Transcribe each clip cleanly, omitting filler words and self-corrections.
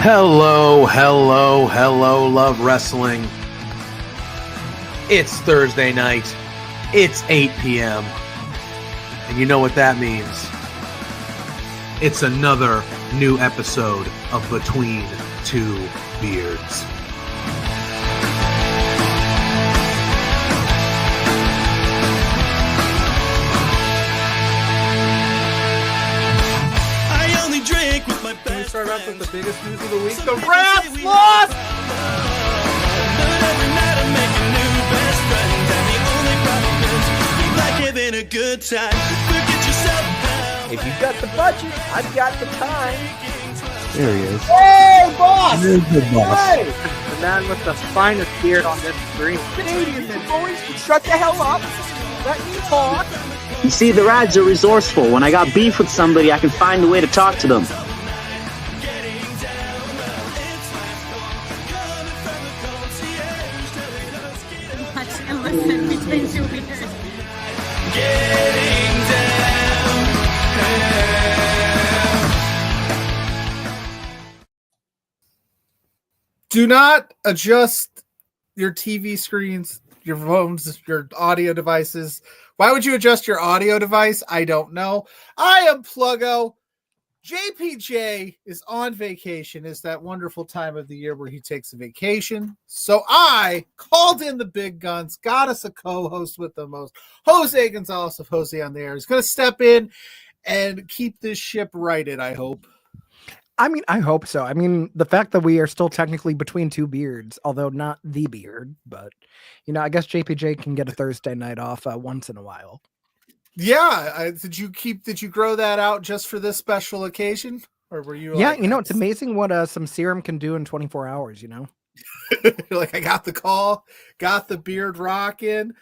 Hello, hello, hello, love wrestling. It's Thursday night. It's 8 p.m. And you know what that means. It's another new episode of Between Two Beards. Can we start off with the biggest news of the week? The Rats lost! If you've got the budget, I've got the time. There he is. Hey, boss! There's the boss. Hey! The man with the finest beard on this screen. Canadian boys, shut the hell up! Let me talk! You see, the Rads are resourceful. When I got beef with somebody, I can find a way to talk to them. And listen between two beers. Do not adjust your TV screens, your phones, your audio devices. Why would you adjust your audio device? I don't know. I am PLuggo. JPJ is on vacation. It's that wonderful time of the year where he takes a vacation. So I called in the big guns, got us a co-host with the most, Jose Gonzalez of Jose on the Air. He's going to step in and keep this ship righted, I hope. I mean, I hope so. I mean, the fact that we are still technically between two beards, although not the beard, but, you know, I guess JPJ can get a Thursday night off once in a while. Yeah. Did you grow that out just for this special occasion? Or were you Yeah, you know, it's amazing what some serum can do in 24 hours, you know? Like, I got the call, got the beard rocking.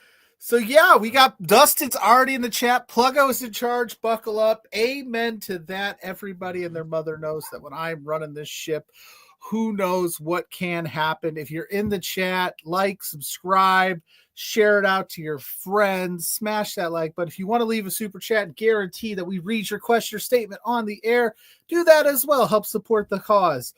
So yeah, we got Dustin's already in the chat. PLuggo is in charge. Buckle up. Amen to that. Everybody and their mother knows that when I'm running this ship, who knows what can happen. If you're in the chat, like, subscribe, share it out to your friends, smash that like button. If you want to leave a super chat, guarantee that we read your question or statement on the air, do that as well. Help support the cause.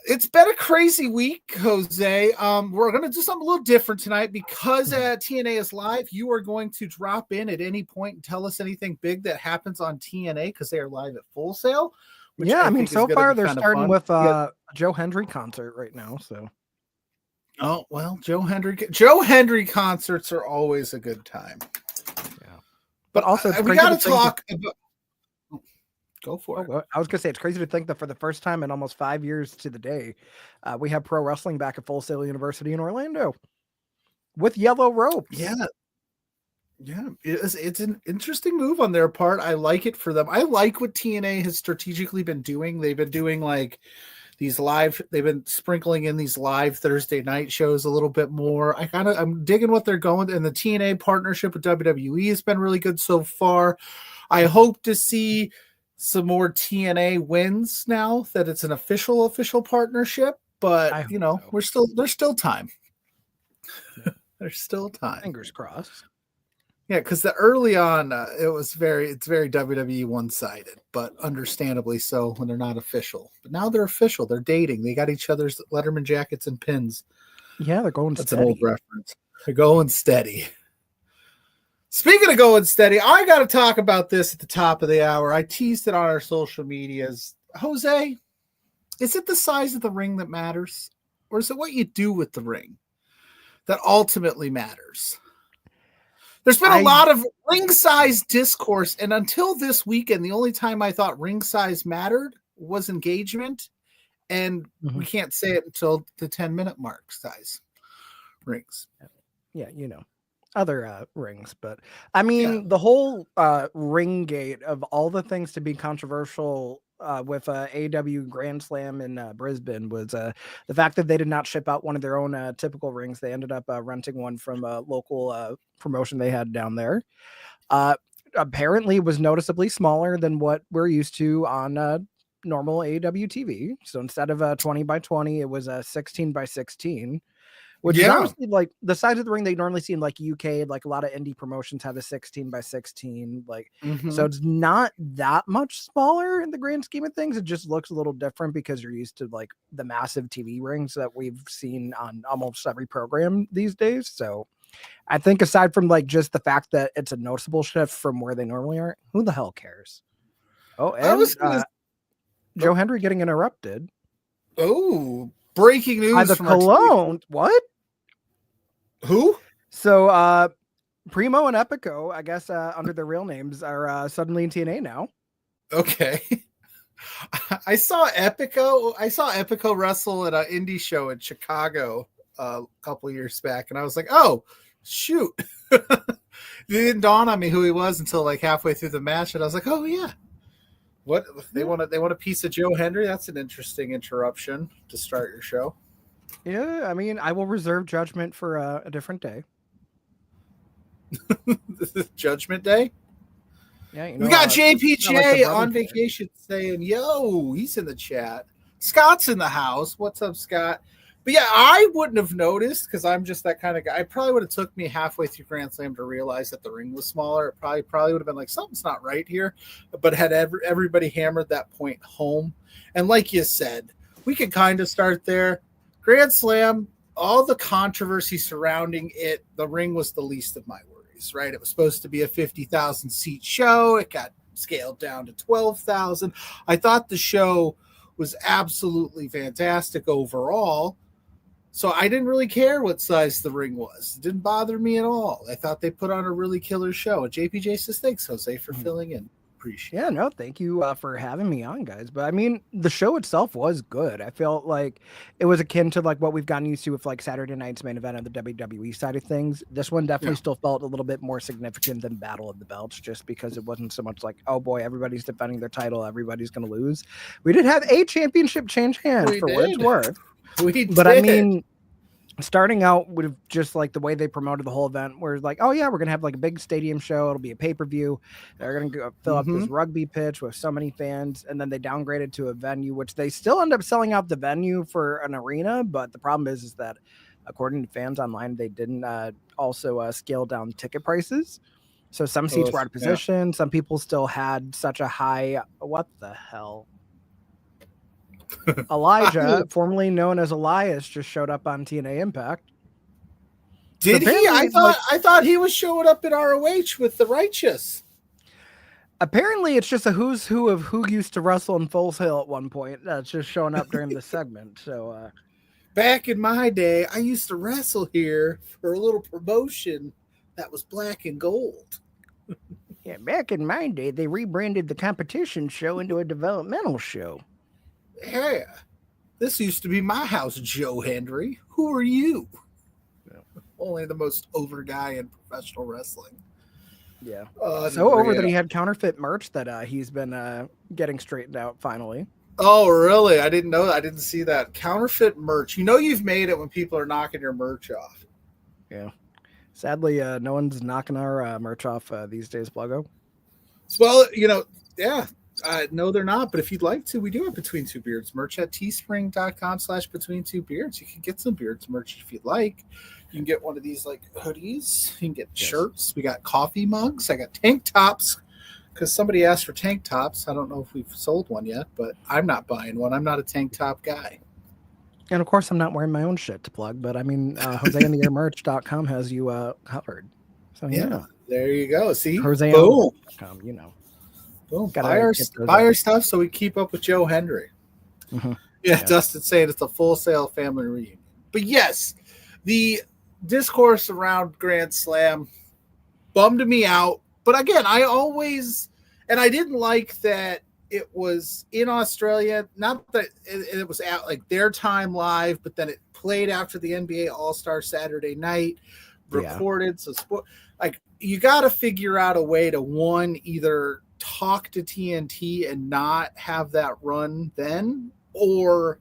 It's been a crazy week, Jose. We're going to do something a little different tonight because TNA is live. You are going to drop in at any point and tell us anything big that happens on TNA because they are live at Full Sail. Yeah, I mean, so far they're starting with a Joe Hendry concert right now. So, oh well, Joe Hendry concerts are always a good time. Yeah, but also we got to talk about. Go for it. I was going to say, it's crazy to think that for the first time in almost 5 years to the day, we have pro wrestling back at Full Sail University in Orlando with yellow ropes. Yeah. Yeah. It's an interesting move on their part. I like it for them. I like what TNA has strategically been doing. They've been doing like they've been sprinkling in these live Thursday night shows a little bit more. I'm digging what they're going, and the TNA partnership with WWE has been really good so far. I hope to see some more TNA wins now that it's an official partnership, but there's still time. There's still time. Fingers crossed. Yeah, because the early on it's very WWE one-sided, but understandably so when they're not official. But now they're official. They're dating. They got each other's Letterman jackets and pins. Yeah, they're going That's steady. An old reference. They're going steady. Speaking of going steady, I got to talk about this at the top of the hour. I teased it on our social medias. Jose, is it the size of the ring that matters? Or is it what you do with the ring that ultimately matters? There's been a lot of ring size discourse, and until this weekend, the only time I thought ring size mattered was engagement, and we can't say it until the 10-minute mark size rings. Yeah, you know, other rings, but I mean, the whole ring gate of all the things to be controversial with AEW Grandslam in Brisbane was the fact that they did not ship out one of their own typical rings. They ended up renting one from a local promotion they had down there. Apparently was noticeably smaller than what we're used to on normal AEW TV. So instead of 20 by 20, it was 16 by 16, which is Yeah. honestly like the size of the ring they normally see in like UK. Like a lot of indie promotions have a 16x16. Like, so it's not that much smaller in the grand scheme of things. It just looks a little different because you're used to like the massive TV rings that we've seen on almost every program these days. So I think aside from like just the fact that it's a noticeable shift from where they normally are, who the hell cares? Oh, I was and gonna, Joe Hendry getting interrupted breaking news by the from our Cologne. What? who? So Primo and Epico, I guess under their real names, are suddenly in TNA now. Okay. I saw Epico wrestle at an indie show in Chicago a couple years back, and I was like, oh shoot. It didn't dawn on me who he was until like halfway through the match, and I was like, oh yeah. What they want a piece of Joe Hendry? That's an interesting interruption to start your show. Yeah, I mean, I will reserve judgment for a different day. This is Judgment Day. Yeah, you know, We got JPJ like on vacation saying, yo, he's in the chat. Scott's in the house. What's up, Scott? But yeah, I wouldn't have noticed because I'm just that kind of guy. It probably would have took me halfway through Grand Slam to realize that the ring was smaller. It probably would have been like, something's not right here. But had everybody hammered that point home. And like you said, we could kind of start there. Grand Slam, all the controversy surrounding it, the ring was the least of my worries, right? It was supposed to be a 50,000 seat show. It got scaled down to 12,000. I thought the show was absolutely fantastic overall. So I didn't really care what size the ring was. It didn't bother me at all. I thought they put on a really killer show. And JPJ says, thanks, Jose, for filling in. Appreciate it. Yeah, no, thank you for having me on, guys. But I mean, the show itself was good. I felt like it was akin to like what we've gotten used to with like Saturday night's main event on the WWE side of things. This one definitely still felt a little bit more significant than Battle of the Belts, just because it wasn't so much like, oh boy, everybody's defending their title, everybody's going to lose. We did have a championship change hands for what it's worth. But I mean, starting out with just like the way they promoted the whole event, where like, oh yeah, we're gonna have like a big stadium show. It'll be a pay-per-view. They're gonna go fill up this rugby pitch with so many fans, and then they downgraded to a venue, which they still end up selling out the venue for an arena. But the problem is that according to fans online, they didn't also scale down ticket prices. So some seats were out of position. Some people still had such a high. What the hell? Elijah, formerly known as Elias, just showed up on TNA Impact. Did he? I thought he was showing up at ROH with the Righteous. Apparently, it's just a who's who of who used to wrestle in Full Sail at one point. That's just showing up during the segment. So, back in my day, I used to wrestle here for a little promotion that was black and gold. Yeah, back in my day, they rebranded the competition show into a developmental show. Yeah, this used to be my house, Joe Hendry. Who are you? Only the most over guy in professional wrestling. Yeah. So over that he had counterfeit merch that he's been getting straightened out finally. Oh, really? I didn't know that. I didn't see that. Counterfeit merch. You know you've made it when people are knocking your merch off. Yeah. Sadly, no one's knocking our merch off these days, PLuggo. Well, you know, yeah. No, they're not. But if you'd like to, we do have Between Two Beards merch at teespring.com/between2beards. You can get some beards merch if you'd like. You can get one of these like hoodies. You can get shirts. We got coffee mugs. I got tank tops because somebody asked for tank tops. I don't know if we've sold one yet, but I'm not buying one. I'm not a tank top guy. And of course, I'm not wearing my own shit to plug, but I mean, JoseAndTheAirMerch.com has you covered. So yeah, there you go. See, JoseAndTheAir.com, you know. Boom. Buy our stuff so we keep up with Joe Hendry. Mm-hmm. Yeah, Dustin saying it's a Full Sail family reunion. But yes, the discourse around Grand Slam bummed me out. But again, I didn't like that it was in Australia. Not that it was at like their time live, but then it played after the NBA All-Star Saturday night, recorded. So like you got to figure out a way to either talk to TNT and not have that run then, or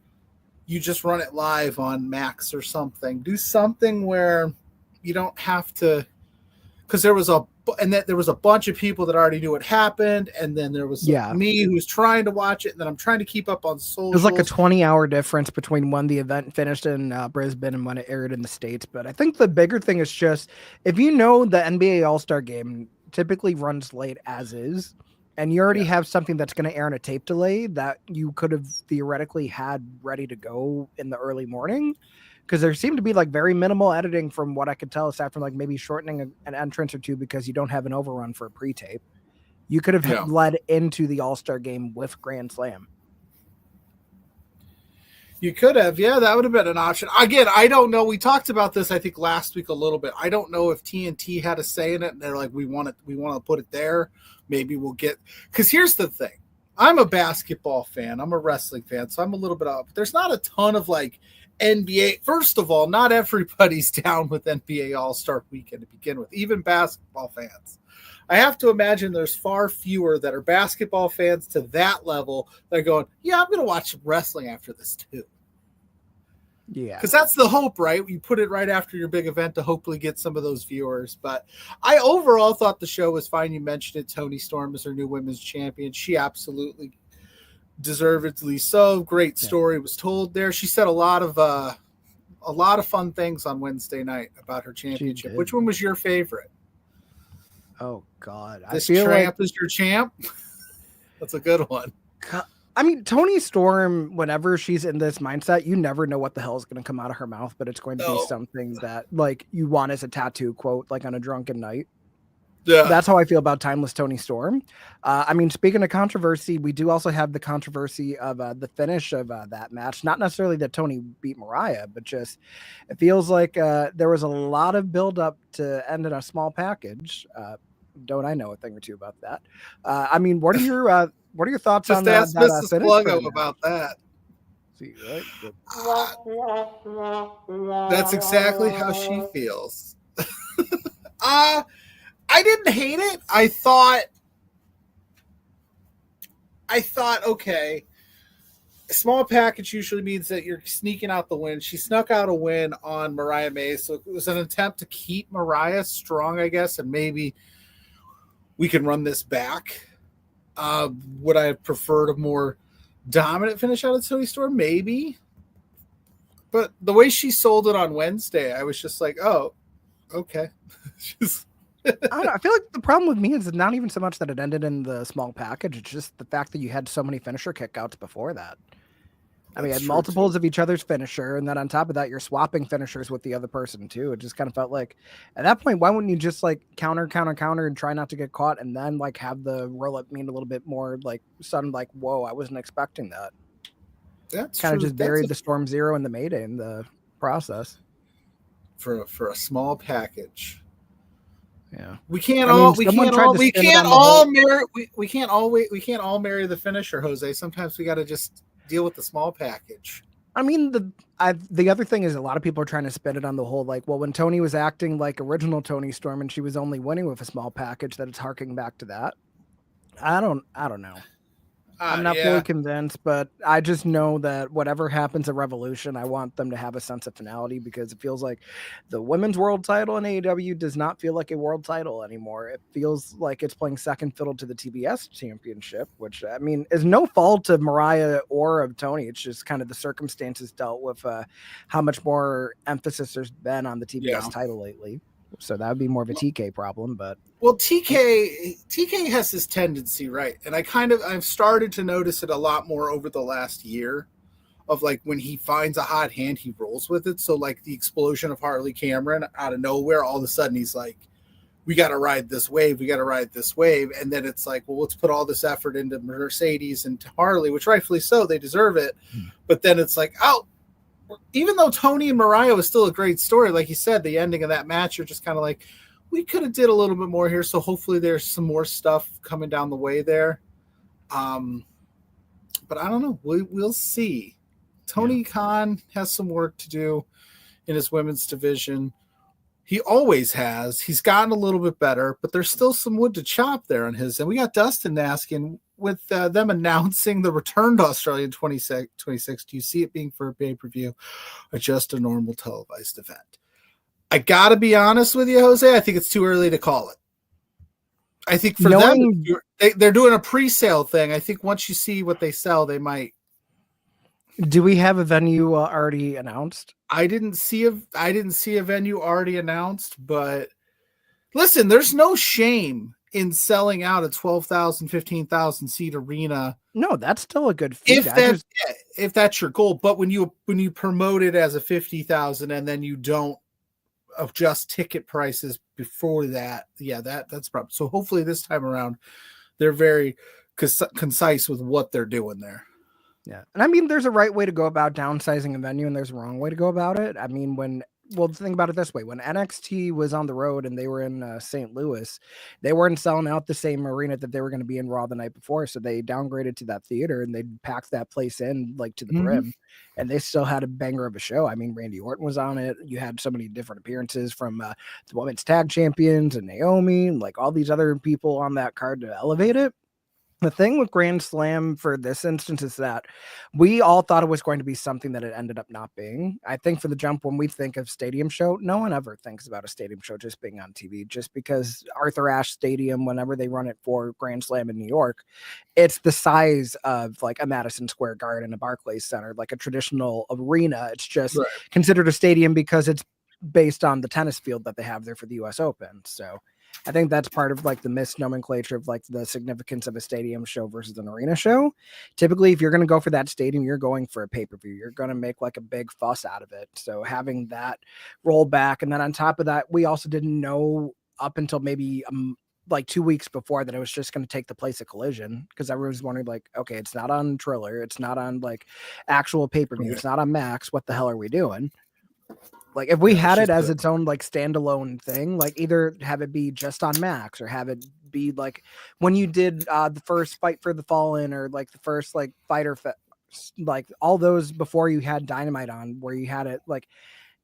you just run it live on Max or something. Do something where you don't have to, because there was a and that there was a bunch of people that already knew what happened, and then there was me who was trying to watch it, and then I'm trying to keep up on socials. There's like a 20-hour difference between when the event finished in Brisbane and when it aired in the States. But I think the bigger thing is just, if you know the NBA All-Star Game typically runs late as is, and you already have something that's going to air on a tape delay that you could have theoretically had ready to go in the early morning, because there seemed to be like very minimal editing from what I could tell, aside from like maybe shortening an entrance or two because you don't have an overrun for a pre-tape. You could have led into the All-Star Game with Grand Slam. You could have, that would have been an option. Again, I don't know. We talked about this, I think, last week a little bit. I don't know if TNT had a say in it, and they're like, we want to put it there. Maybe we'll get, because here's the thing. I'm a basketball fan. I'm a wrestling fan, so I'm a little bit up. There's not a ton of like NBA. First of all, not everybody's down with NBA All-Star Weekend to begin with, even basketball fans. I have to imagine there's far fewer that are basketball fans to that level that are going, I'm going to watch some wrestling after this too. Yeah. Because that's the hope, right? You put it right after your big event to hopefully get some of those viewers. But I overall thought the show was fine. You mentioned it. Toni Storm is her new women's champion. She absolutely deservedly so. Great story was told there. She said a lot of fun things on Wednesday night about her championship. Which one was your favorite? Oh God, this tramp is your champ. That's a good one. I mean, Toni Storm, whenever she's in this mindset, you never know what the hell is going to come out of her mouth, but it's going to be something that like you want as a tattoo quote, like on a drunken night. Yeah, that's how I feel about Timeless Toni Storm. I mean, speaking of controversy, we do also have the controversy of the finish of that match. Not necessarily that Toni beat Mariah, but just it feels like there was a lot of build up to end in a small package. Don't I know a thing or two about that? I mean, what are your thoughts just on that? Just ask Mrs. Pluggo finish about that. See, right? That's exactly how she feels. I didn't hate it. I thought, okay, a small package usually means that you're sneaking out the win. She snuck out a win on Mariah May, so it was an attempt to keep Mariah strong, I guess, and maybe we can run this back. Would I have preferred a more dominant finish out of Toni Storm? Maybe. But the way she sold it on Wednesday, I was just like, oh, okay. I don't know. I feel like the problem with me is not even so much that it ended in the small package. It's just the fact that you had so many finisher kickouts before that. I mean, you had multiples of each other's finisher, and then on top of that, you're swapping finishers with the other person too. It just kind of felt like, at that point, why wouldn't you just like counter, and try not to get caught, and then like have the roll up mean a little bit more like sudden, like, whoa, I wasn't expecting that. That's kind of just buried the Storm Zero and the Mayday in the process for a small package. Yeah, we can't all marry the finisher, Jose. Sometimes we got to just deal with the small package. I mean, the other thing is a lot of people are trying to spin it on the whole, like, well, when Toni was acting like original Toni Storm and she was only winning with a small package, that it's harking back to that. I don't know. I'm not fully convinced, but I just know that whatever happens at Revolution, I want them to have a sense of finality, because it feels like the women's world title in AEW does not feel like a world title anymore. It feels like it's playing second fiddle to the TBS championship, which, I mean, is no fault of Mariah or of Toni. It's just kind of the circumstances dealt with how much more emphasis there's been on the TBS title lately. So that would be more of a TK problem, but TK has this tendency, right? And I've started to notice it a lot more over the last year, of like when he finds a hot hand, he rolls with it. So like the explosion of Harley Cameron out of nowhere, all of a sudden he's like, we got to ride this wave. And then it's like, well, let's put all this effort into Mercedes and Harley, which rightfully so, they deserve it. But then it's like, oh, even though Toni and Mariah was still a great story, like you said, the ending of that match, you're just kind of like, we could have did a little bit more here. So hopefully there's some more stuff coming down the way there. But I don't know. We'll see. Tony Khan has some work to do in his women's division. He always has. He's gotten a little bit better, but there's still some wood to chop there on his. And we got Dustin asking, with them announcing the return to Australia in 26, do you see it being for a pay-per-view or just a normal televised event? I got to be honest with you, Jose. I think it's too early to call it. I think for them, they're doing a pre-sale thing. I think once you see what they sell, they might. Do we have a venue already announced? I didn't see a venue already announced, but listen, there's no shame in selling out a 12,000, 15,000 seat arena. No, that's still a good feat. If that's your goal. But when you promote it as a 50,000 and then you don't adjust ticket prices before that, that's a problem. So hopefully this time around, they're very concise with what they're doing there. Yeah. And I mean, there's a right way to go about downsizing a venue and there's a wrong way to go about it. I mean, think about it this way. When NXT was on the road and they were in St. Louis, they weren't selling out the same arena that they were going to be in Raw the night before. So they downgraded to that theater and they packed that place in like to the brim, and they still had a banger of a show. I mean, Randy Orton was on it. You had so many different appearances from the women's tag champions and Naomi and like all these other people on that card to elevate it. The thing with Grand Slam for this instance is that we all thought it was going to be something that it ended up not being. I think for the jump, when we think of stadium show, no one ever thinks about a stadium show just being on TV, just because Arthur Ashe Stadium, whenever they run it for Grand Slam in New York, it's the size of like a Madison Square Garden, a Barclays Center, like a traditional arena. It's just considered a stadium because it's based on the tennis field that they have there for the US Open. So I think that's part of like the misnomenclature of like the significance of a stadium show versus an arena show. Typically, if you're going to go for that stadium, you're going for a pay-per-view. You're going to make like a big fuss out of it. So having that roll back, and then on top of that, we also didn't know up until maybe like 2 weeks before that it was just going to take the place of Collision, because everyone was wondering like, okay, it's not on Triller, it's not on like actual pay-per-view, it's not on Max. What the hell are we doing? Like if we had it as its own like standalone thing, like either have it be just on Max or have it be like when you did the first Fight for the Fallen or like the first like like all those before you had Dynamite on, where you had it like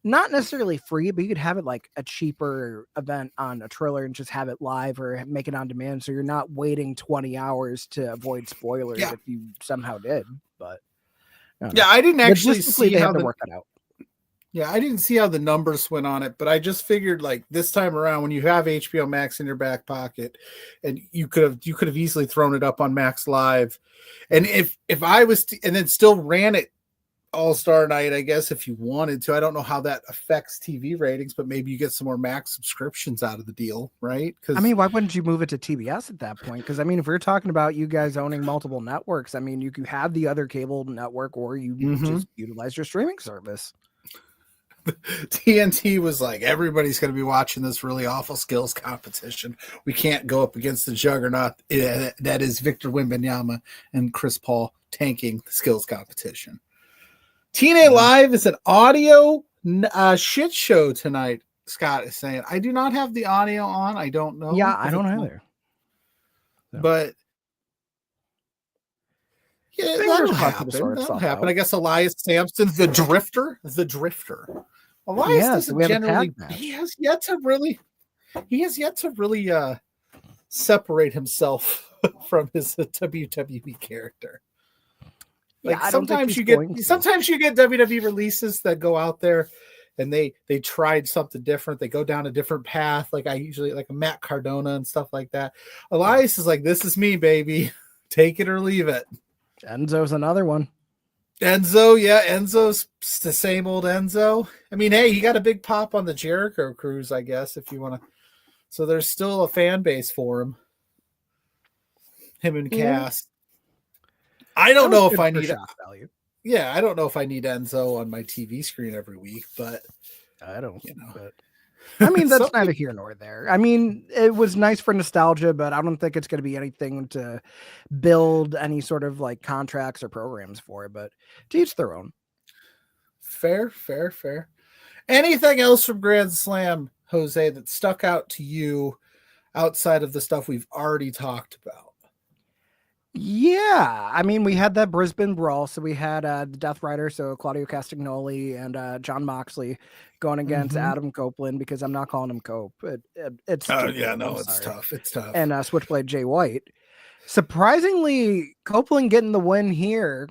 not necessarily free, but you could have it like a cheaper event on a Triller and just have it live or make it on demand. So you're not waiting 20 hours to avoid spoilers if you somehow did. But I didn't actually see they how have to work that out. Yeah, I didn't see how the numbers went on it, but I just figured like this time around when you have HBO Max in your back pocket, and you could have easily thrown it up on Max Live, and if I was and then still ran it All-Star Night, I guess if you wanted to. I don't know how that affects TV ratings, but maybe you get some more Max subscriptions out of the deal, right? Because I mean, why wouldn't you move it to TBS at that point? Because I mean, if we're talking about you guys owning multiple networks, I mean, you could have the other cable network, or you just utilize your streaming service. TNT was like, everybody's going to be watching this really awful skills competition. We can't go up against the juggernaut that is Victor Wembanyama and Chris Paul tanking the skills competition. TNA Live is an audio shit show tonight, Scott is saying. I do not have the audio on. I don't know. Yeah, I don't either. But yeah, that'll happen. That'll happen. I guess Elias Sampson's the Drifter. Elias doesn't generally. He has yet to really separate himself from his WWE character. Like sometimes you get WWE releases that go out there and they tried something different. They go down a different path. Like I usually like a Matt Cardona and stuff like that. Elias is like, this is me, baby. Take it or leave it. Enzo's another one. Enzo's the same old Enzo. I mean, hey, he got a big pop on the Jericho cruise, I guess, if you want to. So there's still a fan base for him. Him and Cass. I don't know if I need value. Yeah, I don't know if I need Enzo on my TV screen every week, but I don't. But I mean, that's neither here nor there. I mean, it was nice for nostalgia, but I don't think it's going to be anything to build any sort of like contracts or programs for. But to each their own. Fair. Anything else from Grand Slam, Jose, that stuck out to you outside of the stuff we've already talked about? Yeah, I mean, we had that Brisbane brawl, so we had the Death Rider, so Claudio Castagnoli and John Moxley going against Adam Copeland, because I'm not calling him Cope. It's tough. It's tough. And Switchblade Jay White. Surprisingly, Copeland getting the win here.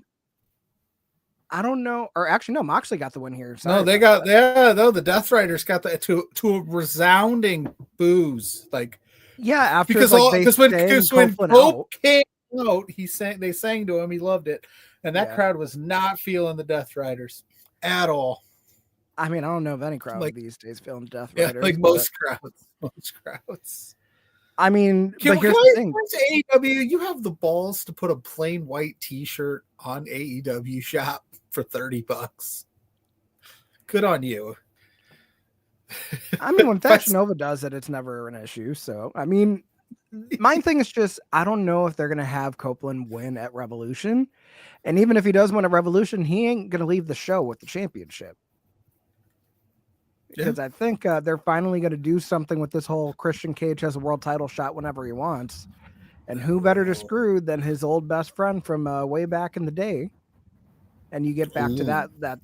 I don't know, or actually, no, Moxley got the win here. The Death Riders got to a resounding boos. Like Yeah, after because like when Copeland Pope out. came out, they sang to him. He loved it, and that crowd was not feeling the Death Riders at all. I mean, I don't know of any crowd these days feeling Death Yeah, Riders. like most crowds. I mean, Can, but here's can the thing. AEW, you have the balls to put a plain white T-shirt on AEW shop for $30. Good on you. I mean, when Fashion Nova does it, it's never an issue. So, I mean, my thing is just, I don't know if they're going to have Copeland win at Revolution. And even if he does win at Revolution, he ain't going to leave the show with the championship. Because I think they're finally going to do something with this whole Christian Cage has a world title shot whenever he wants. And who better to screw than his old best friend from way back in the day. And you get back to that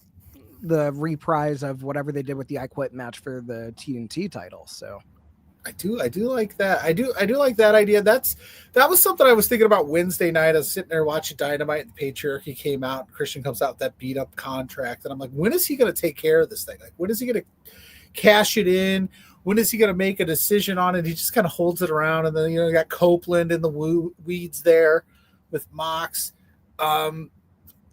the reprise of whatever they did with the I Quit match for the TNT title. So I do like that. I do like that idea. That was something I was thinking about Wednesday night. I was sitting there watching Dynamite, and Patriarchy came out. Christian comes out with that beat up contract, and I'm like, when is he going to take care of this thing? Like, when is he going to cash it in? When is he going to make a decision on it? He just kind of holds it around, and then you got Copeland in the weeds there with Mox.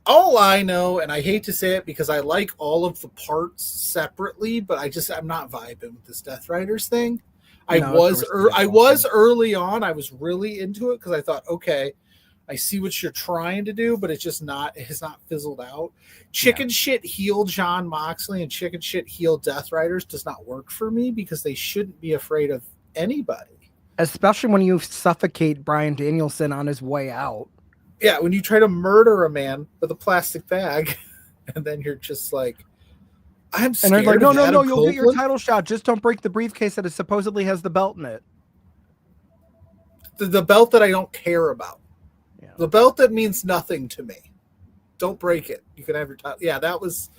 All I know, and I hate to say it because I like all of the parts separately, but I'm not vibing with this Death Riders thing. I was early on. I was really into it because I thought, okay, I see what you're trying to do, but it has not fizzled out. Chicken shit heel John Moxley and chicken shit heel Death Riders does not work for me because they shouldn't be afraid of anybody. Especially when you suffocate Bryan Danielson on his way out. Yeah, when you try to murder a man with a plastic bag, and then you're just like, I'm scared. And they're like, no, you'll Copeland. get your title shot. Just don't break the briefcase that supposedly has the belt in it. The belt that I don't care about. Yeah. The belt that means nothing to me. Don't break it. You can have your title. Yeah, that was.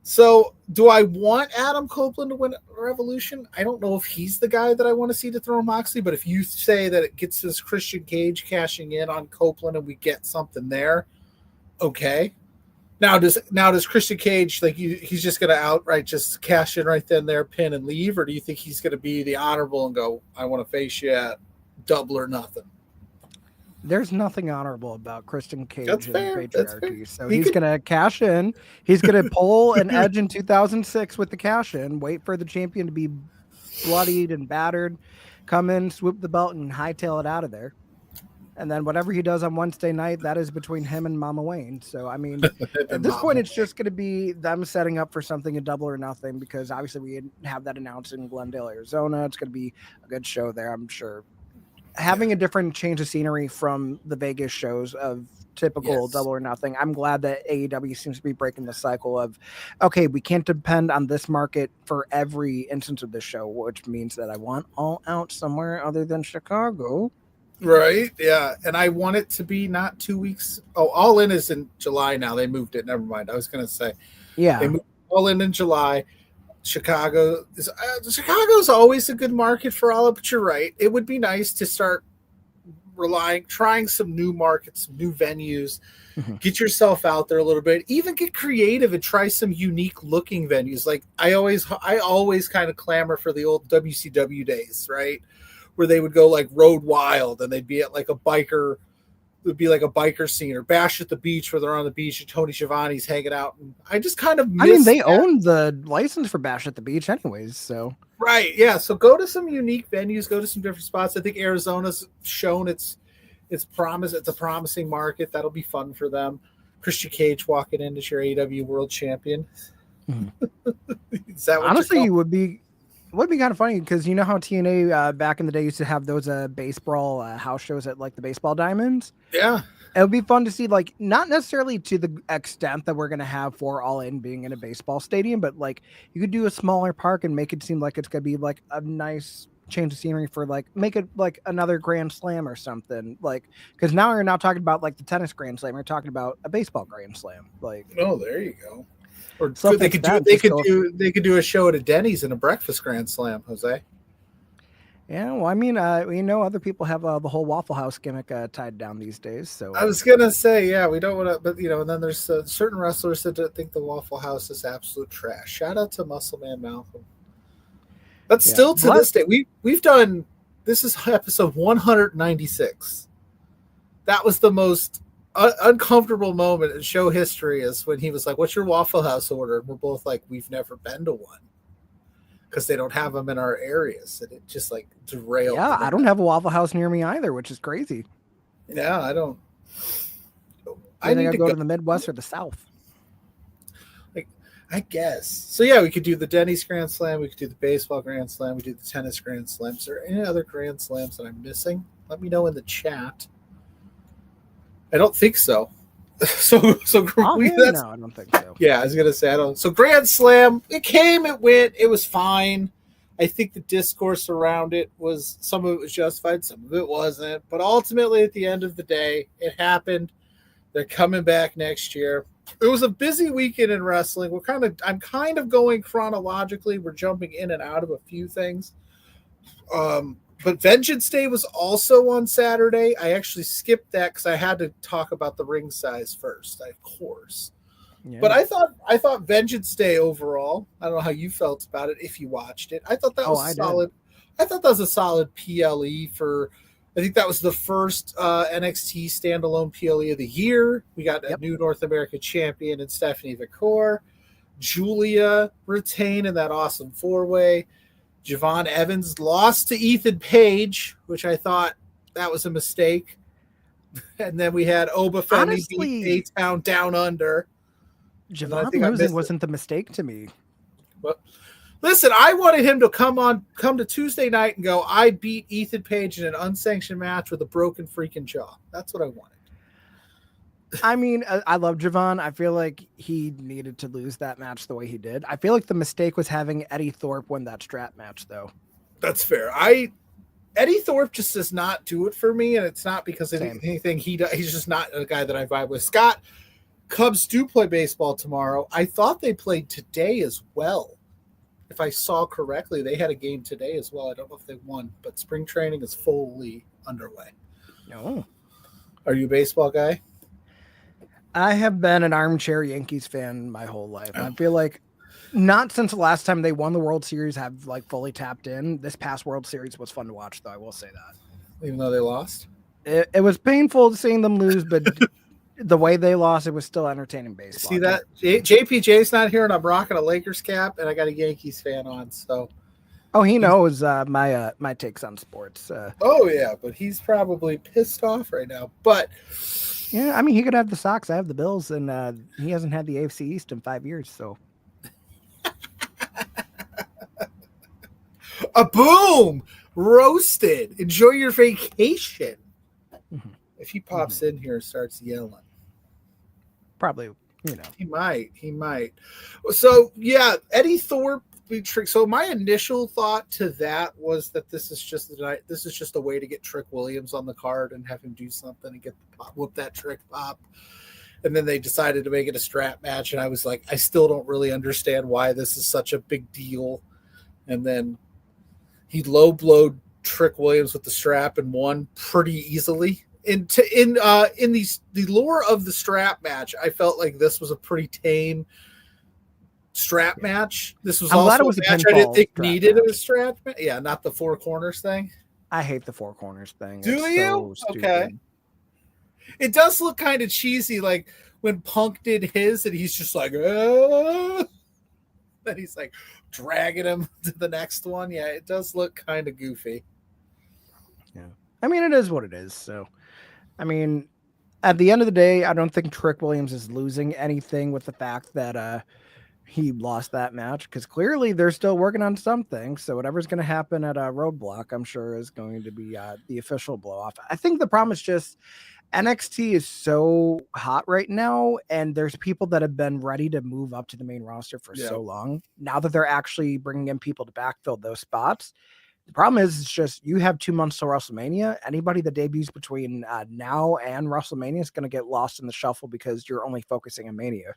So, do I want Adam Copeland to win Revolution? I don't know if he's the guy that I want to see to throw Moxley, but if you say that it gets this Christian Cage cashing in on Copeland and we get something there, okay. Now does Christian Cage, like, he's just going to outright just cash in right then there, pin and leave, or do you think he's going to be the honorable and go, I want to face you at double or nothing? There's nothing honorable about Christian Cage and Patriarchy. So he's going to cash in. He's going to pull an Edge in 2006 with the cash in, wait for the champion to be bloodied and battered, come in, swoop the belt, and hightail it out of there. And then whatever he does on Wednesday night, that is between him and Mama Wayne. So, I mean, at this point, it's just going to be them setting up for something in Double or Nothing because obviously we have that announced in Glendale, Arizona. It's going to be a good show there, I'm sure. Having a different change of scenery from the Vegas shows of typical Double or Nothing, I'm glad that AEW seems to be breaking the cycle of, okay, we can't depend on this market for every instance of this show, which means that I want All Out somewhere other than Chicago. Right, yeah. And I want it to be not 2 weeks. Oh, All In is in July now. They moved it. Never mind. I was going to say. Yeah. They moved All In July. Chicago's always a good market for all of it, but you're right. It would be nice to start trying some new markets, some new venues, get yourself out there a little bit, even get creative and try some unique looking venues. Like I always kind of clamor for the old WCW days, right? Where they would go like Road Wild and they'd be at like a biker. It would be like a biker scene or Bash at the Beach where they're on the beach and Tony Schiavone's hanging out. And I just kind of miss they own the license for Bash at the Beach anyways. So right. Yeah. So go to some unique venues, go to some different spots. I think Arizona's shown its promise. It's a promising market. That'll be fun for them. Christian Cage walking in as your AEW world champion. Is that what honestly you would be? It would be kind of funny because you know how TNA back in the day used to have those baseball house shows at like the baseball diamonds? Yeah. It would be fun to see, like, not necessarily to the extent that we're going to have for All In being in a baseball stadium, but like you could do a smaller park and make it seem like it's going to be like a nice change of scenery for like, make it like another Grand Slam or something. Like, because now we're not talking about like the tennis Grand Slam. We're talking about a baseball Grand Slam. Like, oh, there you go. Or they could do a show at a Denny's and a breakfast Grand Slam, Jose. Yeah, well, I mean, we know other people have the whole Waffle House gimmick tied down these days. So I was gonna say, yeah, we don't want to, but and then there's certain wrestlers that think the Waffle House is absolute trash. Shout out to Muscle Man Malcolm. But still to this day, we've done This is episode 196. That was the most uncomfortable moment in show history, is when he was like, "What's your Waffle House order?" And we're both like, "We've never been to one," because they don't have them in our areas, and it just like derailed. Yeah, I don't have a Waffle House near me either, which is crazy. Yeah, I don't. I need to go to the Midwest or the South. Like, I guess. So yeah, we could do the Denny's Grand Slam, we could do the baseball Grand Slam, we do the tennis Grand Slams. Is there any other Grand Slams that I'm missing? Let me know in the chat. I don't think so. No, I don't think so. Yeah, I was gonna say I don't. So Grand Slam, it came, it went, it was fine. I think the discourse around it was, some of it was justified, some of it wasn't. But ultimately, at the end of the day, it happened. They're coming back next year. It was a busy weekend in wrestling. I'm kind of going chronologically. We're jumping in and out of a few things. But Vengeance Day was also on Saturday. I actually skipped that because I had to talk about the ring size first, of course. Yeah. But I thought Vengeance Day overall, I don't know how you felt about it if you watched it. I thought that was solid. I thought that was a solid PLE for, I think that was the first NXT standalone PLE of the year. We got a new North American champion in Stephanie Vicor. Julia retained in that awesome 4-way. Javon Evans lost to Ethan Page, which I thought that was a mistake. And then we had Oba Femi beat A-Town Down Under. Javon losing wasn't the mistake to me. Well, listen, I wanted him to come to Tuesday night and go, I beat Ethan Page in an unsanctioned match with a broken freaking jaw. That's what I wanted. I mean, I love Javon. I feel like he needed to lose that match the way he did. I feel like the mistake was having Eddie Thorpe win that strap match, though. That's fair. Eddie Thorpe just does not do it for me, and it's not because of anything he does. He's just not a guy that I vibe with. Scott, Cubs do play baseball tomorrow. I thought they played today as well. If I saw correctly, they had a game today as well. I don't know if they won, but spring training is fully underway. No. Are you a baseball guy? I have been an armchair Yankees fan my whole life. I feel like not since the last time they won the World Series have like fully tapped in. This past World Series was fun to watch, though. I will say that. Even though they lost? It was painful seeing them lose, but the way they lost, it was still entertaining baseball. See that? JPJ's not here, and I'm rocking a Lakers cap, and I got a Yankees fan on, so. Oh, he knows my takes on sports. Oh, yeah, but he's probably pissed off right now. But yeah, I mean, he could have the Sox. I have the Bills, and he hasn't had the AFC East in 5 years. So, a boom, roasted. Enjoy your vacation. Mm-hmm. If he pops in here and starts yelling, probably, he might. So yeah, Eddie Thorpe. So my initial thought to that was that this is just a way to get Trick Williams on the card and have him do something and whoop that Trick pop. And then they decided to make it a strap match, and I was like, I still don't really understand why this is such a big deal. And then he low blowed Trick Williams with the strap and won pretty easily. In the lore of the strap match, I felt like this was a pretty tame strap match. This was also a match I didn't think needed a strap match. Yeah, not the four corners thing. I hate the four corners thing. Do you? So okay. It does look kind of cheesy, like when Punk did his, and he's just like, then he's like dragging him to the next one. Yeah, it does look kind of goofy. Yeah, I mean, it is what it is. So, I mean, at the end of the day, I don't think Trick Williams is losing anything with the fact that he lost that match, because clearly they're still working on something. So whatever's going to happen at a Roadblock, I'm sure is going to be the official blow off. I think the problem is just NXT is so hot right now, and there's people that have been ready to move up to the main roster for so long. Now that they're actually bringing in people to backfill those spots, the problem is it's just you have 2 months to WrestleMania. Anybody that debuts between now and WrestleMania is going to get lost in the shuffle because you're only focusing on Mania.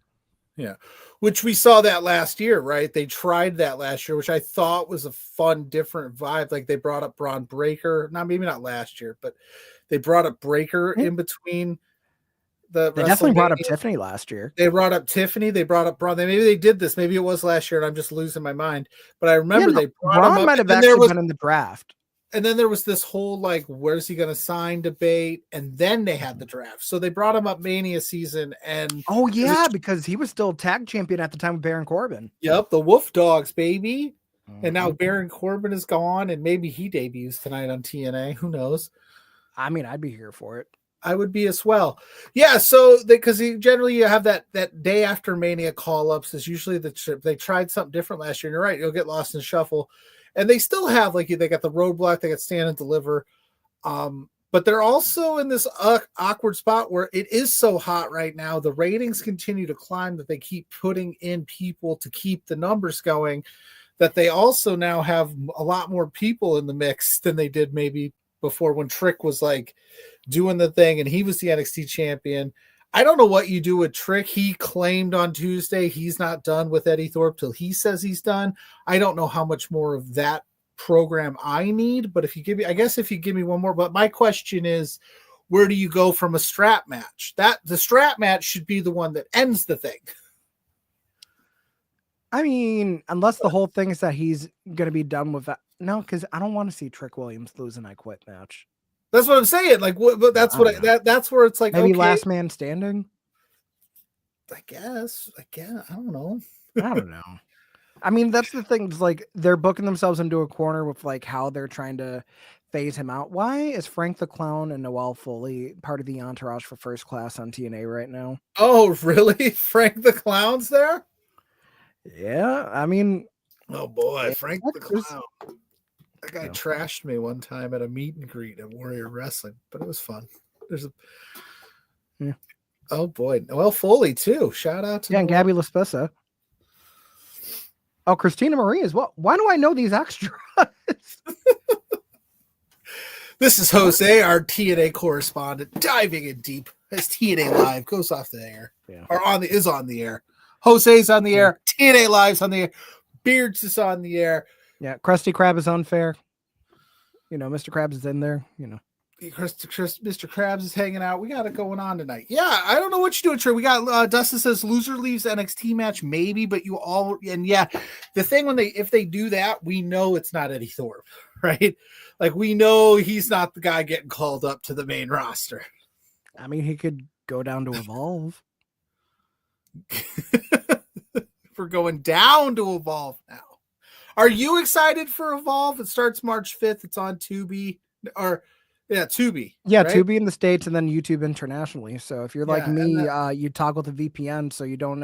Yeah, which we saw that last year, right? They tried that last year, which I thought was a fun, different vibe. Like they brought up Braun Breaker, maybe not last year, but they brought up Breaker in between. They definitely brought up Tiffany last year. They brought up Tiffany. They brought up Braun. Maybe they did this. Maybe it was last year, and I'm just losing my mind. But I remember they brought him up. Might have actually been in the draft. and then there was this whole like, where's he going to sign debate, and then they had the draft. So they brought him up Mania season, and Oh yeah, because he was still tag champion at the time with Baron Corbin. yep, the Wolf Dogs, baby. And now Mhm. Baron Corbin is gone, and maybe he debuts tonight on TNA. Who knows? I mean, I'd be here for it. I would be as well. Yeah, so because generally you have that day after Mania call-ups is usually the trip. They tried something different last year. And you're right, you'll get lost in shuffle. And they still have, like, they got the roadblock, they got stand and deliver. But they're also in this awkward spot where it is so hot right now. The ratings continue to climb that they keep putting in people to keep the numbers going, that they also now have a lot more people in the mix than they did maybe before, when Trick was like doing the thing and he was the NXT champion. I don't know what you do with Trick. He claimed on Tuesday he's not done with Eddie Thorpe till he says he's done. I don't know how much more of that program I need, but if you give me one more. But my question is, where do you go from a strap match? That the strap match should be the one that ends the thing. I mean, unless the whole thing is that he's going to be done with that. No, because I don't want to see Trick Williams lose an I Quit match. That's what I'm saying. Like, but that's that's where it's like, maybe okay, last man standing. I guess. I don't know. I don't know. I mean, that's the thing. It's like they're booking themselves into a corner with like how they're trying to phase him out. Why is Frank the Clown and Noelle Foley part of the entourage for First Class on TNA right now? Oh, really? Frank the Clown's there? Yeah, I mean, oh boy, yeah, Frank the Clown. That guy trashed me one time at a meet and greet at Warrior Wrestling, but it was fun. Oh boy, Noelle Foley too. Shout out to and Gabby LaSpessa. Oh, Christina Marie as well. Why do I know these extras? This is Jose, our TNA correspondent, diving in deep as TNA Live goes off the air, or is on the air. Jose's on the air. TNA Live's on the air. Beards is on the air. Yeah, Krusty Krab is unfair. You know, Mr. Krabs is in there. You know, Mr. Krabs is hanging out. We got it going on tonight. Yeah, I don't know what you're doing, Trey. We got Dustin says loser leaves NXT match, maybe, but you all the thing if they do that, we know it's not Eddie Thorpe, right? Like, we know he's not the guy getting called up to the main roster. I mean, he could go down to Evolve. We're going down to Evolve now. Are you excited for Evolve? It starts March 5th. It's on Tubi. Tubi. Yeah, right? Tubi in the States and then YouTube internationally. So if you're like me, you toggle the VPN so you don't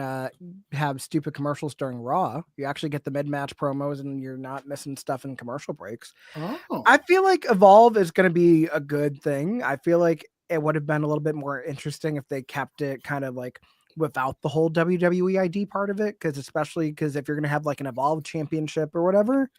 have stupid commercials during Raw. You actually get the mid-match promos and you're not missing stuff in commercial breaks. Oh. I feel like Evolve is going to be a good thing. I feel like it would have been a little bit more interesting if they kept it kind of like without the whole WWE ID part of it, especially because if you're going to have like an Evolve championship or whatever,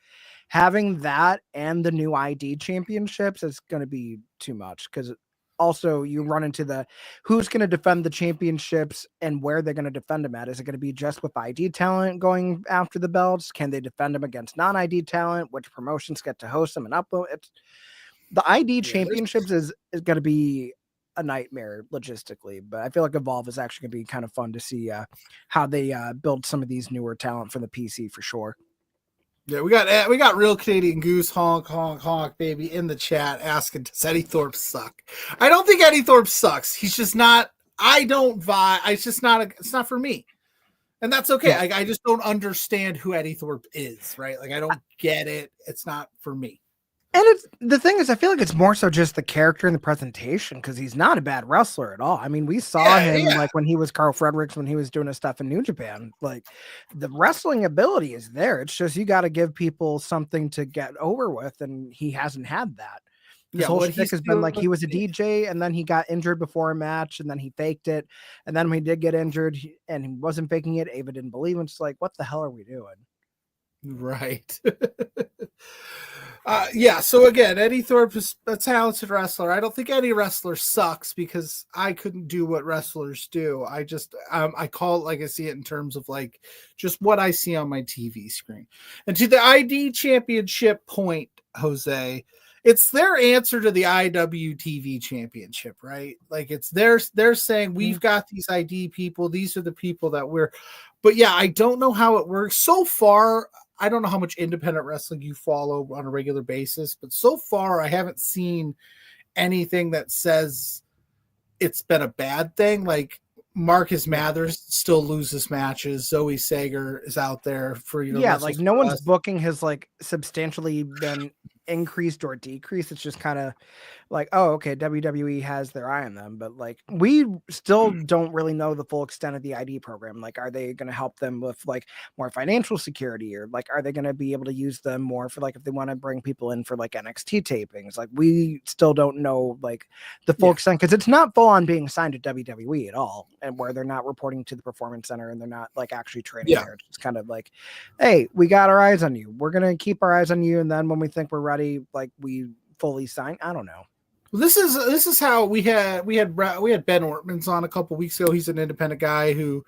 having that and the new ID championships is going to be too much, because also you run into the who's going to defend the championships and where they're going to defend them at. Is it going to be just with ID talent going after the belts? Can they defend them against non-ID talent? Which promotions get to host them and upload? The ID championships is going to be a nightmare logistically, but I feel like Evolve is actually going to be kind of fun to see how they build some of these newer talent for the PC for sure. Yeah, we got Real Canadian Goose, honk, honk, honk, baby, in the chat asking, does Eddie Thorpe suck? I don't think Eddie Thorpe sucks. He's just not, I don't vibe. It's just not, it's not for me. And that's okay. Yeah. I just don't understand who Eddie Thorpe is, right? Like, I don't get it. It's not for me. And it's the thing is, I feel like it's more so just the character and the presentation, because he's not a bad wrestler at all. I mean, we saw him like when he was Carl Fredericks, when he was doing his stuff in New Japan. Like, the wrestling ability is there. It's just you got to give people something to get over with, and he hasn't had that. His whole shtick has been like he was a DJ, and then he got injured before a match, and then he faked it, and then when he did get injured and he wasn't faking it, Ava didn't believe him. It's like, what the hell are we doing? Right. So again, Eddie Thorpe is a talented wrestler. I don't think any wrestler sucks, because I couldn't do what wrestlers do. I just I call it like I see it in terms of like just what I see on my TV screen. And to the ID championship point, Jose, it's their answer to the IWTV championship, right? Like, it's they're saying we've got these ID people. These are the people that we're, but yeah, I don't know how it works. So far, I don't know how much independent wrestling you follow on a regular basis, but so far I haven't seen anything that says it's been a bad thing. Like Marcus Mathers still loses matches. Zoe Sager is out there for, like no one's booking has like substantially been increased or decreased. It's just kind of like, oh, okay, WWE has their eye on them, but like we still don't really know the full extent of the ID program. Like, are they going to help them with like more financial security, or like are they going to be able to use them more for like if they want to bring people in for like NXT tapings? Like we still don't know like the full extent, because it's not full on being signed to WWE at all, and where they're not reporting to the Performance Center and they're not like actually training there. It's just kind of like, hey, we got our eyes on you. We're going to keep our eyes on you, and then when we think we're ready, like we fully sign. I don't know. This is how we had Ben Ortman's on a couple weeks ago. He's an independent guy who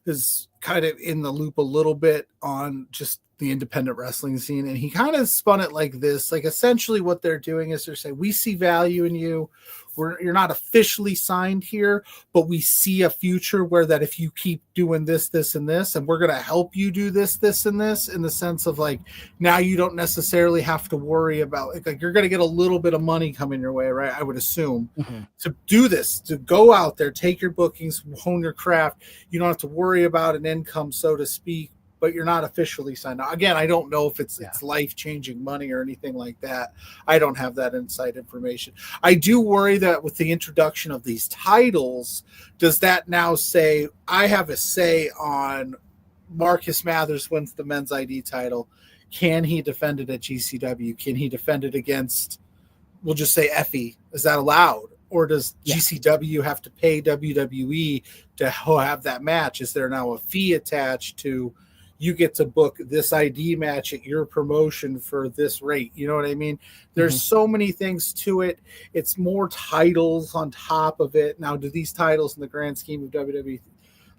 is kind of in the loop a little bit on just the independent wrestling scene, and he kind of spun it like this. Like essentially what they're doing is they're saying, we see value in you. You're not officially signed here, but we see a future where that if you keep doing this, this, and this, and we're going to help you do this, this, and this, in the sense of like, now you don't necessarily have to worry about like you're going to get a little bit of money coming your way, right? I would assume to do this, to go out there, take your bookings, hone your craft. You don't have to worry about an income, so to speak, but you're not officially signed. Now, again, I don't know if it's life-changing money or anything like that. I don't have that inside information. I do worry that with the introduction of these titles, does that now say I have a say on Marcus Mathers wins the men's ID title? Can he defend it at GCW? Can he defend it against, we'll just say Effie? Is that allowed? Or does GCW have to pay WWE to have that match? Is there now a fee attached to you get to book this ID match at your promotion for this rate? You know what I mean? There's so many things to it. It's more titles on top of it. Now, do these titles in the grand scheme of WWE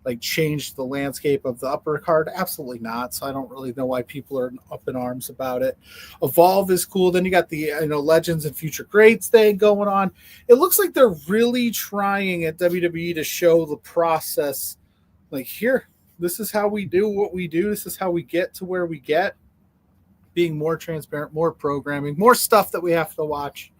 like change the landscape of the upper card? Absolutely not. So I don't really know why people are up in arms about it. Evolve is cool. Then you got the Legends and Future Greats thing going on. It looks like they're really trying at WWE to show the process. Like, here, this is how we do what we do. This is how we get to where we get. Being more transparent, more programming, more stuff that we have to watch.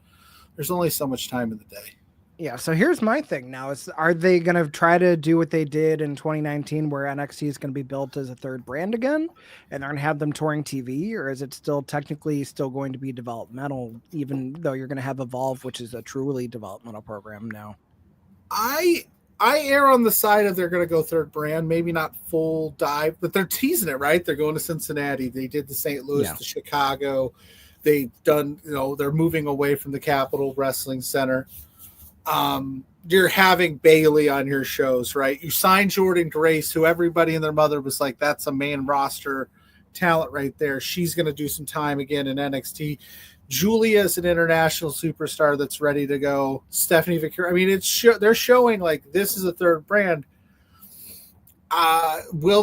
There's only so much time in the day. Yeah, so here's my thing now is, are they going to try to do what they did in 2019 where NXT is going to be built as a third brand again and they're going to have them touring TV, or is it still technically still going to be developmental, even though you're going to have Evolve, which is a truly developmental program now? I err on the side of they're going to go third brand, maybe not full dive, but they're teasing it, right? They're going to Cincinnati. They did the St. Louis to Chicago. They've done, they're moving away from the Capitol Wrestling Center. You're having Bailey on your shows, right? You signed Jordan Grace, who everybody and their mother was like, that's a main roster talent right there. She's going to do some time again in NXT. Julia is an international superstar that's ready to go. Stephanie Victoria. I mean, they're showing like this is a third brand. Do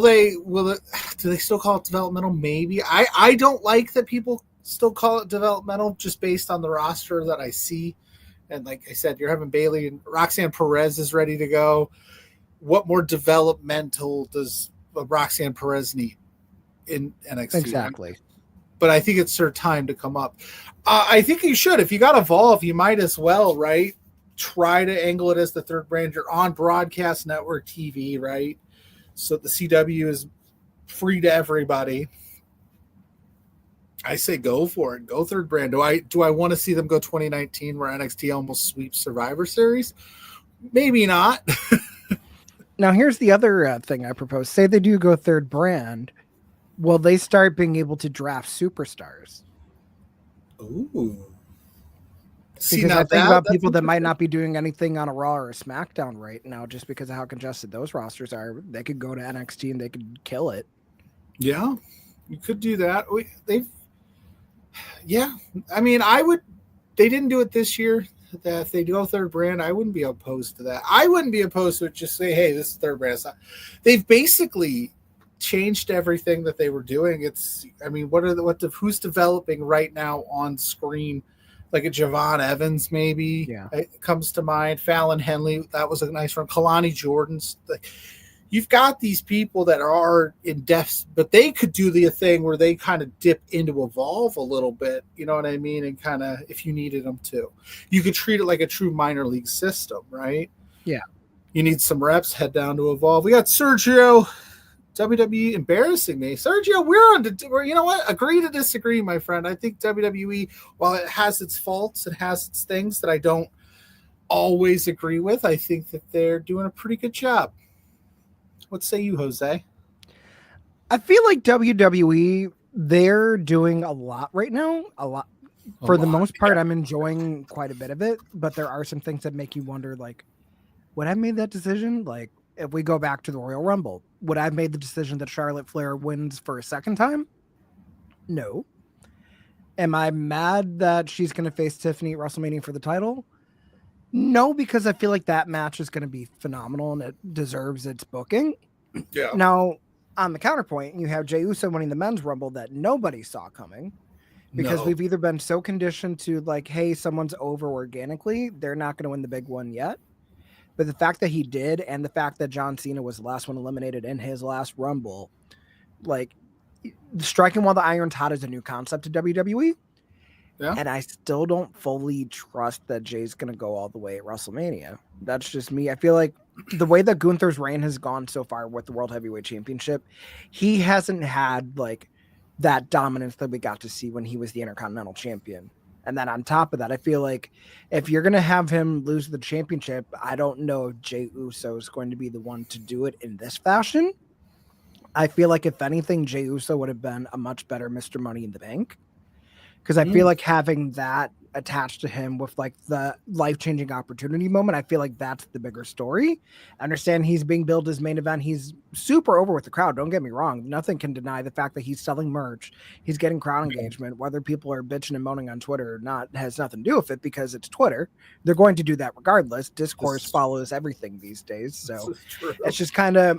they still call it developmental? Maybe. I don't like that people still call it developmental just based on the roster that I see. And like I said, you're having Bailey and Roxanne Perez is ready to go. What more developmental does Roxanne Perez need in NXT? Exactly. But I think it's her time to come up. I think you should. If you got Evolve, you might as well, right? Try to angle it as the third brand. You're on broadcast network TV, right? So the CW is free to everybody. I say go for it. Go third brand. Do I want to see them go 2019 where NXT almost sweeps Survivor Series? Maybe not. Now, here's the other thing I propose. Say they do go third brand. Will they start being able to draft superstars? Ooh. Because I think about people that might not be doing anything on a Raw or a SmackDown right now just because of how congested those rosters are. They could go to NXT and they could kill it. Yeah, you could do that. I mean, they didn't do it this year. That if they go third brand, I wouldn't be opposed to that. I wouldn't be opposed to it. Just say, hey, this is third brand. They've basically changed everything that they were doing. Who's developing right now on screen? Like a Javon Evans, maybe. Yeah, it comes to mind. Fallon Henley, that was a nice one. Kalani Jordan's. you've got these people that are in depth, but they could do the thing where they kind of dip into Evolve a little bit. You know what I mean? And kind of, if you needed them to, you could treat it like a true minor league system, right? Yeah. You need some reps, head down to Evolve. We got Sergio, WWE embarrassing me. Sergio, we're you know what? Agree to disagree, my friend. I think WWE, while it has its faults, it has its things that I don't always agree with. I think that they're doing a pretty good job. What say you, Jose? I feel like WWE, they're doing a lot right now. For the most part, I'm enjoying quite a bit of it, but there are some things that make you wonder, like, would I have made that decision? Like, if we go back to the Royal Rumble, would I have made the decision that Charlotte Flair wins for a second time? No. Am I mad that she's going to face Tiffany at WrestleMania for the title? No, because I feel like that match is going to be phenomenal and it deserves its booking. Yeah. Now, on the counterpoint, you have Jey Uso winning the men's Rumble that nobody saw coming, because we've either been so conditioned to like, hey, someone's over organically, they're not going to win the big one yet. But the fact that he did, and the fact that John Cena was the last one eliminated in his last Rumble, like, striking while the iron's hot is a new concept to WWE. Yeah. And I still don't fully trust that Jay's going to go all the way at WrestleMania. That's just me. I feel like the way that Gunther's reign has gone so far with the World Heavyweight Championship, he hasn't had like that dominance that we got to see when he was the Intercontinental Champion. And then on top of that, I feel like if you're going to have him lose the championship, I don't know if Jey Uso is going to be the one to do it in this fashion. I feel like if anything, Jey Uso would have been a much better Mr. Money in the Bank. Because I feel like having that attached to him with like the life-changing opportunity moment, I feel like that's the bigger story. I understand he's being billed as main event. He's super over with the crowd. Don't get me wrong. Nothing can deny the fact that he's selling merch. He's getting crowd engagement. Whether people are bitching and moaning on Twitter or not has nothing to do with it because it's Twitter. They're going to do that regardless. Discourse follows everything these days. So it's just kind of,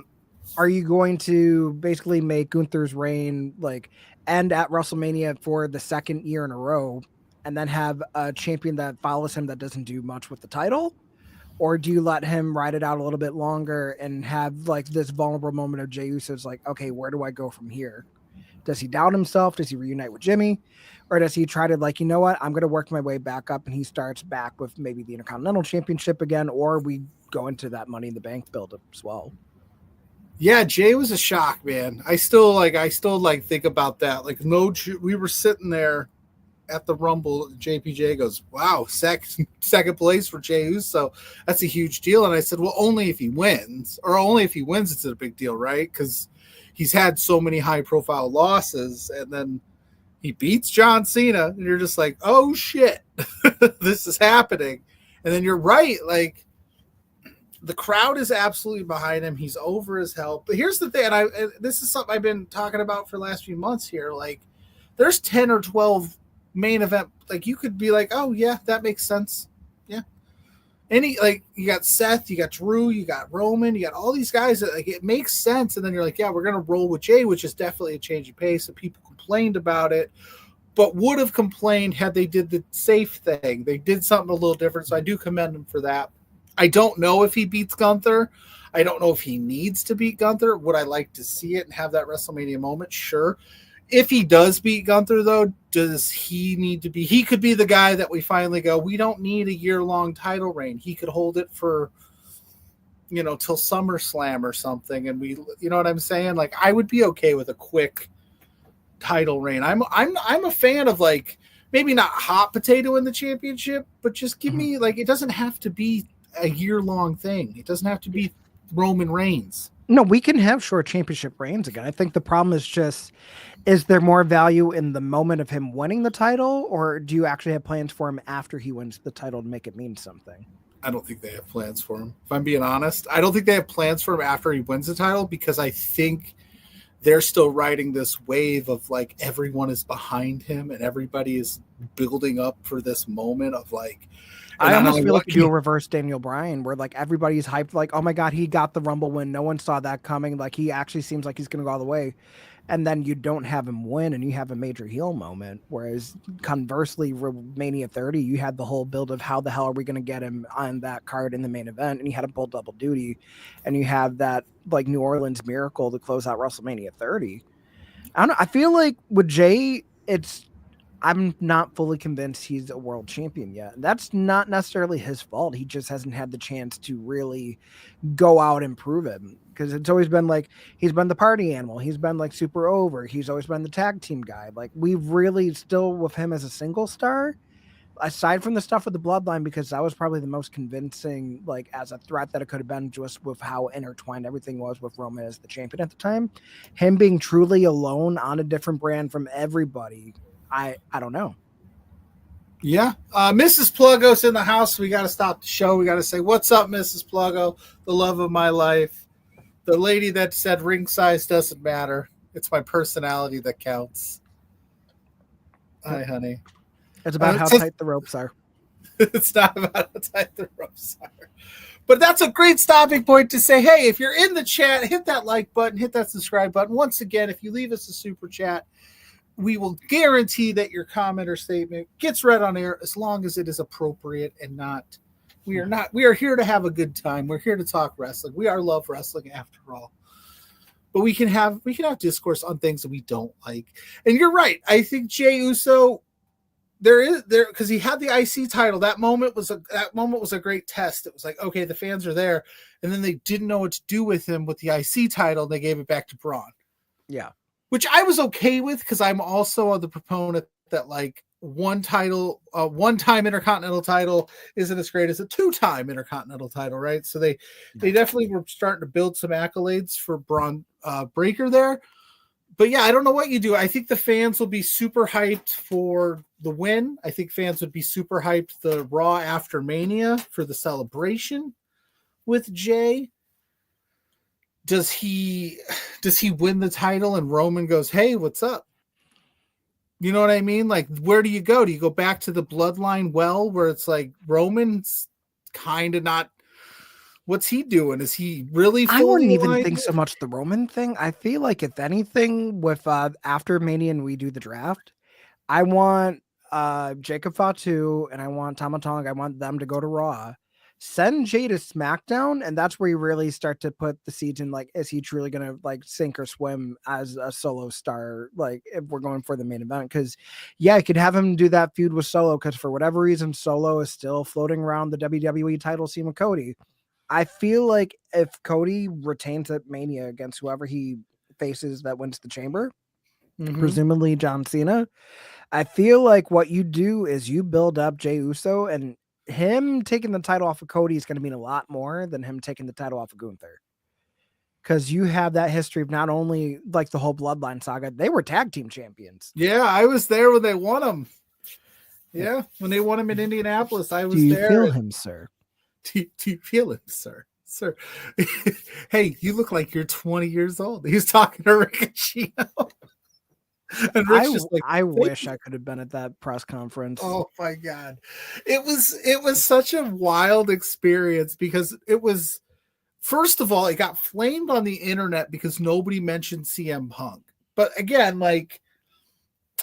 are you going to basically make Gunther's reign like end at WrestleMania for the second year in a row and then have a champion that follows him that doesn't do much with the title? Or do you let him ride it out a little bit longer and have like this vulnerable moment of Jey Uso's like, okay, where do I go from here? Does he doubt himself? Does he reunite with Jimmy? Or does he try to like, you know what, I'm going to work my way back up, and he starts back with maybe the Intercontinental Championship again, or we go into that Money in the Bank build as well? Yeah, Jay was a shock, man. I still think about that. Like, we were sitting there at the Rumble. JPJ goes, "Wow, second place for Jey Uso. That's a huge deal." And I said, "Well, only if he wins, or only if he wins, it's a big deal, right? Because he's had so many high-profile losses, and then he beats John Cena, and you're just like, oh shit, this is happening." And then you're right, like, the crowd is absolutely behind him. He's over as hell. But here's the thing, and this is something I've been talking about for the last few months here. Like, there's 10 or 12 main event. Like, you could be like, oh, yeah, that makes sense. Yeah. Like, you got Seth, you got Drew, you got Roman, you got all these guys that, like, it makes sense. And then you're like, yeah, we're going to roll with Jay, which is definitely a change of pace. And people complained about it, but would have complained had they did the safe thing. They did something a little different. So I do commend them for that. I don't know if he beats Gunther. I don't know if he needs to beat Gunther. Would I like to see it and have that WrestleMania moment? Sure. If he does beat Gunther, though, does he need to be? He could be the guy that we finally go, we don't need a year-long title reign. He could hold it for, till SummerSlam or something. And we, you know what I'm saying? Like, I would be okay with a quick title reign. I'm a fan of, like, maybe not hot potato in the championship, but just give me, like, it doesn't have to be a year-long thing. It doesn't have to be Roman Reigns. No, we can have short championship reigns again. I think the problem is just, is there more value in the moment of him winning the title, or do you actually have plans for him after he wins the title to make it mean something? I don't think they have plans for him. If I'm being honest, I don't think they have plans for him after he wins the title, because I think they're still riding this wave of, like, everyone is behind him and everybody is building up for this moment of like. I almost feel like you do a reverse Daniel Bryan, where like everybody's hyped, like, oh my god, he got the Rumble win. No one saw that coming. Like he actually seems like he's going to go all the way, and then you don't have him win, and you have a major heel moment. Whereas conversely, Mania 30, you had the whole build of how the hell are we going to get him on that card in the main event, and you had a bull double duty, and you have that like New Orleans Miracle to close out WrestleMania 30. I don't know. I feel like with Jay, I'm not fully convinced he's a world champion yet. That's not necessarily his fault. He just hasn't had the chance to really go out and prove it, because it's always been like he's been the party animal. He's been like super over. He's always been the tag team guy. Like we've really still with him as a single star, aside from the stuff with the bloodline, because that was probably the most convincing, like as a threat that it could have been, just with how intertwined everything was with Roman as the champion at the time. Him being truly alone on a different brand from everybody, I don't know. Yeah. Mrs. Pluggo's in the house. We got to stop the show. We got to say, what's up, Mrs. Pluggo? The love of my life. The lady that said ring size doesn't matter. It's my personality that counts. Hi, honey. It's about how tight the ropes are. It's not about how tight the ropes are. But that's a great stopping point to say, hey, if you're in the chat, hit that like button, hit that subscribe button. Once again, if you leave us a super chat, we will guarantee that your comment or statement gets read on air as long as it is appropriate and not. We are here to have a good time. We're here to talk wrestling. We are love wrestling after all. But we can have discourse on things that we don't like. And you're right. I think Jey Uso because he had the IC title. That moment was a great test. It was like, okay, the fans are there, and then they didn't know what to do with him with the IC title. They gave it back to Braun. Yeah. Which I was okay with, because I'm also the proponent that like one-time Intercontinental title isn't as great as a two-time Intercontinental title, right? So they definitely were starting to build some accolades for Braun Breaker there. But yeah, I don't know what you do. I think the fans will be super hyped for the win. I think fans would be super hyped the Raw after Mania for the celebration with Jay. Does he win the title and Roman goes, hey, what's up? You know what I mean? Like, where do you go? Do you go back to the bloodline well, where it's like Roman's kind of not, what's he doing? Is he really I wouldn't even think so much the Roman thing. I feel like if anything with after Mania and we do the draft, I want Jacob Fatu and I want Tama Tonga. I want them to go to Raw. Send Jay to SmackDown, and that's where you really start to put the seeds in, like, is he truly going to like sink or swim as a solo star, like if we're going for the main event? Because yeah, I could have him do that feud with Solo, because for whatever reason Solo is still floating around the WWE title scene with Cody. I feel like if Cody retains at Mania against whoever he faces that wins the chamber, presumably John Cena, I feel like what you do is you build up Jey Uso, and him taking the title off of Cody is going to mean a lot more than him taking the title off of Gunther. Because you have that history of not only like the whole bloodline saga, they were tag team champions. Yeah, I was there when they won them. Yeah, when they won him in Indianapolis, I was there. Do you feel him, sir? Do you feel him, sir? Sir. Hey, you look like you're 20 years old. He was talking to Ricochet. And I wish I could have been at that press conference. Oh my God. It was such a wild experience, because it was, first of all, it got flamed on the internet because nobody mentioned CM Punk. But again, like,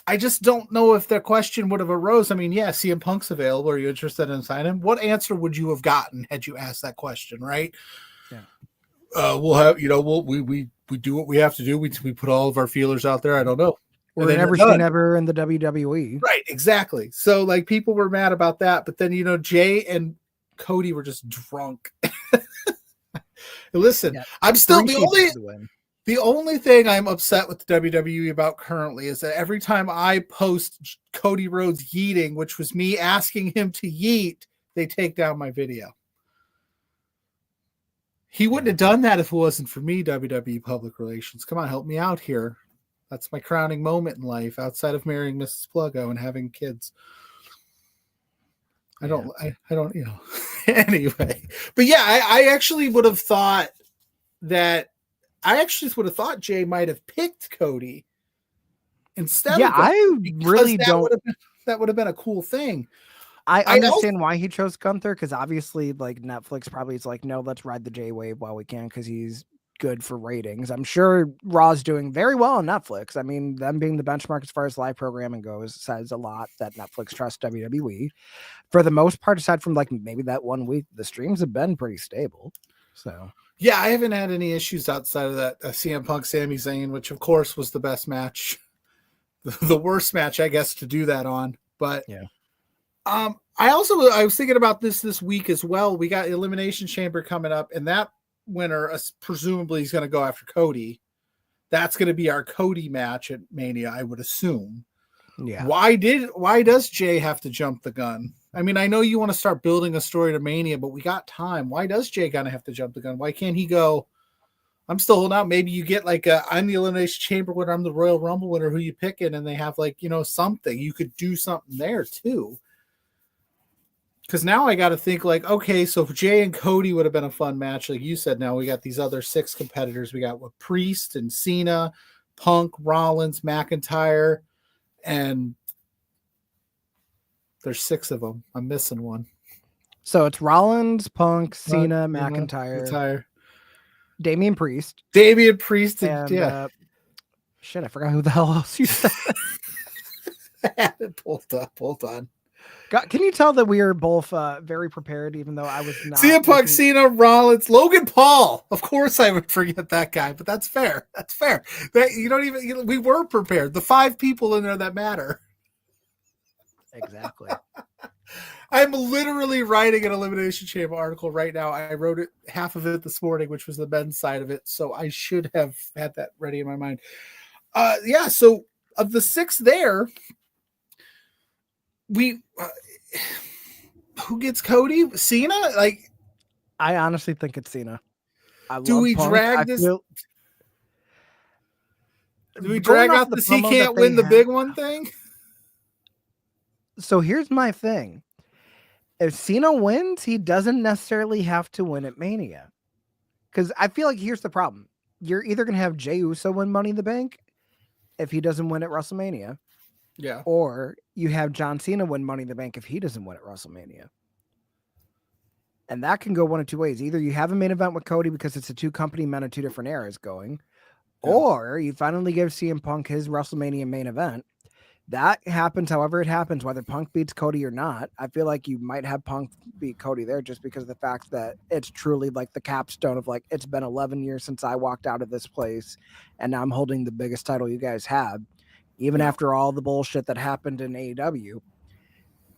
I just don't know if the question would have arose. I mean, yeah, CM Punk's available. Are you interested in signing him? What answer would you have gotten had you asked that question, right? Yeah. We'll have, we do what we have to do. We put all of our feelers out there. I don't know. We're never seen ever in the WWE. Right, exactly. So like people were mad about that, but then Jay and Cody were just drunk. Listen, yeah, I'm still the only thing I'm upset with the WWE about currently is that every time I post Cody Rhodes yeeting, which was me asking him to yeet, they take down my video. He wouldn't have done that if it wasn't for me, WWE Public Relations. Come on, help me out here. That's my crowning moment in life, outside of marrying Mrs. Pluggo and having kids. I don't, anyway. But yeah, I actually would have thought Jay might have picked Cody instead. Yeah, I really don't. That would have been a cool thing. I understand why he chose Gunther, because obviously, like, Netflix probably is like, no, let's ride the J wave while we can, because he's good for ratings. I'm sure Raw's doing very well on Netflix. I mean, them being the benchmark as far as live programming goes says a lot that Netflix trusts WWE. For the most part, aside from like maybe that 1 week, the streams have been pretty stable. So yeah, I haven't had any issues outside of that CM Punk Sami Zayn, which of course was the best match, the worst match, I guess, to do that on. But yeah. I was thinking about this week as well. We got Elimination Chamber coming up, and that winner presumably is going to go after Cody. That's going to be our Cody match at Mania, I would assume. Yeah. Why does Jay have to jump the gun? I mean, I know you want to start building a story to Mania, but we got time. Why does Jay kind of have to jump the gun? Why can't he go, I'm still holding out. Maybe you get like I'm the Elimination Chamber winner, I'm the Royal Rumble winner, who you picking? And they have like, something. You could do something there too. Because now I got to think like, okay, so if Jay and Cody would have been a fun match, like you said, now we got these other 6 competitors. We got Priest and Cena, Punk, Rollins, McIntyre, and there's 6 of them. I'm missing one. So it's Rollins, Punk, Cena, McIntyre, Damian Priest, and yeah. Shit, I forgot who the hell else you said. Hold on. God, can you tell that we are both very prepared, even though I was not? CM Punk, Cena, Rollins, Logan Paul. Of course, I would forget that guy, but that's fair. That's fair. We were prepared. The 5 people in there that matter. Exactly. I'm literally writing an Elimination Chamber article right now. I wrote it, half of it this morning, which was the men's side of it. So I should have had that ready in my mind. So of the 6 there, who gets Cody? Cena? Like, I honestly think it's Cena. Do we drag this out this he can't win the big one thing? So here's my thing. If Cena wins, he doesn't necessarily have to win at Mania. Because I feel like here's the problem. You're either going to have Jey Uso win Money in the Bank if he doesn't win at WrestleMania. Yeah. Or you have John Cena win Money in the Bank if he doesn't win at WrestleMania. And that can go one of 2 ways. Either you have a main event with Cody because it's a 2-company men of 2 different eras going, or you finally give CM Punk his WrestleMania main event. That happens however it happens, whether Punk beats Cody or not. I feel like you might have Punk beat Cody there just because of the fact that it's truly like the capstone of like, it's been 11 years since I walked out of this place, and now I'm holding the biggest title you guys have. Even after all the bullshit that happened in AEW,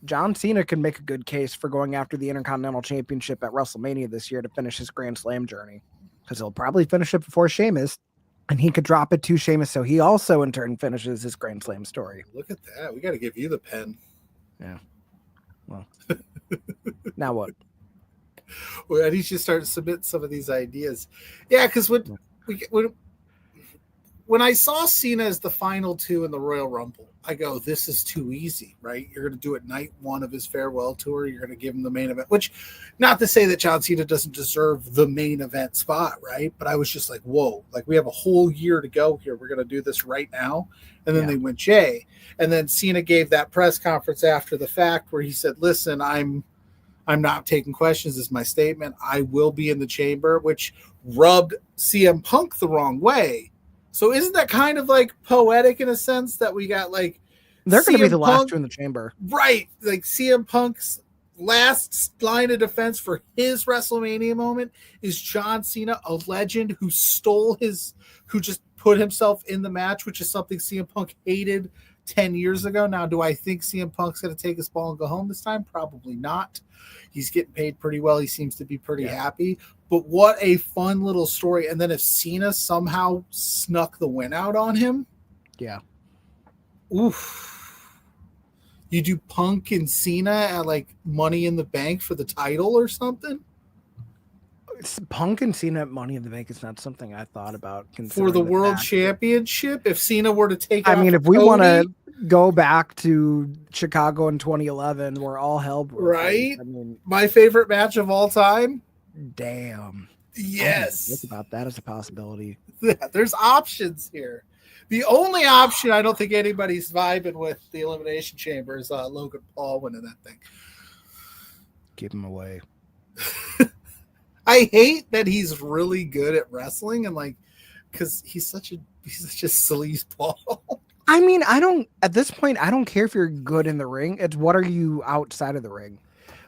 John Cena can make a good case for going after the Intercontinental Championship at WrestleMania this year to finish his Grand Slam journey, because he'll probably finish it before Sheamus, and he could drop it to Sheamus, so he also in turn finishes his Grand Slam story. Look at that. We got to give you the pen. Yeah. Well, now what? Well, I need you to start to submit some of these ideas. Yeah, because when I saw Cena as the final 2 in the Royal Rumble, I go, this is too easy, right? You're going to do it night 1 of his farewell tour. You're going to give him the main event, which, not to say that John Cena doesn't deserve the main event spot, right? But I was just like, whoa, like we have a whole year to go here. We're going to do this right now. And then they went Jay. And then Cena gave that press conference after the fact where he said, listen, I'm not taking questions. This is my statement. I will be in the chamber, which rubbed CM Punk the wrong way. So isn't that kind of like poetic in a sense that we got like they're going to be the last 2 in the chamber, right? Like CM Punk's last line of defense for his WrestleMania moment is John Cena, a legend who just put himself in the match, which is something CM Punk hated 10 years ago. Now, do I think CM Punk's going to take his ball and go home this time? Probably not. He's getting paid pretty well. He seems to be pretty happy. But what a fun little story. And then if Cena somehow snuck the win out on him. Yeah. Oof. You do Punk and Cena at like Money in the Bank for the title or something? Punk and Cena at Money in the Bank is not something I thought about. For the World Championship? If Cena were to take if we want to go back to Chicago in 2011 where all hell broke. Right? My favorite match of all time? Damn. Yes. Think about that as a possibility. Yeah, there's options here. The only option I don't think anybody's vibing with the Elimination Chamber is Logan Paul winning that thing. Keep him away. I hate that he's really good at wrestling and like because he's such a sleazeball. I mean, at this point, I don't care if you're good in the ring. It's what are you outside of the ring?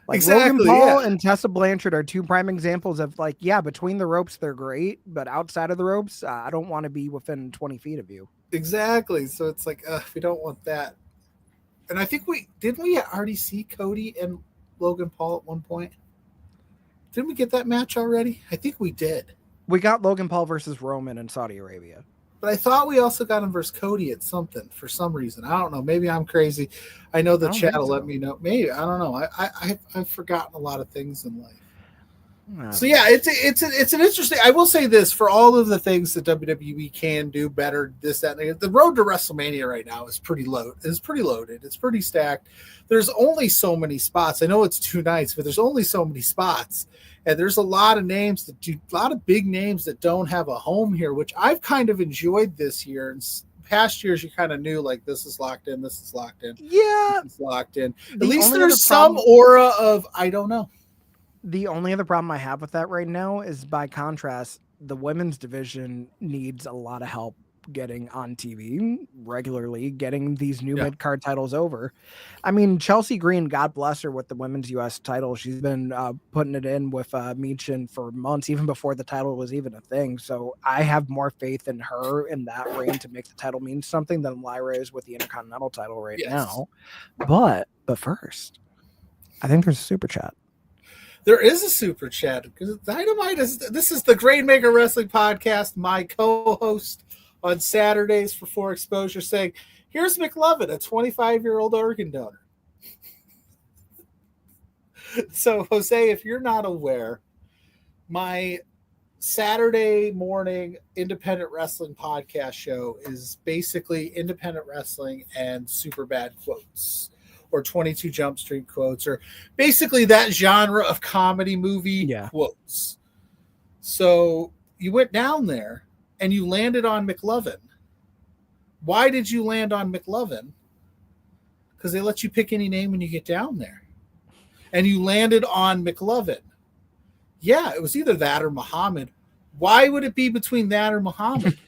Like Exactly, Logan Paul yeah. and Tessa Blanchard are two prime examples of like, yeah, between the ropes, they're great, but outside of the ropes, I don't want to be within 20 feet of you. Exactly. So it's like, we don't want that. And I think we already see Cody and Logan Paul at one point? Didn't we get that match already? I think we did. We got Logan Paul versus Roman in Saudi Arabia. But I thought we also got him versus Cody at something for some reason. I don't know. Maybe I'm crazy. I know the chat will let me know. Maybe. I don't know. I've forgotten a lot of things in life. So yeah, it's an interesting. I will say this for all of the things that WWE can do better. This, that, and the road to WrestleMania right now is pretty loaded. It's pretty stacked. There's only so many spots. I know it's 2 nights, but there's only so many spots, and there's a lot of names that do a lot of big names that don't have a home here, which I've kind of enjoyed this year. And past years, you kind of knew like this is locked in, this is locked in, yeah, this is locked in. At The least only there's other some problem- aura of I don't know. The only other problem I have with that right now is, by contrast, the women's division needs a lot of help getting on TV regularly, getting these new mid-card titles over. I mean, Chelsea Green, God bless her, with the women's U.S. title. She's been putting it in with Michin for months, even before the title was even a thing. So I have more faith in her in that reign to make the title mean something than Lyra is with the Intercontinental title right now. But first, I think there's a super chat. There is a super chat because Dynamite this is the Grainmaker Wrestling Podcast. My co-host on Saturdays for 4 Exposure saying, "Here's McLovin, a 25-year-old organ donor." So, Jose, if you're not aware, my Saturday morning independent wrestling podcast show is basically independent wrestling and super bad quotes, or 22 Jump Street quotes, or basically that genre of comedy movie quotes. So you went down there and you landed on McLovin. Why did you land on McLovin? Because they let you pick any name when you get down there. And you landed on McLovin. Yeah, it was either that or Muhammad. Why would it be between that or Muhammad?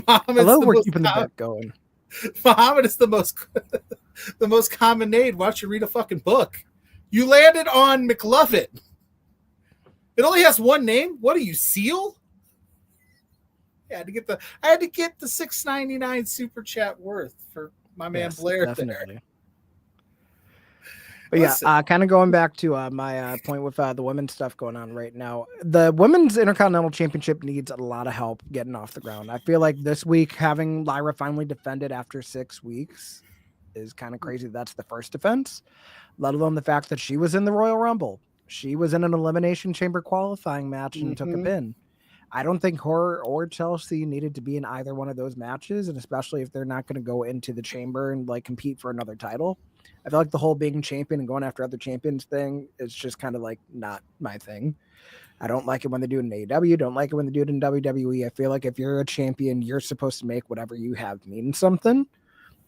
Hello, we're keeping the bet going. Muhammad is the most common name. Why don't you read a fucking book? You landed on McLovin. It only has one name. What are you, Seal? I had to get the $6.99 super chat worth for my man Blair definitely. there. But yeah, kind of going back to my point with the women's stuff going on right now. The Women's Intercontinental Championship needs a lot of help getting off the ground. I feel like this week, having Lyra finally defended after 6 weeks is kind of crazy. That's the first defense, let alone the fact that she was in the Royal Rumble. She was in an Elimination Chamber qualifying match and took a pin. I don't think her or Chelsea needed to be in either one of those matches, and especially if they're not going to go into the chamber and like compete for another title. I feel like the whole being champion and going after other champions thing is just kind of like not my thing. I don't like it when they do it in AEW. Don't like it when they do it in WWE. I feel like if you're a champion, you're supposed to make whatever you have mean something.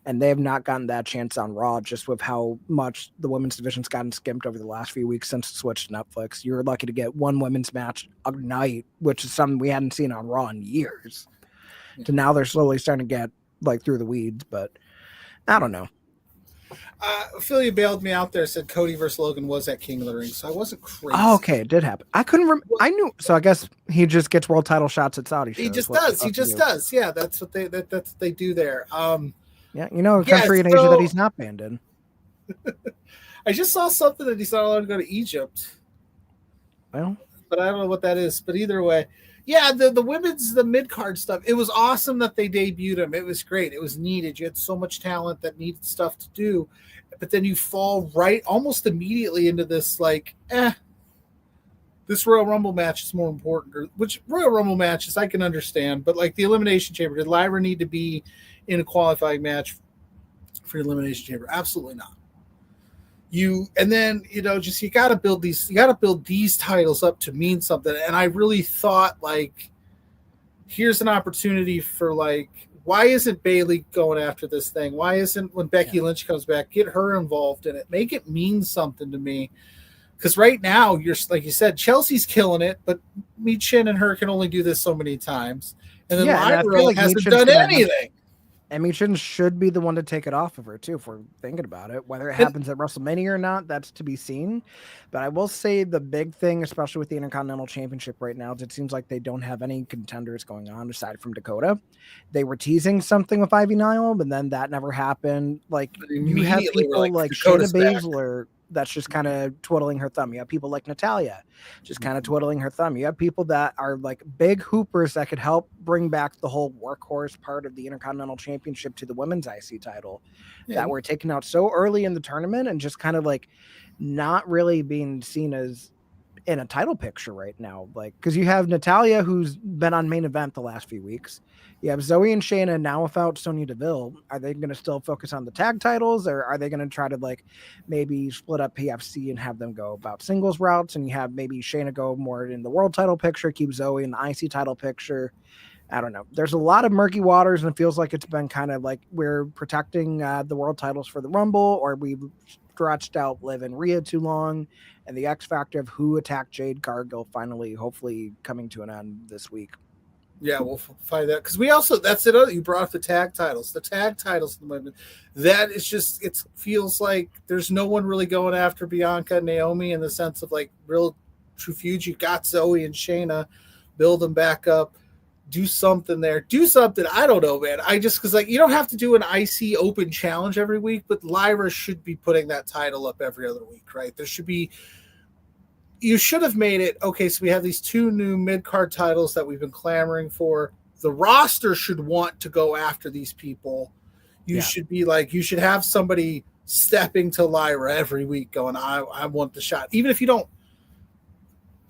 And they have not gotten that chance on Raw, just with how much the women's division's gotten skimped over the last few weeks since it switched to Netflix. You're lucky to get one women's match a night, which is something we hadn't seen on Raw in years. To now they're slowly starting to get like through the weeds, but I don't know. Ophelia bailed me out there, said Cody versus Logan was at King of the Ring, so I wasn't crazy. Oh, okay, it did happen. I couldn't remember. I knew. So I guess he just gets world title shots at Saudi shows. He just does. Yeah, that's what they do there. Yeah, you know, a country in Asia that he's not banned in. I just saw something that he's not allowed to go to Egypt. Well, but I don't know what that is. But either way, yeah, the women's, the mid-card stuff, it was awesome that they debuted him. It was great. It was needed. You had so much talent that needed stuff to do. But then you fall right almost immediately into this, like, this Royal Rumble match is more important. Which Royal Rumble matches I can understand. But, like, the Elimination Chamber, did Lyra need to be in a qualifying match for the Elimination Chamber? Absolutely not. You got to build these titles up to mean something. And I really thought, like, here's an opportunity for like, why isn't Bailey going after this thing? Why isn't when Becky Lynch comes back, get her involved in it, make it mean something to me? Because right now, you're like you said, Chelsea's killing it, but Michin and her can only do this so many times, and then Yeah, and I feel Lyra like hasn't Michin's done gonna have- anything. And Michin should be the one to take it off of her too, if we're thinking about it. Whether it happens at WrestleMania or not, that's to be seen. But I will say the big thing, especially with the Intercontinental Championship right now, is it seems like they don't have any contenders going on aside from Dakota. They were teasing something with Ivy Nile, but then that never happened. Like you have Immediately we're people like Shayna Dakota's back. Baszler that's just kind of twiddling her thumb. You have people like Natalia just kind of twiddling her thumb. You have people that are like big hoopers that could help bring back the whole workhorse part of the Intercontinental Championship to the women's IC title that were taken out so early in the tournament and just kind of like not really being seen as in a title picture right now. Like, because you have Natalia, who's been on Main Event the last few weeks. You have Zoe and Shayna now without Sonya Deville. Are they going to still focus on the tag titles, or are they going to try to like maybe split up PFC and have them go about singles routes? And you have maybe Shayna go more in the world title picture, keep Zoe in the IC title picture. I don't know. There's a lot of murky waters, and it feels like it's been kind of like we're protecting the world titles for the Rumble, or we've stretched out Liv and Rhea too long, and the X factor of who attacked Jade Cargill finally, hopefully, coming to an end this week. Yeah, we'll find that because we also that's it. You brought up the tag titles. The tag titles in the women. That is just it feels like there's no one really going after Bianca and Naomi in the sense of like real true feuds. You got Zoe and Shayna, build them back up. Do something there. Do something. I don't know, man. I just because like you don't have to do an IC Open challenge every week, but Lyra should be putting that title up every other week, right? There should be. You should have made it okay. So we have these two new mid-card titles that we've been clamoring for. The roster should want to go after these people. You should be like you should have somebody stepping to Lyra every week, going, "I want the shot," even if you don't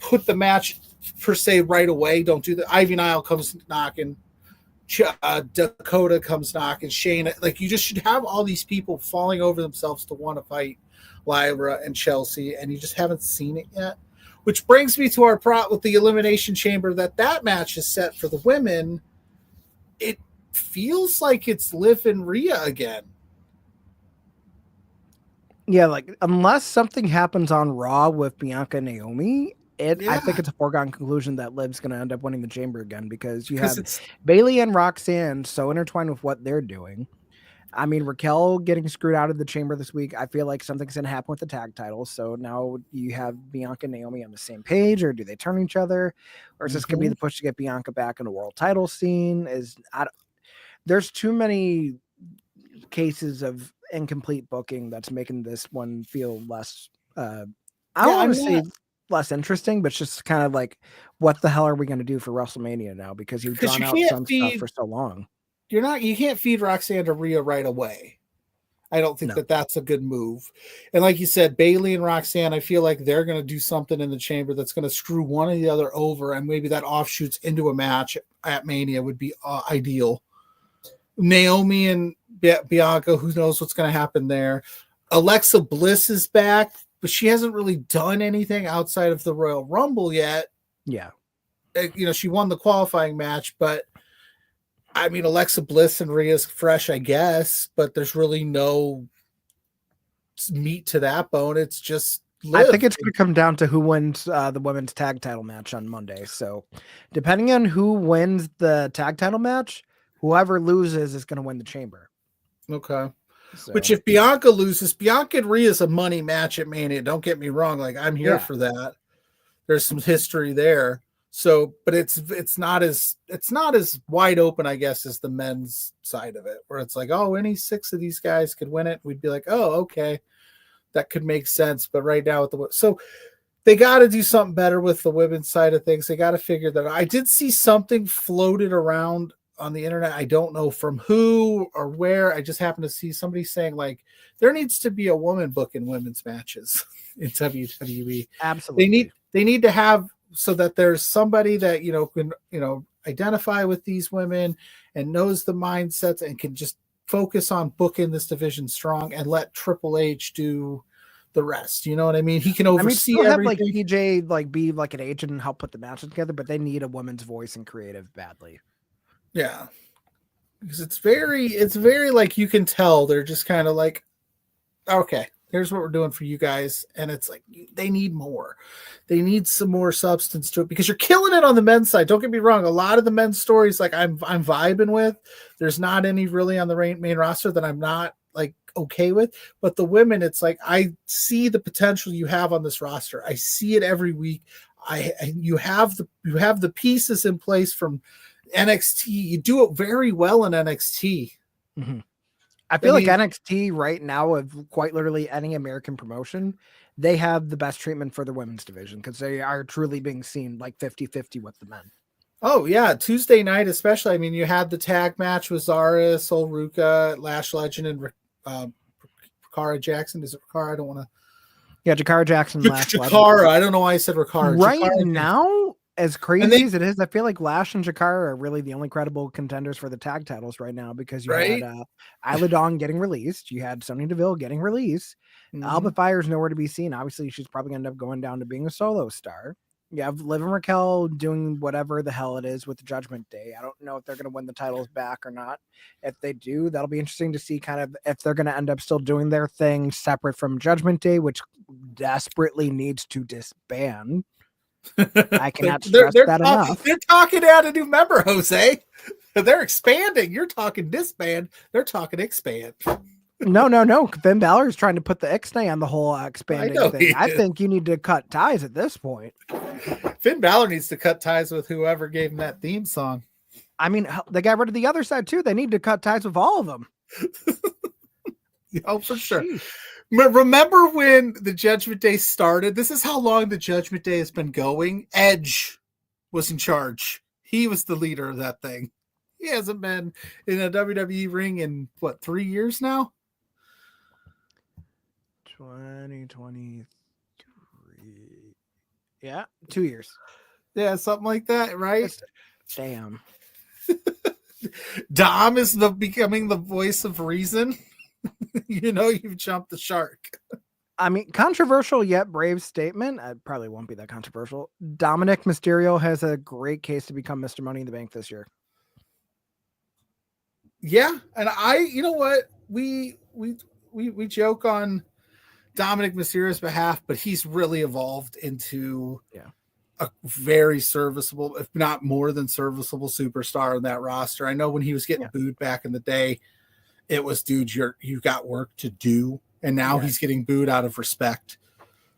put the match per se right away. Don't do the Ivy Nile comes knocking, Dakota comes knocking, Shayna. Like you just should have all these people falling over themselves to want to fight Lyra and Chelsea, and you just haven't seen it yet. Which brings me to our prop with the Elimination Chamber that match is set for the women. It feels like it's Liv and Rhea again. Yeah, like unless something happens on Raw with Bianca and Naomi, I think it's a foregone conclusion that Liv's going to end up winning the Chamber again because you have Bailey and Roxanne so intertwined with what they're doing. I mean, Raquel getting screwed out of the Chamber this week. I feel like something's going to happen with the tag titles. So now you have Bianca and Naomi on the same page, or do they turn each other? Or is this going to be the push to get Bianca back in the world title scene? There's too many cases of incomplete booking that's making this one feel less, I don't want to say less interesting, but it's just kind of like, what the hell are we going to do for WrestleMania now? Because you've drawn out some stuff for so long. You can't feed Roxanne to Rhea right away. I don't think that's a good move. And like you said, Bailey and Roxanne, I feel like they're going to do something in the Chamber that's going to screw one or the other over, and maybe that offshoots into a match at Mania would be ideal. Naomi and Bianca, who knows what's going to happen there. Alexa Bliss is back, but she hasn't really done anything outside of the Royal Rumble yet. Yeah. She won the qualifying match, but I mean, Alexa Bliss and Rhea's fresh, I guess, but there's really no meat to that bone. It's just Liv. I think it's going to come down to who wins the women's tag title match on Monday. So depending on who wins the tag title match, whoever loses is going to win the Chamber. Okay. So. Which if Bianca loses, Bianca and Rhea is a money match at Mania. Don't get me wrong. Like I'm here for that. There's some history there. So, but it's not as wide open, I guess, as the men's side of it, where it's like, oh, any 6 of these guys could win it. We'd be like, oh, okay, that could make sense. But right now, so they got to do something better with the women's side of things. They got to figure that out. I did see something floated around on the internet. I don't know from who or where. I just happened to see somebody saying like there needs to be a woman booking women's matches in WWE. Absolutely, they need to have. So that there's somebody that can identify with these women and knows the mindsets and can just focus on booking this division strong and let Triple H do the rest. You know what I mean? He can oversee everything. Have like PJ be like an agent and help put the matches together, but they need a woman's voice and creative badly. Yeah. Because it's very like you can tell they're just kind of like, okay, here's what we're doing for you guys. And it's like they need more. They need some more substance to it because you're killing it on the men's side. Don't get me wrong. A lot of the men's stories like I'm vibing with. There's not any really on the main roster that I'm not like okay with. But the women, it's like I see the potential you have on this roster. I see it every week. You have the pieces in place from NXT. You do it very well in NXT. Mm-hmm. I feel like NXT right now, of quite literally any American promotion, they have the best treatment for the women's division because they are truly being seen like 50-50 with the men. Oh, yeah. Tuesday night, especially. I mean, you had the tag match with Zara, Sol Ruka, Lash Legend, and Rikara Jackson. Is it Rikara? I don't want to. Yeah, Jakara Jackson. Jakara. I don't know why I said Rikara. Right Jakara, now, as crazy as it is, I feel like Lash and Jakara are really the only credible contenders for the tag titles right now because you had Isla Dawn getting released. You had Sonya Deville getting released. Alba Fire's nowhere to be seen. Obviously, she's probably going to end up going down to being a solo star. You have Liv and Raquel doing whatever the hell it is with the Judgment Day. I don't know if they're going to win the titles back or not. If they do, that'll be interesting to see kind of if they're going to end up still doing their thing separate from Judgment Day, which desperately needs to disband. I cannot stress that enough. They're talking out a new member, Jose. They're expanding. You're talking disband. They're talking expand. No. Finn Balor is trying to put the ixnay on the whole expanding thing. I think you need to cut ties at this point. Finn Balor needs to cut ties with whoever gave him that theme song. I mean, they got rid of the other side too. They need to cut ties with all of them. Oh, for sure. Remember when the Judgment Day started? This is how long the Judgment Day has been going. Edge was in charge. He was the leader of that thing. He hasn't been in a WWE ring in, 3 years now? 2023. Yeah, 2 years. Yeah, something like that, right? Damn. Dom is becoming the voice of reason. You've jumped the shark. I mean, controversial yet brave statement. It probably won't be that controversial. Dominic Mysterio has a great case to become Mr. Money in the Bank this year. Yeah, and you know what? We joke on Dominic Mysterio's behalf, but he's really evolved into a very serviceable, if not more than serviceable, superstar in that roster. I know when he was getting booed back in the day, it was, dude, you got work to do, and now he's getting booed out of respect.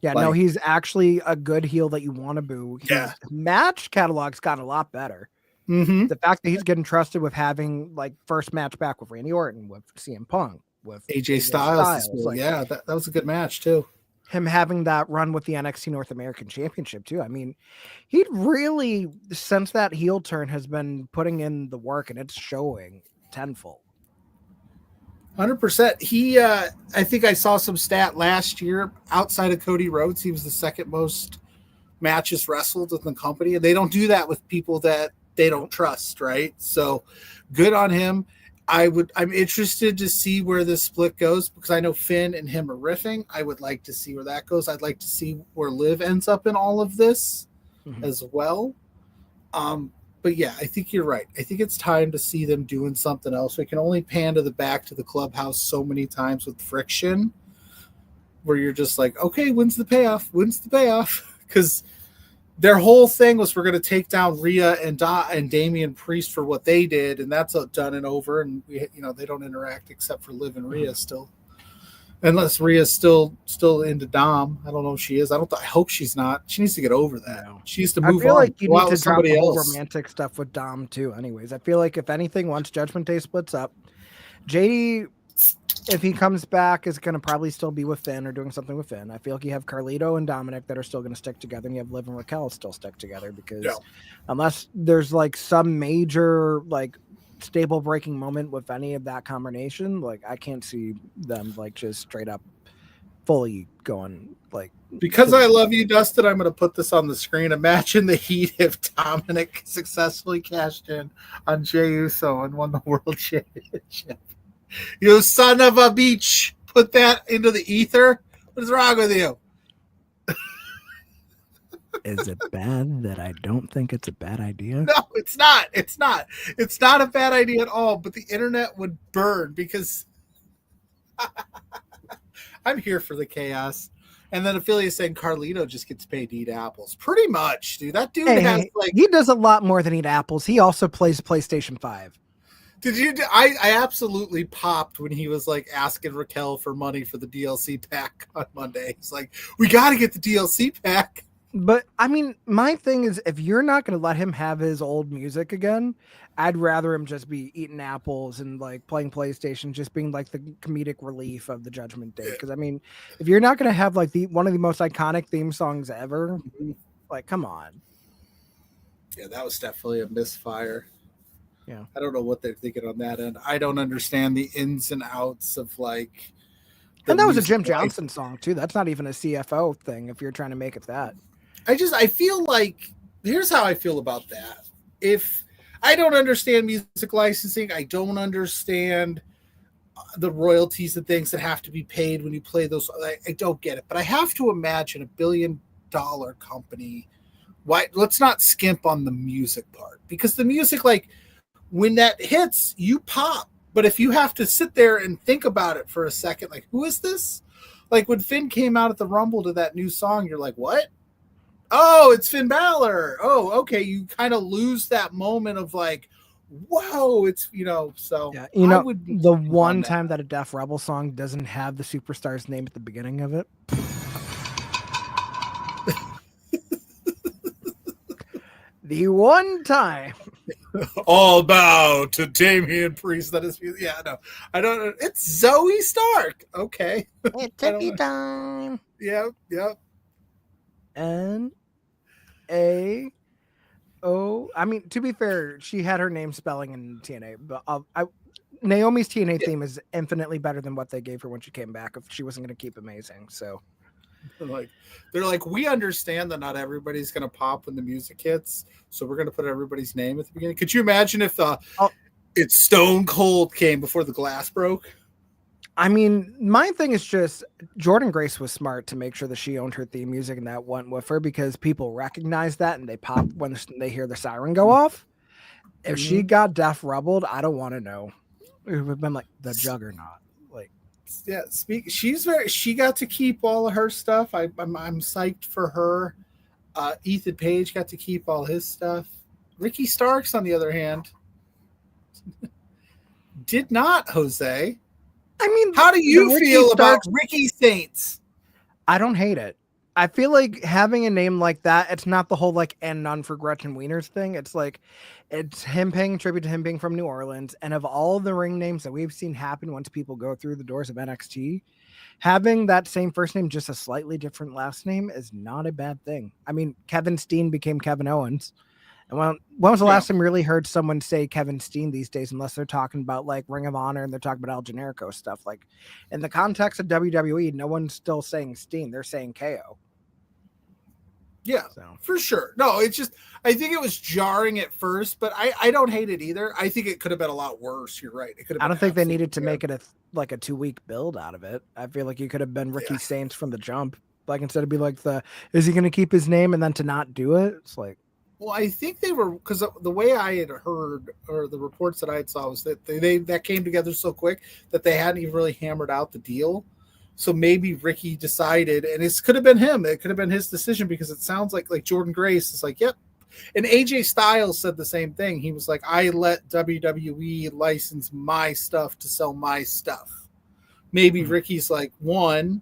Yeah, no, he's actually a good heel that you want to boo. His match catalog's gotten a lot better. Mm-hmm. The fact that he's getting trusted with having like first match back with Randy Orton, with CM Punk, with AJ Styles. Like, that was a good match too. Him having that run with the NXT North American Championship too. I mean, he really, since that heel turn, has been putting in the work, and it's showing tenfold. 100%. He, I think I saw some stat last year outside of Cody Rhodes. He was the second most matches wrestled in the company, and they don't do that with people that they don't trust, right? So good on him. I'm interested to see where this split goes because I know Finn and him are riffing. I would like to see where that goes. I'd like to see where Liv ends up in all of this as well. But yeah, I think you're right. I think it's time to see them doing something else. We can only pan to the back to the clubhouse so many times with friction where you're just like, okay, when's the payoff? When's the payoff? Because their whole thing was we're going to take down Rhea and Damian Priest for what they did, and that's done and over. And they don't interact except for Liv and Rhea still, unless Rhea's still into Dom. I don't know if she is. I hope she's not. She needs to get over that. No. She needs to move on. I feel like you need to drop the whole romantic stuff with Dom too. Anyways, I feel like if anything, once Judgment Day splits up, JD, if he comes back, is going to probably still be with Finn or doing something with Finn. I feel like you have Carlito and Dominic that are still going to stick together, and you have Liv and Raquel still stick together because unless there's like some major like stable breaking moment with any of that combination, like I can't see them like just straight up fully going like. Because I love you, Dustin, I'm going to put this on the screen. Imagine the heat if Dominic successfully cashed in on Jey Uso and won the World Championship. You son of a bitch. Put that into the ether. What is wrong with you? Is it bad that I don't think it's a bad idea? No, it's not. It's not. It's not a bad idea at all, but the internet would burn because I'm here for the chaos. And then Affiliate saying Carlito just gets paid to eat apples. Pretty much, dude. That dude has like... He does a lot more than eat apples. He also plays PlayStation 5. Did you? I absolutely popped when he was like asking Raquel for money for the DLC pack on Monday. He's like, we got to get the DLC pack. But I mean, my thing is, if you're not going to let him have his old music again, I'd rather him just be eating apples and like playing PlayStation, just being like the comedic relief of the Judgment Day. Because I mean, if you're not going to have like one of the most iconic theme songs ever, like, come on. Yeah, that was definitely a misfire. Yeah, I don't know what they're thinking on that end. I don't understand the ins and outs of like. And that was a Jim Johnson song too. That's not even a CFO thing. If you're trying to make it that. I feel like here's how I feel about that. If I don't understand music licensing, I don't understand the royalties and things that have to be paid when you play those. I don't get it, but I have to imagine $1 billion company. Why? Let's not skimp on the music part, because the music, like when that hits, you pop. But if you have to sit there and think about it for a second, like, who is this? Like when Finn came out at the Rumble to that new song, you're like, what? Oh, it's Finn Balor. Oh, okay. You kind of lose that moment of like, whoa, it's, so. Yeah, the one time that a Def Rebel song doesn't have the superstar's name at the beginning of it. The one time. All bow to Damian Priest. That is, yeah, no, I don't know. It's Zoe Stark. Okay. It took you time. Yep. N-A-O. I mean, to be fair, she had her name spelling in TNA, but Naomi's TNA theme is infinitely better than what they gave her when she came back. If she wasn't going to keep amazing, so. They're like, we understand that not everybody's going to pop when the music hits, so we're going to put everybody's name at the beginning. Could you imagine if it's Stone Cold came before the glass broke? I mean, my thing is just Jordan Grace was smart to make sure that she owned her theme music and that went with her, because people recognize that and they pop when they hear the siren go off. If she got Def Rebelled, I don't want to know. It would have been like the Juggernaut. Yeah, she got to keep all of her stuff. I'm psyched for her. Ethan Page got to keep all his stuff. Ricky Starks, on the other hand, did not, Jose. I mean, how do you feel about Ricky Saints? I don't hate it. I feel like having a name like that, it's not the whole like and none for Gretchen Wieners thing. It's like, it's him paying tribute to him being from New Orleans. And of all the ring names that we've seen happen once people go through the doors of NXT, having that same first name, just a slightly different last name, is not a bad thing. I mean, Kevin Steen became Kevin Owens. And when was the last time you really heard someone say Kevin Steen these days, unless they're talking about like Ring of Honor and they're talking about El Generico stuff? Like in the context of WWE, no one's still saying Steen. They're saying KO. Yeah, for sure. No, it's just, I think it was jarring at first, but I don't hate it either. I think it could have been a lot worse. You're right. It could have. I don't think they needed to make it a 2-week build out of it. I feel like you could have been Ricky Saints from the jump. Like instead of be like is he going to keep his name and then to not do it? It's like. Well, I think they were, because the way I had heard, or the reports that I saw, was that that came together so quick that they hadn't even really hammered out the deal. So maybe Ricky decided, and it could have been him. It could have been his decision, because it sounds like Jordan Grace is like, yep. And AJ Styles said the same thing. He was like, I let WWE license my stuff to sell my stuff. Maybe Ricky's like, one,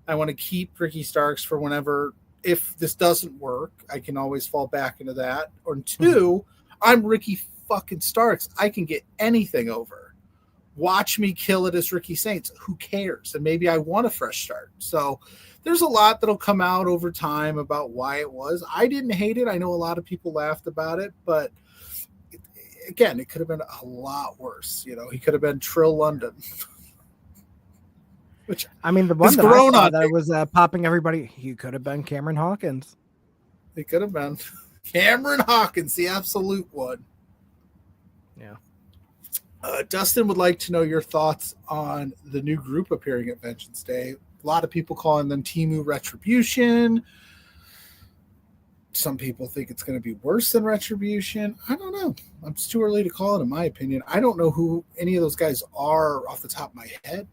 I want to keep Ricky Starks for whenever, if this doesn't work, I can always fall back into that. Or two, I'm Ricky fucking Starks. I can get anything over. Watch me kill it as Ricky Saints. Who cares? And maybe I want a fresh start. So there's a lot that'll come out over time about why it was. I didn't hate it. I know a lot of people laughed about it, but again, it could have been a lot worse. He could have been Trill London. Which, I mean, the one that I saw that was popping everybody, he could have been Cameron Hawkins. It could have been Cameron Hawkins, the absolute one. Yeah. Dustin would like to know your thoughts on the new group appearing at Vengeance Day. A lot of people calling them Timu Retribution. Some people think it's going to be worse than Retribution. I don't know. It's too early to call it, in my opinion. I don't know who any of those guys are off the top of my head.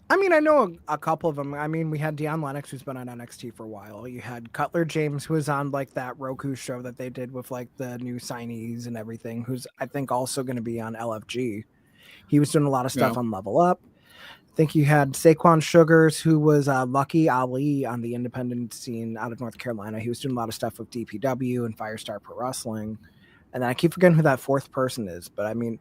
I mean, I know a couple of them. I mean, we had Deion Lennox, who's been on NXT for a while. You had Cutler James, who was on like that Roku show that they did with like the new signees and everything, who's I think also going to be on LFG. He was doing a lot of stuff on Level Up. I think you had Saquon Sugars, who was Lucky Ali on the independent scene out of North Carolina. He was doing a lot of stuff with DPW and Firestar Pro Wrestling. And then I keep forgetting who that fourth person is. But I mean,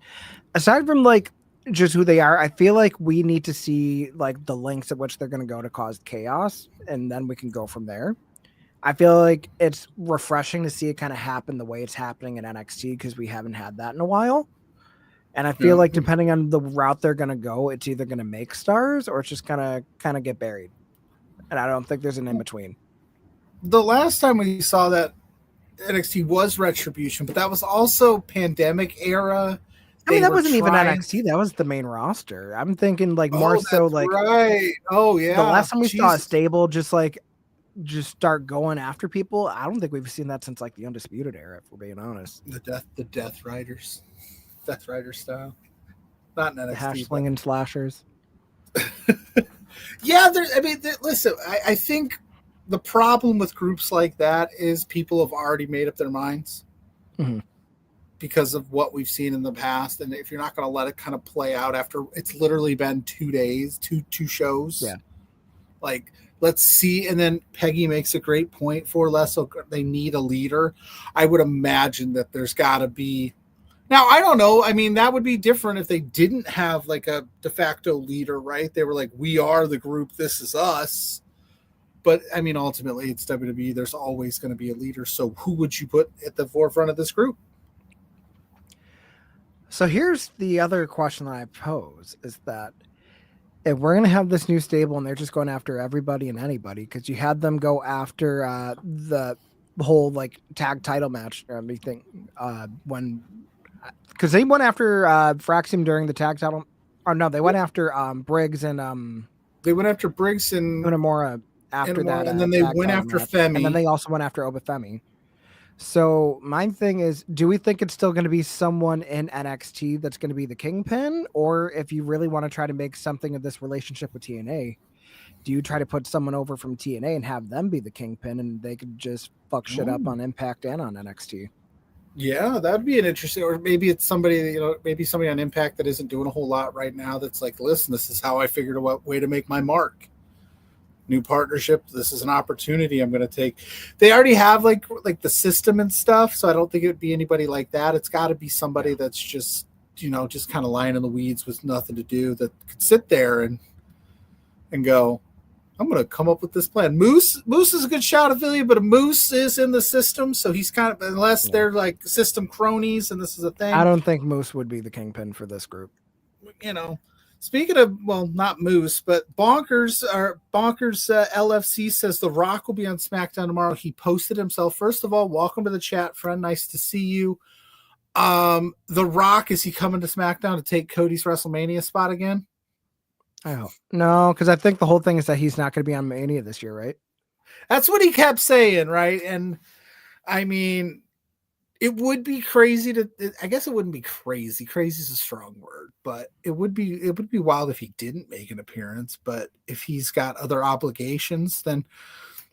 aside from like just who they are, I feel like we need to see like the lengths at which they're going to go to cause chaos, and then we can go from there. I feel like it's refreshing to see it kind of happen the way it's happening in NXT because we haven't had that in a while. And I feel like depending on the route they're going to go, it's either going to make stars or it's just kind of get buried. And I don't think there's an in between. The last time we saw that NXT was Retribution, but that was also pandemic era. I mean, that wasn't even NXT. That was the main roster. I'm thinking like more so like right. Oh yeah. The last time we saw a stable just start going after people, I don't think we've seen that since like the Undisputed era, if we're being honest. The Death Riders. Death Rider style. Not in NXT. The hash slinging slashers. Yeah, listen, I think the problem with groups like that is people have already made up their minds. Mm-hmm. Because of what we've seen in the past, and if you're not going to let it kind of play out after it's literally been 2 days, two shows, like let's see. And then Peggy makes a great point for Lesso. They need a leader. I would imagine that there's got to be. Now I don't know. I mean, that would be different if they didn't have like a de facto leader, right? They were like, "We are the group. This is us." But I mean, ultimately, it's WWE. There's always going to be a leader. So who would you put at the forefront of this group? So here's the other question that I pose is that if we're going to have this new stable and they're just going after everybody and anybody, because you had them go after the whole like tag title match or everything because they went after Fraxium during the tag title. Or no, they went after Briggs and they went after Briggs and Unamura after that. And then they went after Femi. And then they also went after Obafemi. So my thing is, do we think it's still going to be someone in NXT that's going to be the kingpin? Or if you really want to try to make something of this relationship with TNA, do you try to put someone over from TNA and have them be the kingpin and they could just fuck shit up on Impact and on NXT? Yeah, that'd be an interesting, or maybe it's somebody, maybe somebody on Impact that isn't doing a whole lot right now. That's like, listen, this is how I figured out a way to make my mark. New partnership. This is an opportunity I'm going to take. They already have like the system and stuff. So I don't think it would be anybody like that. It's got to be somebody that's just, just kind of lying in the weeds with nothing to do that could sit there and go, I'm going to come up with this plan. Moose is a good shot affiliate, but a Moose is in the system. So he's kind of, unless they're like system cronies and this is a thing. I don't think Moose would be the kingpin for this group. Speaking of, well, not Moose, but Bonkers LFC says The Rock will be on SmackDown tomorrow. He posted himself. First of all, welcome to the chat, friend. Nice to see you. The Rock, is he coming to SmackDown to take Cody's WrestleMania spot again? I hope. No, because I think the whole thing is that he's not going to be on Mania this year, right? That's what he kept saying, right? And I mean, it would be crazy I guess it wouldn't be crazy. Crazy is a strong word, but it would be wild if he didn't make an appearance. But if he's got other obligations, then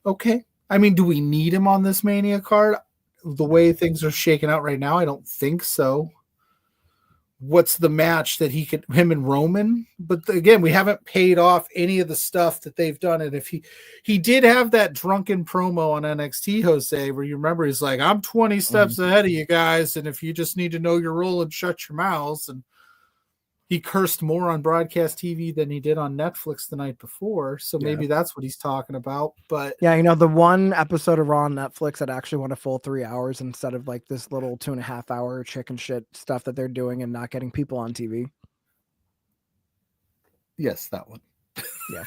okay. I mean, do we need him on this Mania card? The way things are shaking out right now, I don't think so. What's the match that him and Roman? But again, we haven't paid off any of the stuff that they've done. And if he did have that drunken promo on NXT, Jose, where you remember he's like, I'm 20 steps ahead of you guys. And if you just need to know your role and shut your mouths. And he cursed more on broadcast TV than he did on Netflix the night before. So maybe that's what he's talking about. But yeah, the one episode of Raw on Netflix that actually went a full 3 hours instead of like this little 2.5 hour chicken shit stuff that they're doing and not getting people on TV. Yes, that one. Yeah.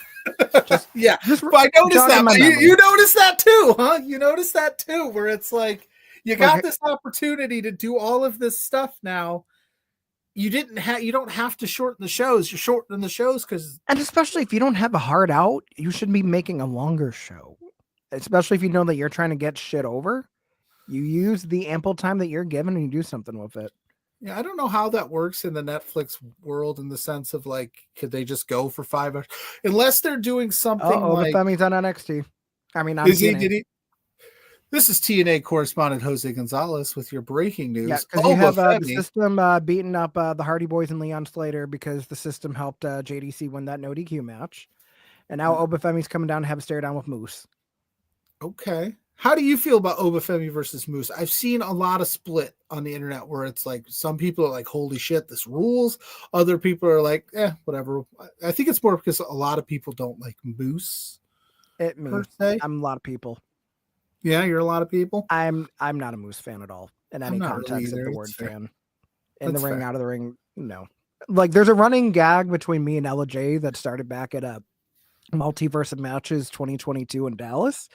But I noticed that. You noticed that too, huh? You noticed that too, where it's like, you got this opportunity to do all of this stuff now. You don't have to shorten the shows. You're shortening the shows and especially if you don't have a hard out, you should be making a longer show. Especially if you know that you're trying to get shit over. You use the ample time that you're given and you do something with it. Yeah, I don't know how that works in the Netflix world in the sense of like, could they just go for 5 hours? Unless they're doing something like. Femi's on NXT. I mean, on Is he? TNA. Did he? This is TNA correspondent Jose Gonzalez with your breaking news. Yeah, because you have the system beating up the Hardy Boys and Leon Slater because the system helped JDC win that no DQ match. And now Obafemi's coming down to have a stare down with Moose. Okay. How do you feel about Obafemi versus Moose? I've seen a lot of split on the internet where it's like some people are like, holy shit, this rules. Other people are like, whatever. I think it's more because a lot of people don't like Moose. Per se. I'm a lot of people. Yeah, you're a lot of people. I'm not a Moose fan at all in any context of the word fan. In the ring, out of the ring, no. Like there's a running gag between me and Ella J that started back at Multiverse of Matches 2022 in Dallas,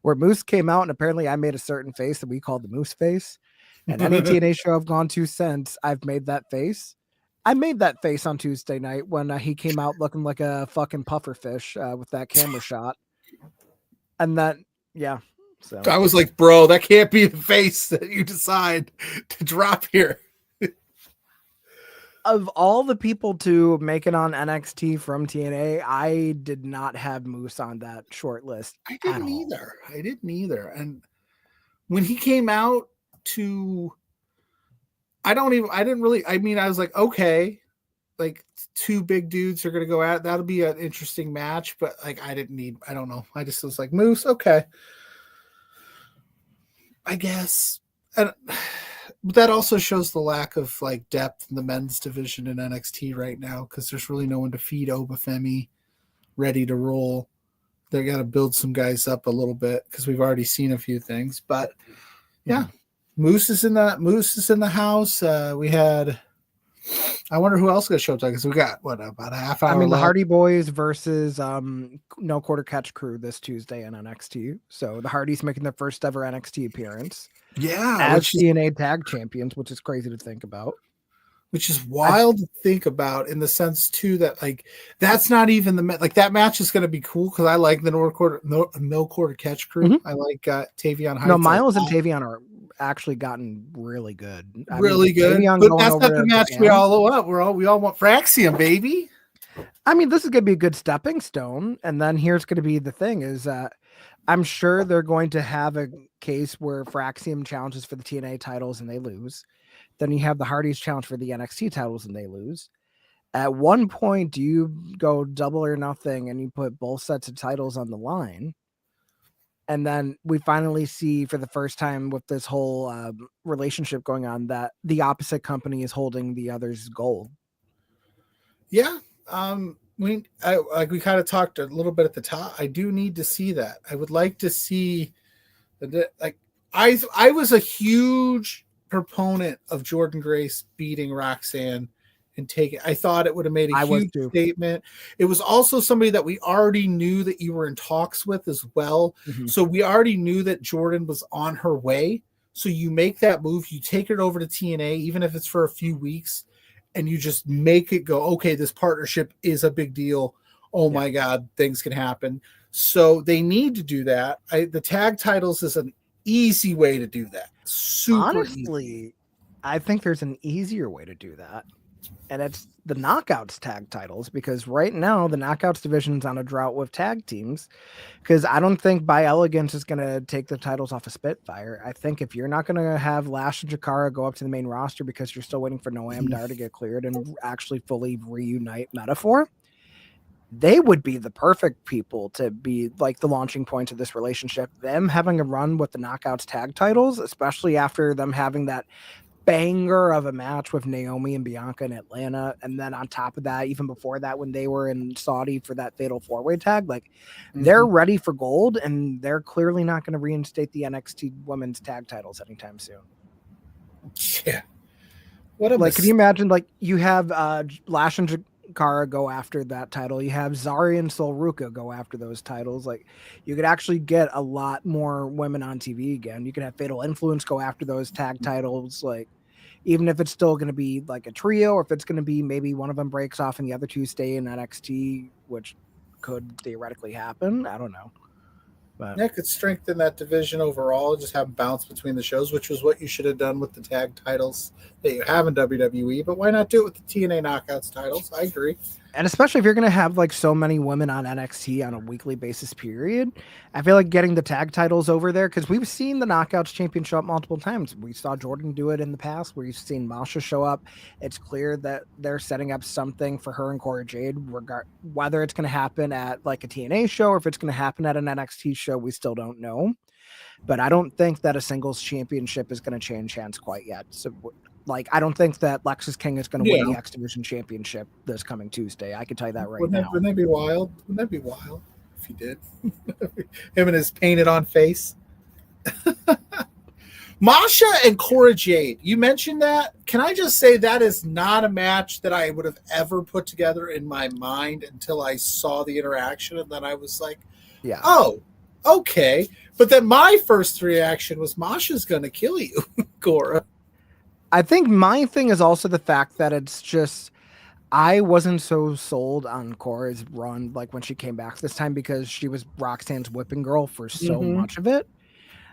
where Moose came out and apparently I made a certain face that we called the Moose face. And any TNA show I've gone to since, I've made that face. I made that face on Tuesday night when he came out looking like a fucking puffer fish with that camera shot. And then, yeah. So I was like, bro, that can't be the face that you decide to drop here. Of all the people to make it on NXT from TNA, I did not have Moose on that short list. I didn't either. And when he came out I was like, okay, like two big dudes are going to go at, that'll be an interesting match. But like, I don't know. I just was like, Moose, okay. I guess. And that also shows the lack of like depth in the men's division in NXT right now because there's really no one to feed Obafemi ready to roll. They got to build some guys up a little bit because we've already seen a few things. But yeah, Moose is in the house. I wonder who else got showed up because we got about a half hour. I mean, left. the Hardy Boys versus No Quarter Catch Crew this Tuesday in NXT. So the Hardys making their first ever NXT appearance. Yeah, as TNA tag champions, which is crazy to think about. Which is wild to think about in the sense too that like that's not even that match is going to be cool because I like the no quarter catch crew. Mm-hmm. I like Tavion Heights. No, Miles and Tavion are actually gotten really good. Really good. But that's not the match we all want. We all want Fraxium, baby. I mean, this is going to be a good stepping stone. And then here's going to be the thing is I'm sure they're going to have a case where Fraxium challenges for the TNA titles and they lose. Then you have the Hardys challenge for the NXT titles and they lose. At one point, do you go double or nothing and you put both sets of titles on the line? And then we finally see for the first time with this whole relationship going on that the opposite company is holding the other's gold. Yeah. We kind of talked a little bit at the top. I do need to see that. I would like to see I was a huge proponent of Jordan Grace beating Roxanne and taking. I thought it would have made a huge statement. It was also somebody that we already knew that you were in talks with as well. Mm-hmm. So we already knew that Jordan was on her way. So you make that move, you take it over to TNA, even if it's for a few weeks, and you just make it go, okay, this partnership is a big deal. Oh my God, things can happen. So they need to do that. The tag titles is an easy way to do that. Honestly, easy. I think there's an easier way to do that. And it's the Knockouts tag titles, because right now the Knockouts division's on a drought with tag teams. Because I don't think By Elegance is going to take the titles off of Spitfire. I think if you're not going to have Lash and Jakara go up to the main roster because you're still waiting for Noam Dar to get cleared and actually fully reunite Metaphor, they would be the perfect people to be like the launching point of this relationship. Them having a run with the Knockouts tag titles, especially after them having that banger of a match with Naomi and Bianca in Atlanta. And then on top of that, even before that, when they were in Saudi for that fatal 4-way tag, they're ready for gold, and they're clearly not going to reinstate the NXT women's tag titles anytime soon. Yeah. What a can you imagine, you have Lash and Jakara go after that title, you have Zari and Sol Ruka go after those titles. You could actually get a lot more women on TV again. You could have Fatal Influence go after those tag titles, even if it's still going to be like a trio, or if it's going to be maybe one of them breaks off and the other two stay in NXT, which could theoretically happen. I don't know. But That could strengthen that division overall. Just have bounce between the shows, which was what you should have done with the tag titles that you have in WWE. But why not do it with the TNA Knockouts titles? I agree. and especially if you're going to have like so many women on NXT on a weekly basis period, I feel like getting the tag titles over there, because we've seen the Knockouts champion show up multiple times. We saw Jordan do it in the past. We've seen Masha show up. It's clear that they're setting up something for her and Cora Jade, whether it's going to happen at like a TNA show or if it's going to happen at an NXT show, we still don't know. But I don't think that a singles championship is going to change hands quite yet. So like, I don't think that Lexus King is going to win the X Division Championship this coming Tuesday. I can tell you that right now. Wouldn't that be wild? Wouldn't that be wild if he did? Him and his painted on face. Masha and Cora Jade. You mentioned that. Can I just say that is not a match that I would have ever put together in my mind until I saw the interaction, and then I was like, yeah, oh, okay. But then my first reaction was Masha's going to kill you, Cora. I think my thing is also the fact that it's just, I wasn't so sold on Cora's run like when she came back this time, because she was Roxanne's whipping girl for so much of it.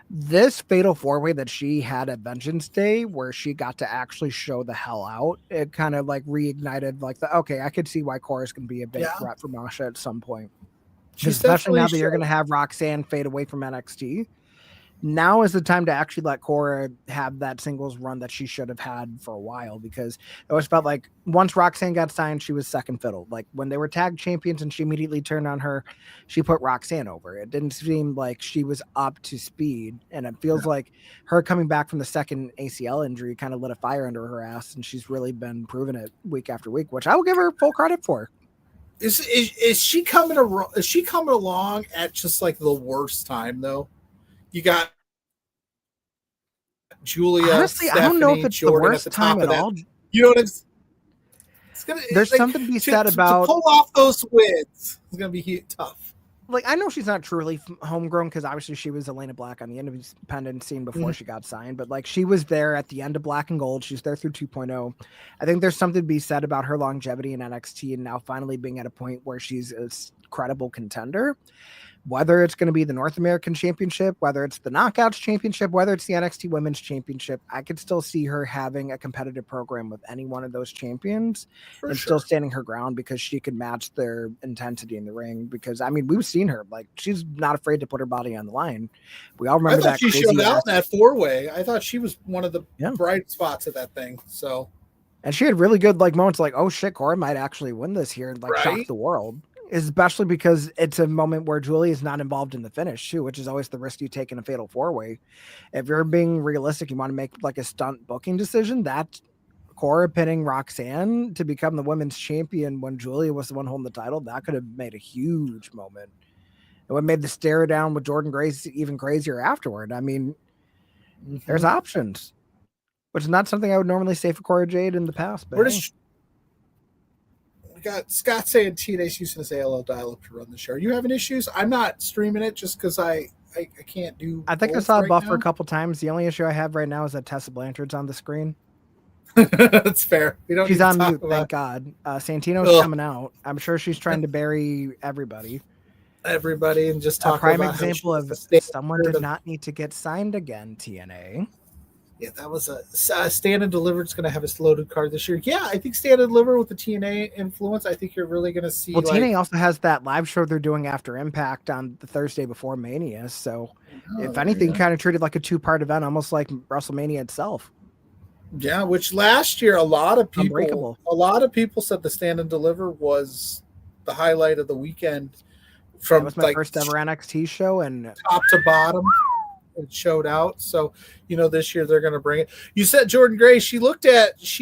This fatal 4-way that she had at Vengeance Day, where she got to actually show the hell out, it kind of like reignited like okay, I could see why Cora's going to be a big threat for Masha at some point. Especially now that you're going to have Roxanne fade away from NXT. Now is the time to actually let Cora have that singles run that she should have had for a while, because it always felt like once Roxanne got signed, she was second fiddle. Like when they were tag champions and she immediately turned on her, she put Roxanne over. It didn't seem like she was up to speed. And it feels like her coming back from the second ACL injury kind of lit a fire under her ass. And she's really been proving it week after week, which I will give her full credit for. Is she coming along at just like the worst time though? You got Julia. Honestly, Stephanie, I don't know if it's Jordan the worst at the top time of at that. all. You know what I'm saying? There's something to be said about to pull off those wins. It's gonna be tough. Like, I know she's not truly homegrown, because obviously she was Elena Black on the independent scene before she got signed, but like she was there at the end of Black and Gold. She's there through 2.0. I think there's something to be said about her longevity in NXT and now finally being at a point where she's a credible contender. Whether it's going to be the North American Championship, whether it's the Knockouts Championship, whether it's the NXT Women's Championship, I could still see her having a competitive program with any one of those champions still standing her ground, because she could match their intensity in the ring. Because, I mean, we've seen her. Like, she's not afraid to put her body on the line. We all remember that. She showed out in that 4-way. I thought she was one of the bright spots of that thing. So, and she had really good like moments like, oh shit, Cora might actually win this here and like shock the world. Especially because it's a moment where Julie is not involved in the finish too, which is always the risk you take in a fatal 4-way. If you're being realistic, you want to make like a stunt booking decision. That's Cora pinning Roxanne to become the women's champion when Julia was the one holding the title. That could have made a huge moment. It would have made the stare down with Jordan Grace even crazier afterward. I mean, there's options, which is not something I would normally say for Cora Jade in the past. But we got Scott saying TNA's using his ALL dial-up to run the show. Are you having issues? I'm not streaming it just because I can't do. I think I saw a buffer a couple times. The only issue I have right now is that Tessa Blanchard's on the screen. That's fair. We don't. She's on mute. Thank God. Santino's coming out. I'm sure she's trying to bury everybody. And just talk a prime about example of someone did not need to get signed again. TNA. Yeah, that was a Stand and Deliver. It's going to have its loaded card this year. Yeah, I think Stand and Deliver with the TNA influence. I think you're really going to see. Well, TNA also has that live show they're doing after Impact on the Thursday before Mania. So, if anything, kind of treated like a 2-part event, almost like WrestleMania itself. Yeah, which last year a lot of people said the Stand and Deliver was the highlight of the weekend. That was my first ever NXT show, and top to bottom. It showed out. So, this year they're going to bring it. You said Jordan Grace. She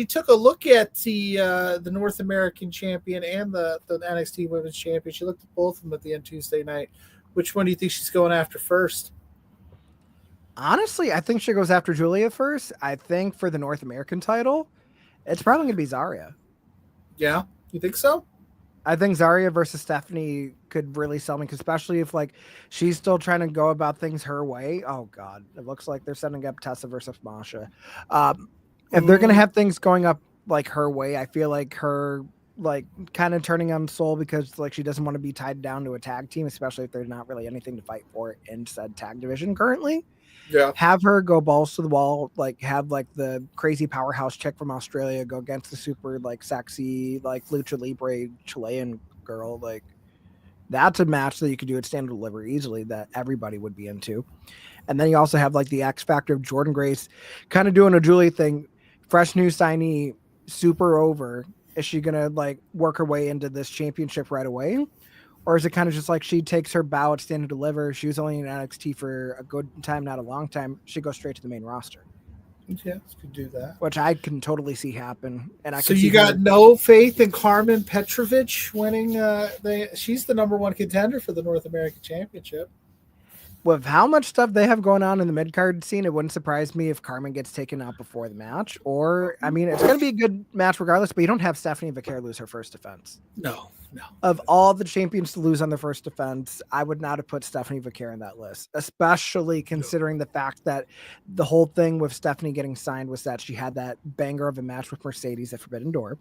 took a look at the North American champion and the NXT Women's Champion. She looked at both of them at the end Tuesday night. Which one do you think she's going after first? Honestly, I think she goes after Julia first. I think for the North American title, it's probably going to be Zarya. Yeah, you think so? I think Zarya versus Stephanie could really sell me, especially if like she's still trying to go about things her way. Oh God, it looks like they're setting up Tessa versus Masha. If they're gonna have things going up like her way, I feel like her like kind of turning on Soul because like she doesn't want to be tied down to a tag team, especially if there's not really anything to fight for in said tag division currently. Yeah. Have her go balls to the wall, like have like the crazy powerhouse chick from Australia go against the super like sexy like lucha libre Chilean girl. Like that's a match that you could do at Stand and Deliver easily that everybody would be into. And then you also have like the X factor of Jordan Grace kind of doing a Julie thing, fresh new signee, super over. Is she gonna like work her way into this championship right away? Or is it kind of just like she takes her bow at Stand and Deliver? She was only in NXT for a good time, not a long time. She goes straight to the main roster. Yeah, could do that. Which I can totally see happen. And I so can you got no faith in Carmen Petrovic winning? She's the number one contender for the North American Championship. With how much stuff they have going on in the mid-card scene, it wouldn't surprise me if Carmen gets taken out before the match. Or, I mean, it's going to be a good match regardless, but you don't have Stephanie Vaquer lose her first defense. No. Of all the champions to lose on their first defense, I would not have put Stephanie Vaquer in that list, especially considering the fact that the whole thing with Stephanie getting signed was that she had that banger of a match with Mercedes at Forbidden Door.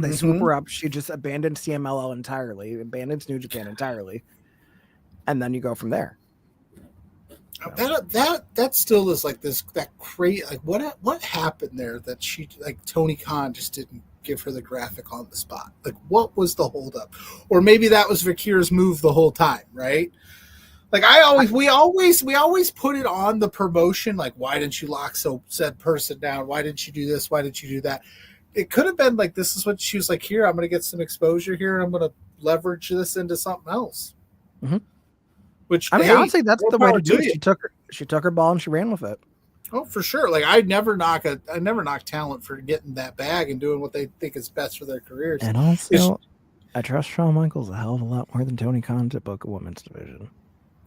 They swoop her up. She just abandoned CMLL entirely, abandons New Japan entirely. And then you go from there. That still is like that crazy, like what happened there that she, like Tony Khan just didn't give her the graphic on the spot. Like what was the holdup? Or maybe that was Vaquer's move the whole time, right? Like we always put it on the promotion, like why didn't you lock said person down? Why didn't you do this? Why didn't you do that? It could have been like this is what she was like, here, I'm gonna get some exposure here and I'm gonna leverage this into something else. Mm-hmm. Which I mean, honestly, that's the way to do it. She took her ball and she ran with it. Oh, for sure. Like I never knock talent for getting that bag and doing what they think is best for their careers. And also, I trust Shawn Michaels a hell of a lot more than Tony Khan to book a women's division.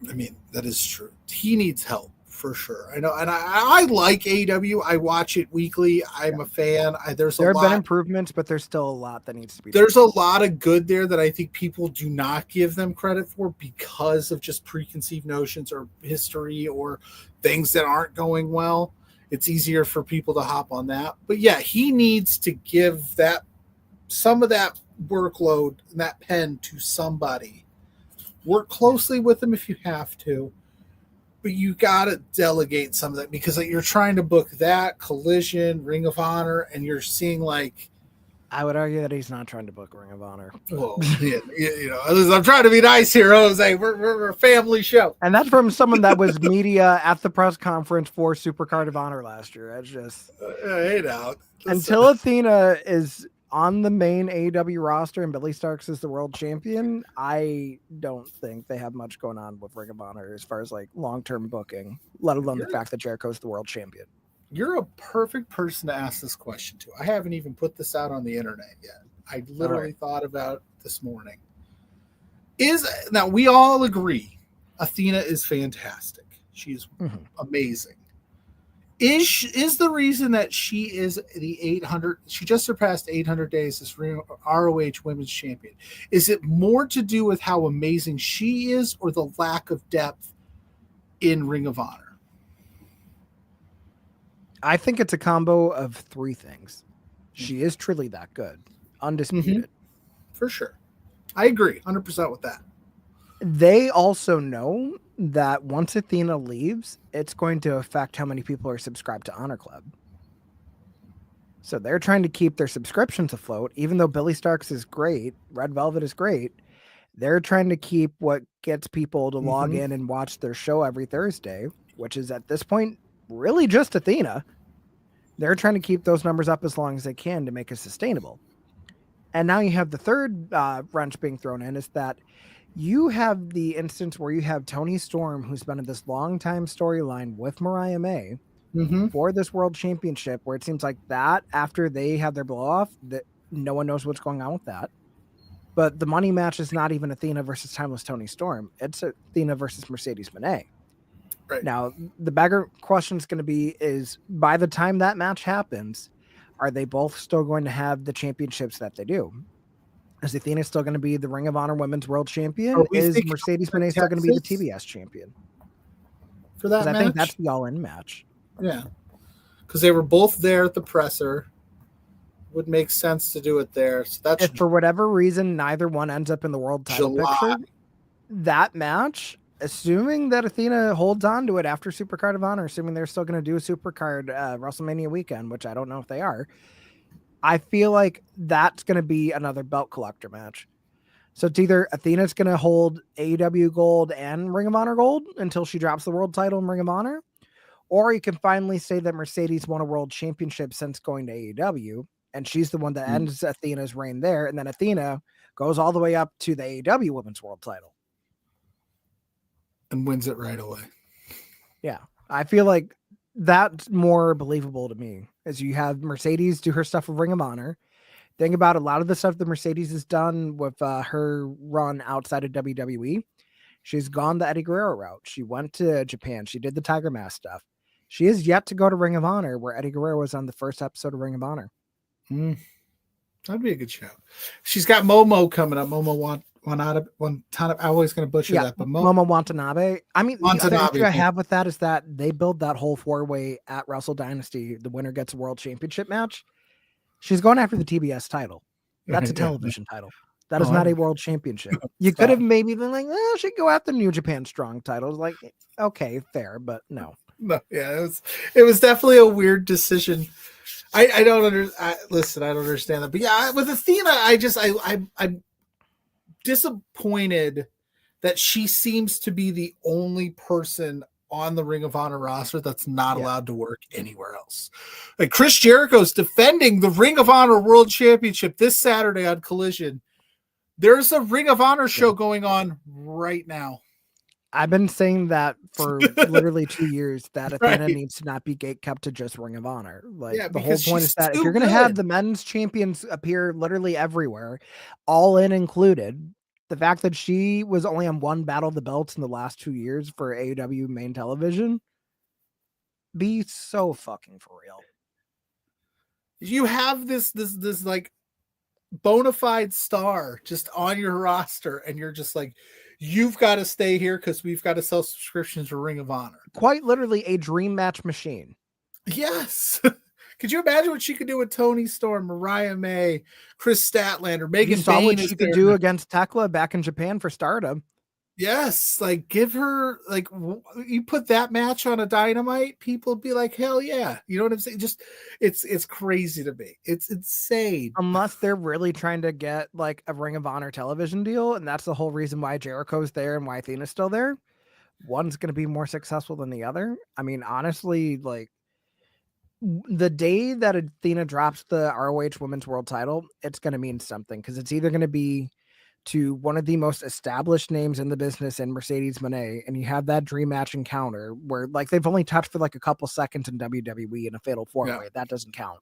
I mean, that is true. He needs help for sure. I know, and I like AEW. I watch it weekly. I'm a fan. There have been improvements, but there's still a lot that needs to be done. There's a lot of good there that I think people do not give them credit for because of just preconceived notions or history or things that aren't going well. It's easier for people to hop on that. But yeah, he needs to give that some of that workload and that pen to somebody. Work closely with them if you have to. But you got to delegate some of that because like, you're trying to book that Collision, Ring of Honor, and you're seeing like. I would argue that he's not trying to book Ring of Honor. Well, I'm trying to be nice here, Jose. We're a family show, and that's from someone that was media at the press conference for Supercard of Honor last year. That's just until Athena is on the main AEW roster and Billy Starks is the world champion, I don't think they have much going on with Ring of Honor as far as like long-term booking, let alone the fact that Jericho's the world champion. You're a perfect person to ask this question to. I haven't even put this out on the internet yet. I literally thought about it this morning. Now we all agree Athena is fantastic. She's amazing. Is the reason that she is the 800, she just surpassed 800 days as ROH Women's Champion. Is it more to do with how amazing she is or the lack of depth in Ring of Honor? I think it's a combo of three things. She is truly that good. Undisputed. For sure. I agree 100% with that. They also know that once Athena leaves, it's going to affect how many people are subscribed to Honor Club. So they're trying to keep their subscriptions afloat, even though Billy Starks is great, Red Velvet is great. They're trying to keep what gets people to log in and watch their show every Thursday, which is at this point really just Athena. They're trying to keep those numbers up as long as they can to make it sustainable. And now you have the third wrench being thrown in is that you have the instance where you have Toni Storm, who's been in this long time storyline with Mariah May for this world championship, where it seems like that after they have their blow off, that no one knows what's going on with that. But the money match is not even Athena versus Timeless Toni Storm. It's Athena versus Mercedes Moné. Right. Now, the bigger question is going to be is by the time that match happens, are they both still going to have the championships that they do? Is Athena still going to be the Ring of Honor Women's World Champion? Is Mercedes Moné still going to be the TBS champion? For that match? I think that's the all-in match. Yeah. Because they were both there at the presser. would make sense to do it there. So that's If for whatever reason neither one ends up in the world title July. picture, that match, assuming that Athena holds on to it after Supercard of Honor, assuming they're still going to do a Supercard WrestleMania weekend, which I don't know if they are, I feel like that's going to be another belt collector match. So it's either Athena's going to hold AEW Gold and Ring of Honor Gold until she drops the world title in Ring of Honor, or you can finally say that Mercedes won a world championship since going to AEW, and she's the one that ends Athena's reign there, and then Athena goes all the way up to the AEW Women's World title. And wins it right away. Yeah, I feel like that's more believable to me, as you have Mercedes do her stuff with Ring of Honor. Think about a lot of the stuff that Mercedes has done with her run outside of WWE. She's gone the Eddie Guerrero route. She went to Japan. She did the Tiger Mask stuff. She is yet to go to Ring of Honor, where Eddie Guerrero was on the first episode of Ring of Honor. That'd be a good show. She's got Momo coming up. Momo Watanabe. I'm always going to butcher that, but Momo Watanabe. I mean, the other issue I yeah. have with that is that they build that whole 4-way at Wrestle Dynasty. The winner gets a world championship match. She's going after the TBS title. That's a television title. That is not a world championship. You could have maybe been like, she could go after New Japan Strong titles. Like, okay, fair, but no. No, yeah, it was definitely a weird decision. I don't listen, I don't understand that. But yeah, with Athena, I'm disappointed that she seems to be the only person on the Ring of Honor roster that's not allowed to work anywhere else. Like Chris Jericho's defending the Ring of Honor World Championship this Saturday on Collision. There's a Ring of Honor show going on right now. I've been saying that for literally 2 years, that Athena needs to not be gatekept to just Ring of Honor. Like the whole point is that if you're going to have the men's champions appear literally everywhere, all in included, the fact that she was only on one Battle of the Belts in the last 2 years for AEW main television, be so fucking for real. You have this like bona fide star just on your roster, and you're just like, you've got to stay here because we've got to sell subscriptions for Ring of Honor. Quite literally a dream match machine. Yes. Could you imagine what she could do with Toni Storm, Mariah May, Chris Statlander, Megan saw Bayne? What she could do against Tekla back in Japan for Stardom. Yes, like give her, like, you put that match on a Dynamite, people would be like, hell yeah. You know what I'm saying? Just it's crazy to me. It's insane. Unless they're really trying to get like a Ring of Honor television deal, and that's the whole reason why Jericho's there and why Athena's still there. One's going to be more successful than the other. I mean, honestly, like the day that Athena drops the ROH Women's World title, it's going to mean something, because it's either going to be to one of the most established names in the business in Mercedes Moné, and you have that dream match encounter where like they've only touched for like a couple seconds in WWE in a fatal 4-way. That doesn't count.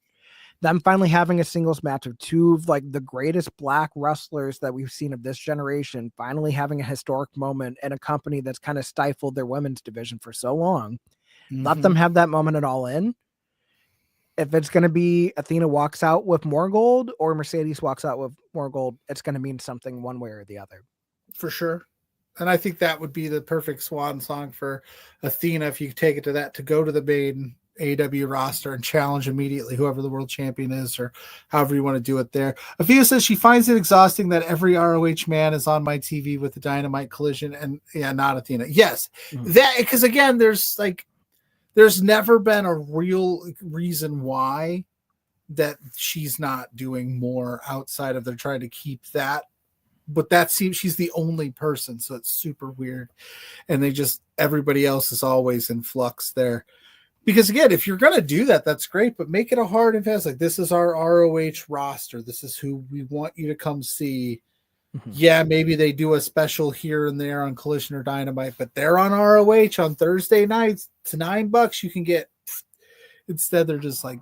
Them finally having a singles match of two of like the greatest black wrestlers that we've seen of this generation, finally having a historic moment in a company that's kind of stifled their women's division for so long. Let them have that moment at All In. If it's going to be Athena walks out with more gold or Mercedes walks out with more gold, it's going to mean something one way or the other. For sure. And I think that would be the perfect swan song for Athena, if you take it to that, to go to the main AEW roster and challenge immediately whoever the world champion is, or however you want to do it there. Athena says she finds it exhausting that every ROH man is on my TV with the Dynamite Collision, and not Athena. Yes, that, because again, there's never been a real reason why that she's not doing more outside of they're trying to keep that. But that seems she's the only person, so it's super weird. And everybody else is always in flux there. Because again, if you're going to do that, that's great, but make it a hard and fast. Like, this is our ROH roster. This is who we want you to come see. Yeah, maybe they do a special here and there on Collision or Dynamite, but they're on ROH on Thursday nights to $9 you can get. Instead, they're just like,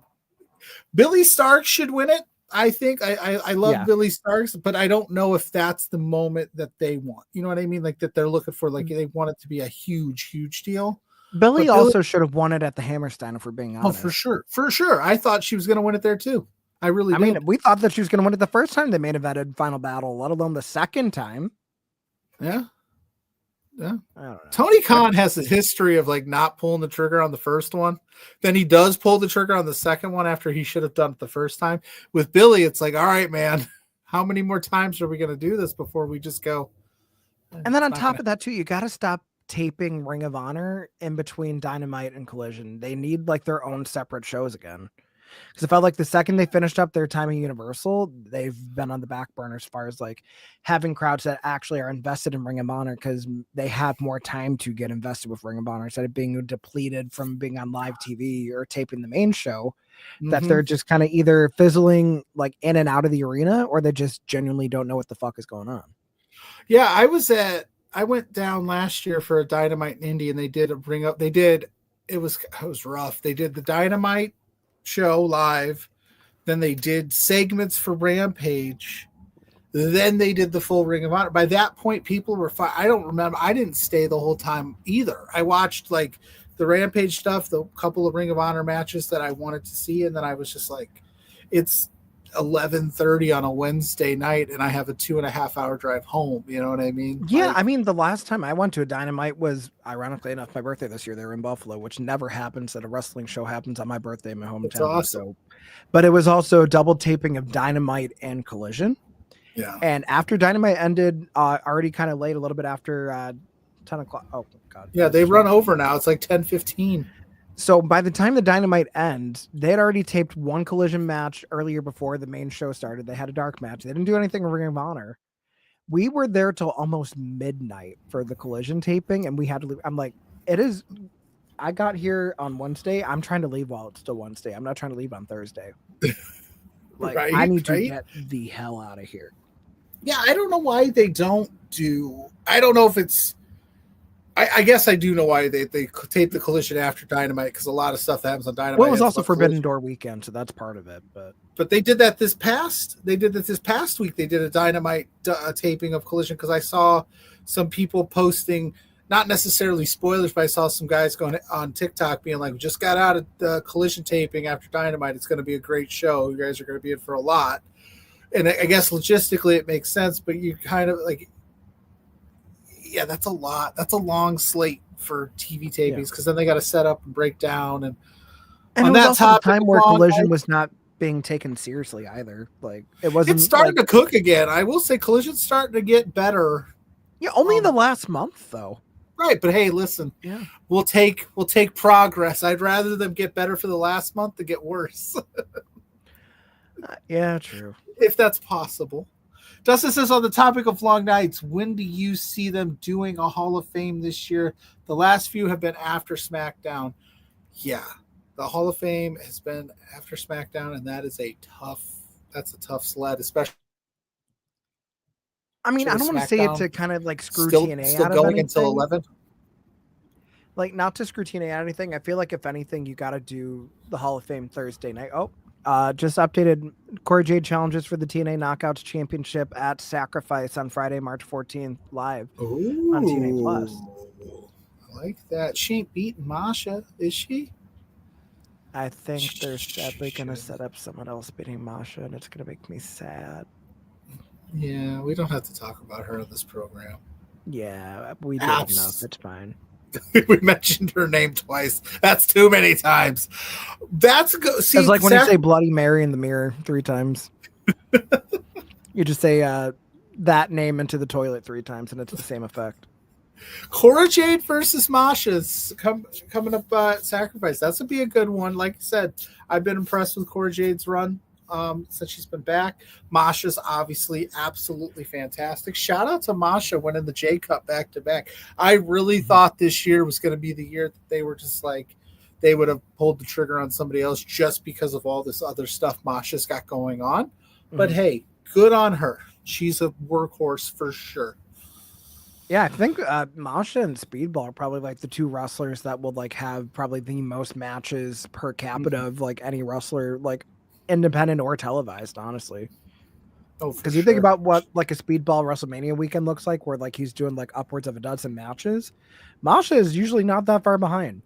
Billy Starks should win it. I think I love Billy Starks, but I don't know if that's the moment that they want. You know what I mean? Like that they're looking for, like they want it to be a huge, huge deal. Billy also should have won it at the Hammerstein, if we're being honest. Oh, for sure. For sure. I thought she was going to win it there too. I mean, we thought that she was going to win it the first time they main evented Final Battle, let alone the second time. Yeah. Yeah. I don't know. Tony Khan has a history of like not pulling the trigger on the first one. Then he does pull the trigger on the second one after he should have done it the first time. With Billy, it's like, all right, man, how many more times are we going to do this before we just go? And then on top of that too, you got to stop taping Ring of Honor in between Dynamite and Collision. They need like their own separate shows again. Because it felt like the second they finished up their time at Universal, they've been on the back burner as far as like having crowds that actually are invested in Ring of Honor because they have more time to get invested with Ring of Honor instead of being depleted from being on live TV or taping the main show. That they're just kind of either fizzling like in and out of the arena or they just genuinely don't know what the fuck is going on. Yeah, I went down last year for a Dynamite in Indy and they did it was rough. They did the Dynamite show live, then they did segments for Rampage, then they did the full Ring of Honor. By that point, people were fine. I don't remember. I didn't stay the whole time either. I watched like the Rampage stuff, the couple of Ring of Honor matches that I wanted to see, and then I was just like, it's 11:30 on a Wednesday night and I have a 2.5 hour drive home. You know what I mean? Yeah. Like, I mean, the last time I went to a Dynamite was ironically enough my birthday this year. They were in Buffalo, which never happens that a wrestling show happens on my birthday in my hometown. That's awesome. So, but it was also a double taping of Dynamite and Collision. yeah. And after Dynamite ended, already kind of late, a little bit after 10 o'clock. Oh God. Yeah. They run over now. It's like 10:15. So by the time the Dynamite ends, they had already taped one Collision match earlier before the main show started. They had a dark match. They didn't do anything in Ring of Honor. We were there till almost midnight for the Collision taping, and we had to leave. I'm like, I got here on Wednesday. I'm trying to leave while it's still Wednesday. I'm not trying to leave on Thursday. Like, Right, I need to right? get the hell out of here. Yeah, I don't know why they don't do. I don't know if it's. I guess I do know why they tape the Collision after Dynamite because a lot of stuff that happens on Dynamite. Well, it was happens also on Forbidden Collision. Door weekend, so that's part of it. But they did that this past. They did that this past week. They did a Dynamite taping of Collision because I saw some people posting, not necessarily spoilers, but I saw some guys going on TikTok being like, "Just got out of the Collision taping after Dynamite. It's going to be a great show. You guys are going to be in for a lot." And I guess logistically it makes sense, but you kind of like, yeah, that's a lot. That's a long slate for TV tapings because then they got to set up and break down. And it on was that also the topic, time where Long Collision Night- was not being taken seriously either. Like it wasn't. It's starting like, to cook again. I will say Collision's starting to get better. Yeah, only in the last month though. Right, but hey, listen, Yeah. we'll take progress. I'd rather them get better for the last month than get worse, Yeah, true. if that's possible. Dustin says, on the topic of long nights, when do you see them doing a Hall of Fame this year? The last few have been after SmackDown. Yeah, the Hall of Fame has been after SmackDown, and that is a tough sled, especially. I mean, I don't want to say it SmackDown to kind of like screw Still TNA out of going anything. until 11. Like, not to screw TNA out of anything. I feel like if anything, you got to do the Hall of Fame Thursday night. Oh, just updated Corey Jade challenges for the TNA Knockouts Championship at Sacrifice on Friday, March 14th, live on TNA Plus. I like that. She ain't beating Masha, is she? I think they're sadly going to set up someone else beating Masha, and it's going to make me sad. Yeah, we don't have to talk about her in this program. Yeah, we did Abs- enough. It's fine. We mentioned her name twice. That's too many times. That's good. See, It's like when you say Bloody Mary in the mirror 3 times. You just say that name into the toilet 3 times, and it's the same effect. Cora Jade versus Masha's coming up at Sacrifice. That's would be a good one. Like I said, I've been impressed with Cora Jade's run since she's been back. Masha's obviously absolutely fantastic. Shout out to Masha winning the J Cup back to back. I really thought this year was going to be the year that they were just like they would have pulled the trigger on somebody else just because of all this other stuff Masha's got going on. But hey, good on her. She's a workhorse for sure. Yeah, I think Masha and Speedball are probably like the 2 wrestlers that will like have probably the most matches per capita of like any wrestler, like independent or televised, honestly. Oh, because you think about what like a Speedball WrestleMania weekend looks like, where like he's doing like upwards of a dozen matches. Masha is usually not that far behind.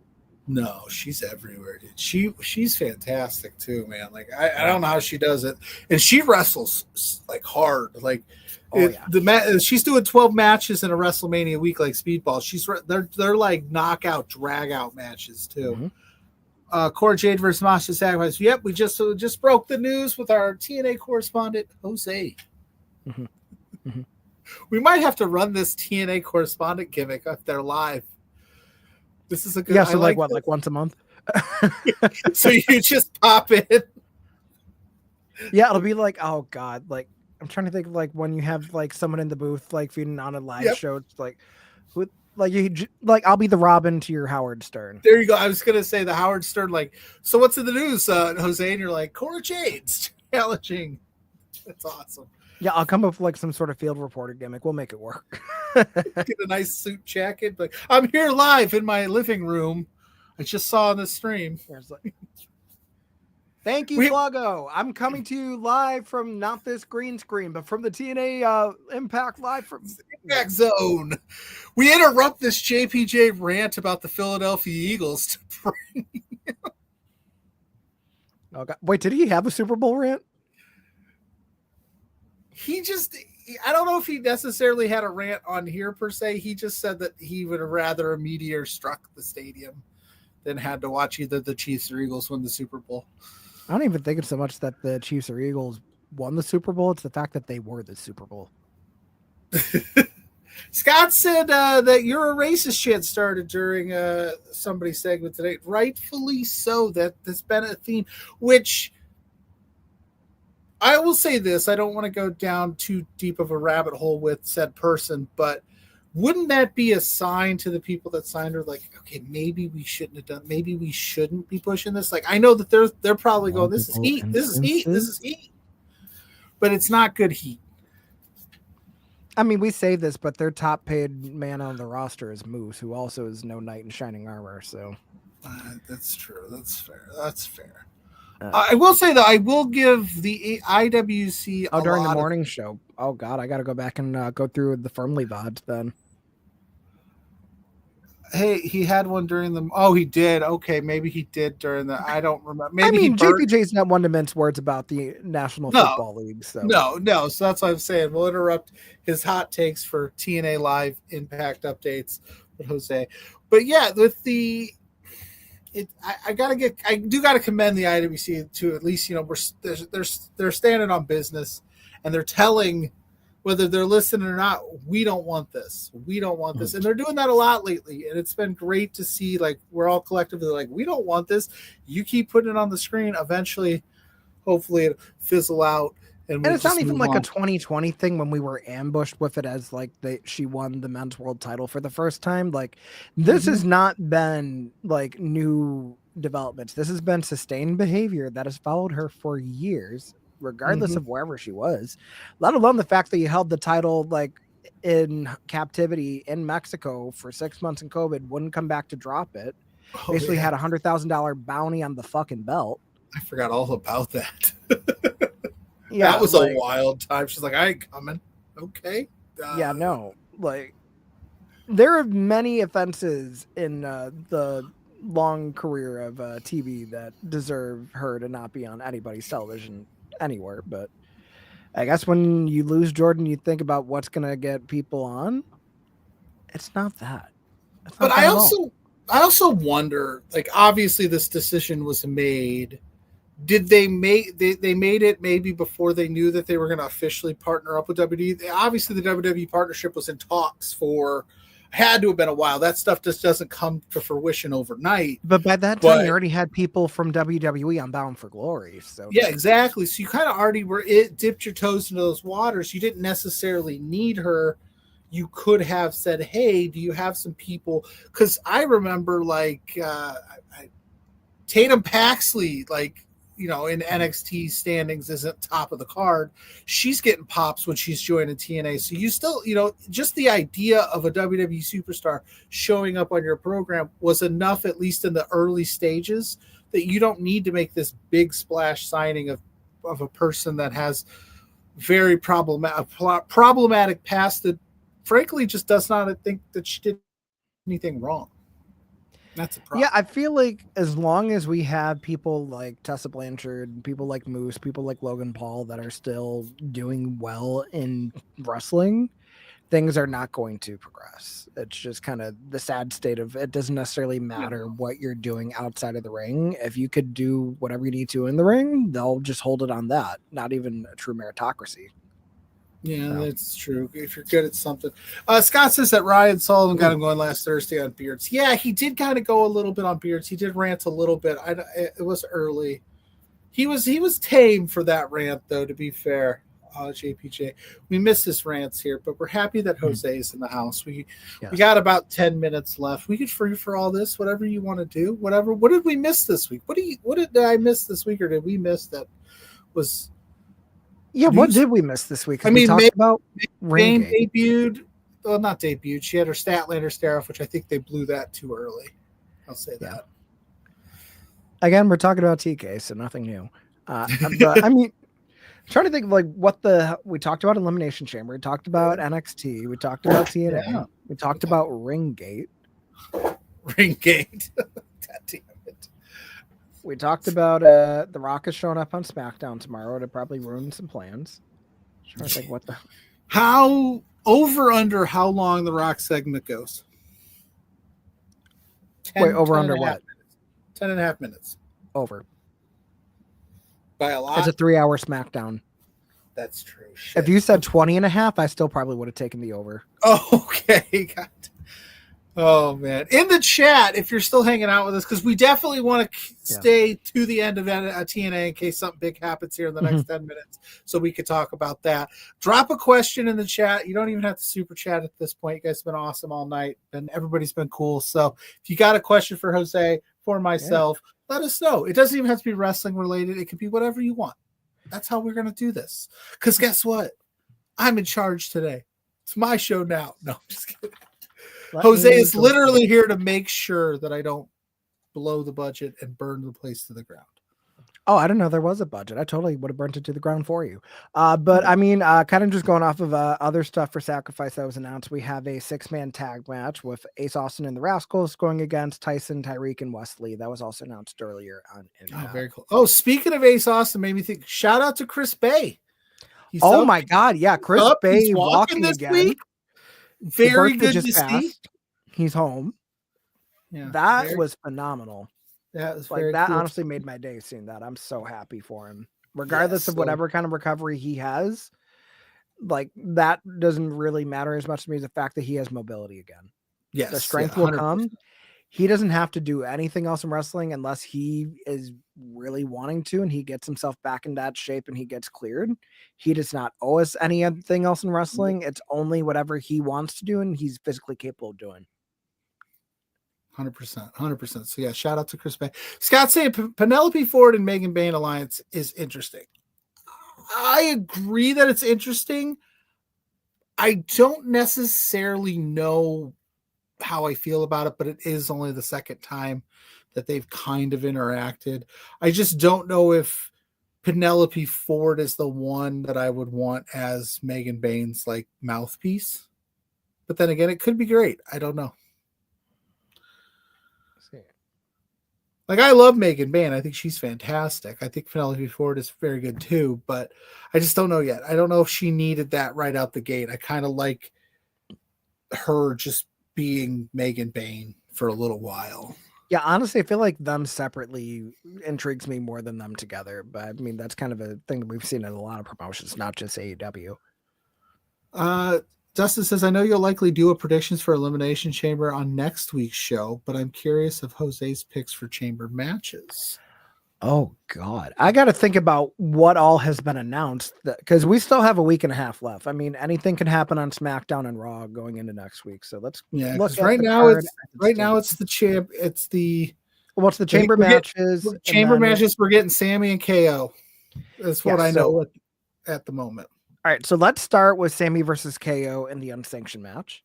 No, she's everywhere, dude. She's fantastic too, man. Like I don't know how she does it, and she wrestles like hard. Like she's doing 12 matches in a WrestleMania week, like Speedball. They're like knockout, drag out matches too. Cora Jade versus Masha Sacrifice. Yep, we just broke the news with our TNA correspondent Jose. We might have to run this TNA correspondent gimmick if they're live. This is a good. Yeah, so like once a month. So you just pop in. Yeah, it'll be like, oh god, like I'm trying to think of like when you have like someone in the booth like feeding on a live show. It's like, who, like I'll be the Robin to your Howard Stern. There you go. I was gonna say the Howard Stern. Like, so what's in the news, Jose? And you're like, Cora Jade's challenging. That's awesome. Yeah, I'll come up with like some sort of field reporter gimmick. We'll make it work. Get a nice suit jacket. Like, I'm here live in my living room. I just saw on the stream. Thank you, PLuggo. I'm coming to you live from not this green screen, but from the TNA Impact Live from Impact Zone. We interrupt this JPJ rant about the Philadelphia Eagles to bring. Oh God. Wait, did he have a Super Bowl rant? I don't know if he necessarily had a rant on here per se. He just said that he would have rather a meteor struck the stadium than had to watch either the Chiefs or Eagles win the Super Bowl. I don't even think it's so much that the Chiefs or Eagles won the Super Bowl. It's the fact that they were the Super Bowl. Scott said that you're a racist chant started during somebody's segment today. Rightfully so. That's been a theme, which I will say this. I don't want to go down too deep of a rabbit hole with said person, but wouldn't that be a sign to the people that signed her? Like, okay, maybe we shouldn't have done. Maybe we shouldn't be pushing this. Like, I know that they're probably going, this is heat. This is heat. This is heat. But it's not good heat. I mean, we say this, but their top paid man on the roster is Moose, who also is no knight in shining armor. So that's true. That's fair. That's fair. I will say that I will give the IWC during the morning show. Oh God, I got to go back and go through the Firmly VODs then. Hey, he had one during the. Oh, he did. Okay, maybe he did during the. I don't remember. Maybe I mean, JPJ's not one to mince words about the National Football League. So no. So that's what I'm saying. We'll interrupt his hot takes for TNA Live Impact updates with Jose. But yeah, with the. I do gotta commend the IWC to at least they're standing on business, and they're telling whether they're listening or not, we don't want this, and they're doing that a lot lately, and it's been great to see. Like, we're all collectively like, we don't want this. You keep putting it on the screen. Eventually, hopefully, it fizzle out. And it's not even like a 2020 thing when we were ambushed with it as like she won the men's world title for the first time. Like, this has not been like new developments. This has been sustained behavior that has followed her for years, regardless of wherever she was, let alone the fact that you held the title like in captivity in Mexico for 6 months in COVID, wouldn't come back to drop it. Basically had $100,000 bounty on the fucking belt. I forgot all about that. Yeah, that was a wild time. She's like, I ain't coming. Okay. Yeah, no. Like, there are many offenses in the long career of TV that deserve her to not be on anybody's television anywhere. But I guess when you lose Jordan, you think about what's going to get people on. It's not that. But I also wonder, like, obviously this decision was made. Did they make they made it maybe before they knew that they were going to officially partner up with WWE? Obviously, the WWE partnership was in talks had to have been a while. That stuff just doesn't come to fruition overnight. But by that time, you already had people from WWE on Bound for Glory. So yeah, exactly. So you kind of already dipped your toes into those waters. You didn't necessarily need her. You could have said, "Hey, do you have some people?" Because I remember like Tatum Paxley, like, in NXT standings isn't top of the card. She's getting pops when she's joining TNA. So you still, just the idea of a WWE superstar showing up on your program was enough, at least in the early stages, that you don't need to make this big splash signing of a person that has very problematic past that frankly just does not think that she did anything wrong. That's a problem. Yeah, I feel like as long as we have people like Tessa Blanchard, people like Moose, people like Logan Paul that are still doing well in wrestling, things are not going to progress. It's just kind of the sad state of it doesn't necessarily matter what you're doing outside of the ring. If you could do whatever you need to in the ring, they'll just hold it on that. Not even a true meritocracy. Yeah, No. that's true. If you're good at something. Scott says that Ryan Sullivan got him going last Thursday on beards. Yeah, he did kind of go a little bit on beards. He did rant a little bit. It was early. He was tame for that rant, though, to be fair. JPJ. We miss his rants here, but we're happy that Jose is in the house. We got about 10 minutes left. We could free for all this, whatever you want to do. Whatever. What did we miss this week? What did I miss this week, or did we miss that was Yeah, what did we miss this week? I mean, we talked about Bane Ringgate. debuted. Well, not debuted. She had her Statlander stare off, which I think they blew that too early. I'll say that. Again, we're talking about TK, so nothing new. But I mean, I'm trying to think of like we talked about Elimination Chamber, we talked about NXT, we talked about TNA, we talked about Ringgate. Ringgate. God damn it. We talked about The Rock is showing up on SmackDown tomorrow to probably ruin some plans. I'm trying to think what the how long the Rock segment goes. 10, over under what? 10 and a half minutes. Over. By a lot. It's a 3-hour SmackDown. That's true. Shit. If you said 20 and a half, I still probably would have taken the over. Oh, okay. God. Oh, man. In the chat, if you're still hanging out with us, because we definitely want to stay to the end of TNA in case something big happens here in the next 10 minutes so we could talk about that. Drop a question in the chat. You don't even have to super chat at this point. You guys have been awesome all night, and everybody's been cool. So if you got a question for Jose, for myself, let us know. It doesn't even have to be wrestling related. It could be whatever you want. That's how we're going to do this. Because guess what? I'm in charge today. It's my show now. No, I'm just kidding. Jose is literally here to make sure that I don't blow the budget and burn the place to the ground. Oh, I didn't know there was a budget. I totally would have burnt it to the ground for you. But I mean, kind of just going off of other stuff for Sacrifice that was announced, we have a 6-man tag match with Ace Austin and the Rascals going against Tyson, Tyreek, and Wesley. That was also announced earlier on. Oh, very cool. Oh, speaking of Ace Austin, made me think. Shout out to Chris Bay. My God, yeah, Chris Bay walking this again. Week. Very good to see. He's home. Yeah, that was phenomenal. That was like very that. Cool. Honestly, made my day seeing that. I'm so happy for him, regardless of whatever kind of recovery he has. Like that doesn't really matter as much to me as the fact that he has mobility again. Yes, the strength will come. He doesn't have to do anything else in wrestling unless he is really wanting to, and he gets himself back in that shape and he gets cleared. He does not owe us anything else in wrestling. It's only whatever he wants to do and he's physically capable of doing. 100%. So yeah, shout out to Chris Bay. Scott saying Penelope Ford and Megan Bayne alliance is interesting. I agree that it's interesting. I don't necessarily know how I feel about it, but it is only the second time that they've kind of interacted. I just don't know if Penelope Ford is the one that I would want as Megan Bayne's like mouthpiece. But then again, it could be great. I don't know. Like, I love Megan Bayne. I think she's fantastic. I think Penelope Ford is very good too, but I just don't know yet. I don't know if she needed that right out the gate. I kind of like her just being Megan Bayne for a little while. Yeah, honestly, I feel like them separately intrigues me more than them together. But I mean, that's kind of a thing that we've seen in a lot of promotions, not just AEW. Dustin says, I know you'll likely do a predictions for Elimination Chamber on next week's show, but I'm curious of Jose's picks for Chamber matches. Oh, God. I got to think about what all has been announced because we still have a week and a half left. I mean, anything can happen on SmackDown and Raw going into next week. So let's look at right now. It's the champ. It's the what's the chamber matches? Chamber matches. We're getting Sammy and KO. That's what I know at the moment. All right, so let's start with Sammy versus KO in the unsanctioned match.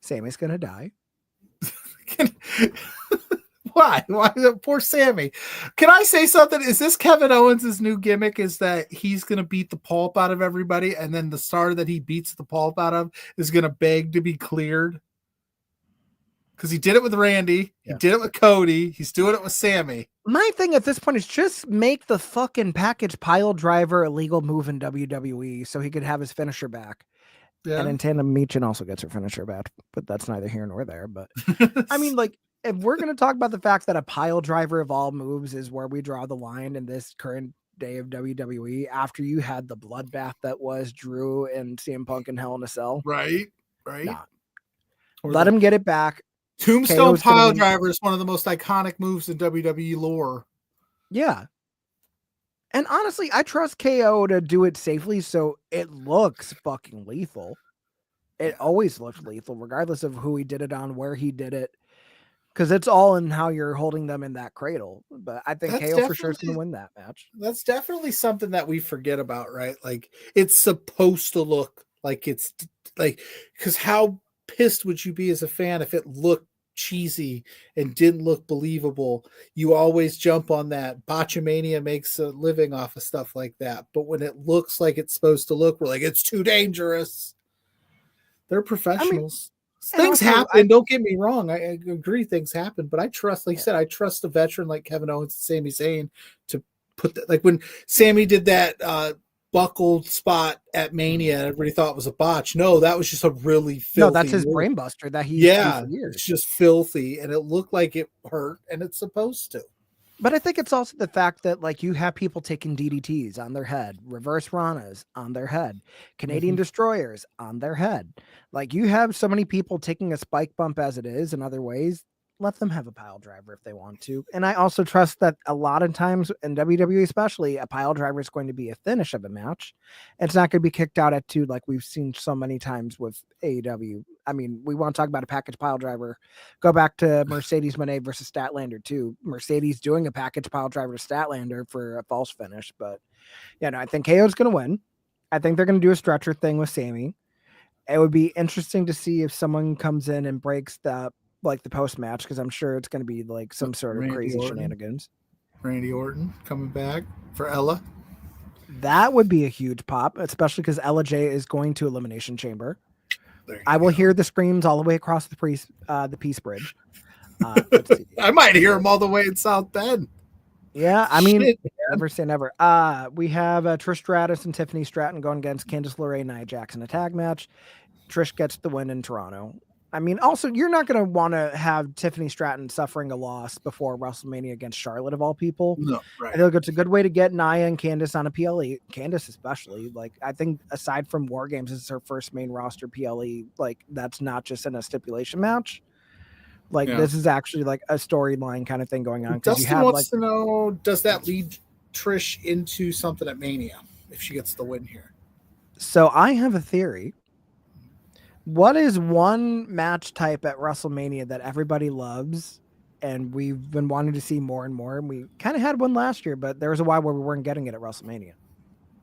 Sammy's gonna die. Why? Poor Sammy. Can I say something? Is this Kevin Owens' new gimmick? Is that he's going to beat the pulp out of everybody, and then the star that he beats the pulp out of is going to beg to be cleared? Because he did it with Randy. He did it with Cody. He's doing it with Sammy. My thing at this point is just make the fucking package pile driver a legal move in WWE so he could have his finisher back. Yeah. And in tandem, Michin also gets her finisher back, but that's neither here nor there. But I mean, like, if we're going to talk about the fact that a pile driver of all moves is where we draw the line in this current day of WWE, after you had the bloodbath that was Drew and CM Punk and Hell in a Cell. Right. Nah. Let him get it back. Tombstone KO's pile driver is one of the most iconic moves in WWE lore. Yeah. And honestly, I trust KO to do it safely, so it looks fucking lethal. It always looked lethal, regardless of who he did it on, where he did it, because it's all in how you're holding them in that cradle. But I think KO for sure is going to win that match. That's definitely something that we forget about, right? Like, it's supposed to look like it's like, because how pissed would you be as a fan if it looked cheesy and didn't look believable? You always jump on that. Botchamania makes a living off of stuff like that. But when it looks like it's supposed to look, we're like, it's too dangerous. They're professionals. Things happen. Don't get me wrong. I agree things happen, but I trust, like you said, I trust a veteran like Kevin Owens and Sami Zayn to put that, like when Sammy did that buckled spot at Mania, everybody thought it was a botch. No, that was just a really filthy. No, that's his brainbuster that he used for years. It's just filthy, and it looked like it hurt, and it's supposed to. But I think it's also the fact that, like, you have people taking DDTs on their head, reverse Ranas on their head, Canadian Destroyers on their head. Like, you have so many people taking a spike bump as it is in other ways. Let them have a pile driver if they want to. And I also trust that a lot of times in WWE, especially, a pile driver is going to be a finish of a match. It's not going to be kicked out at 2 like we've seen so many times with AEW. I mean, we want to talk about a package pile driver. Go back to Mercedes Moné versus Statlander too. Mercedes doing a package pile driver to Statlander for a false finish. But, yeah, no, I think KO is going to win. I think they're going to do a stretcher thing with Sammy. It would be interesting to see if someone comes in and breaks the post match, because I'm sure it's going to be like some sort of crazy shenanigans. Randy Orton coming back for Ella. That would be a huge pop, especially because Ella J is going to Elimination Chamber. I will hear the screams all the way across the Peace Bridge. I might hear them all the way in South Bend. Yeah, I mean, never say never. We have Trish Stratus and Tiffany Stratton going against Candice LeRae and Nia Jax in a tag match. Trish gets the win in Toronto. I mean, also, you're not going to want to have Tiffany Stratton suffering a loss before WrestleMania against Charlotte, of all people. No, right. I think it's a good way to get Nia and Candice on a PLE. Candice especially. Like, I think aside from War Games, this is her first main roster PLE. Like, that's not just in a stipulation match. Like, this is actually like a storyline kind of thing going on. Dustin wants to know, does that lead Trish into something at Mania if she gets the win here? So I have a theory. What is one match type at WrestleMania that everybody loves and we've been wanting to see more and more? And we kind of had one last year, but there was a while where we weren't getting it at WrestleMania.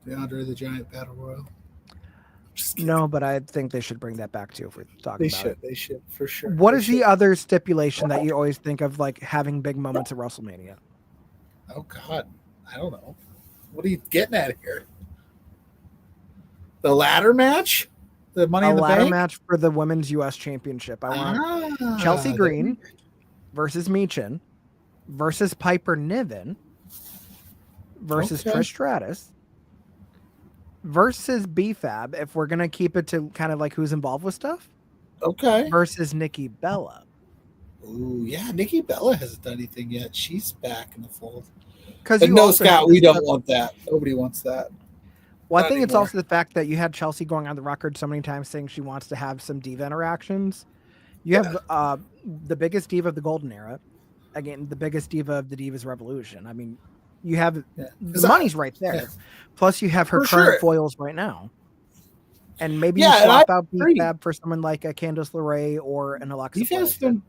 The Andre the Giant Battle Royal. No, but I think they should bring that back too if we're talking about it. They should, for sure. What is the other stipulation that you always think of, like, having big moments at WrestleMania? Oh, God. I don't know. What are you getting at here? The ladder match? The Money in the Bank? A ladder match for the Women's U.S. Championship. I want Chelsea Green versus Michin versus Piper Niven versus Trish Stratus versus B-Fab, if we're going to keep it to kind of like who's involved with stuff. Okay. Versus Nikki Bella. Ooh, yeah. Nikki Bella hasn't done anything yet. She's back in the fold. But no, Scott, we don't want that. Nobody wants that. Well, I think it's also the fact that you had Chelsea going on the record so many times saying she wants to have some diva interactions. You have the biggest diva of the golden era. Again, the biggest diva of the Divas Revolution. I mean, you have the money's right there. Yeah. Plus, you have her current foils right now. And maybe you swap out B-Fab for someone like a Candice LeRae or an Alexa.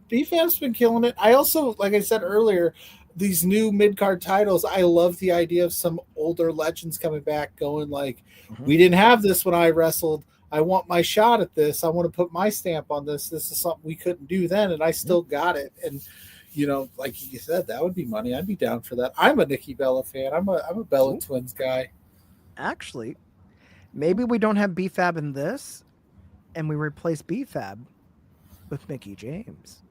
B-Fab's been killing it. I also, like I said earlier, these new mid-card titles, I love the idea of some older legends coming back going like, we didn't have this when I wrestled. I want my shot at this. I want to put my stamp on this. This is something we couldn't do then, and I still got it. And, you know, like you said, that would be money. I'd be down for that. I'm a Nikki Bella fan. I'm a Bella Twins guy. Actually, maybe we don't have B-Fab in this, and we replace B-Fab with Mickie James.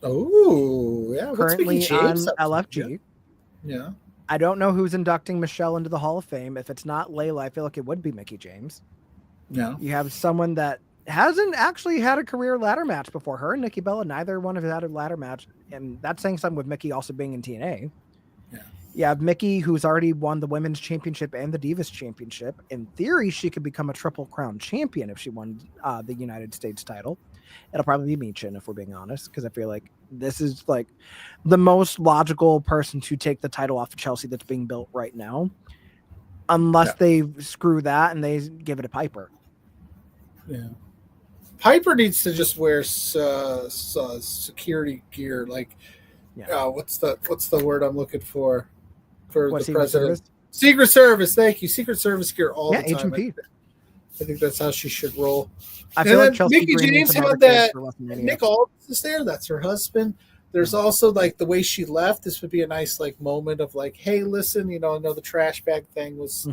Oh, yeah. What's Mickey Currently James on up to? LFG. Yeah. I don't know who's inducting Michelle into the Hall of Fame. If it's not Layla, I feel like it would be Mickey James. Yeah. You have someone that hasn't actually had a career ladder match before. Her and Nikki Bella, neither one have had a ladder match. And that's saying something with Mickey also being in TNA. Yeah. You have Mickey, who's already won the Women's Championship and the Divas Championship. In theory, she could become a Triple Crown champion if she won the United States title. It'll probably be Michin, if we're being honest, because I feel like this is like the most logical person to take the title off of Chelsea that's being built right now. Unless they screw that and they give it to Piper. Yeah. Piper needs to just wear security gear. Like, what's the word I'm looking for the Secret president? Service? Secret Service. Thank you. Secret Service gear all the time. H&P. I think that's how she should roll. I feel like Chelsea Mickey Green James needs had that. Nick Aldis is there. That's her husband. There's also like the way she left. This would be a nice like moment of like, hey, listen, I know the trash bag thing was,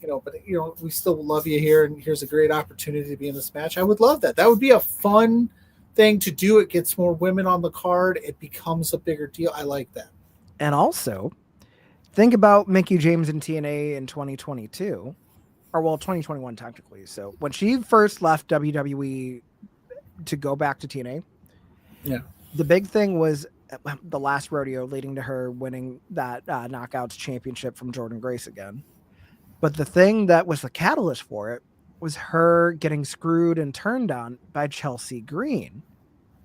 but we still love you here, and here's a great opportunity to be in this match. I would love that. That would be a fun thing to do. It gets more women on the card. It becomes a bigger deal. I like that. And also, think about Mickey James in TNA in 2022. Or 2021 technically. So when she first left WWE to go back to TNA, the big thing was the last rodeo leading to her winning that Knockouts championship from Jordan Grace again. But the thing that was the catalyst for it was her getting screwed and turned on by Chelsea Green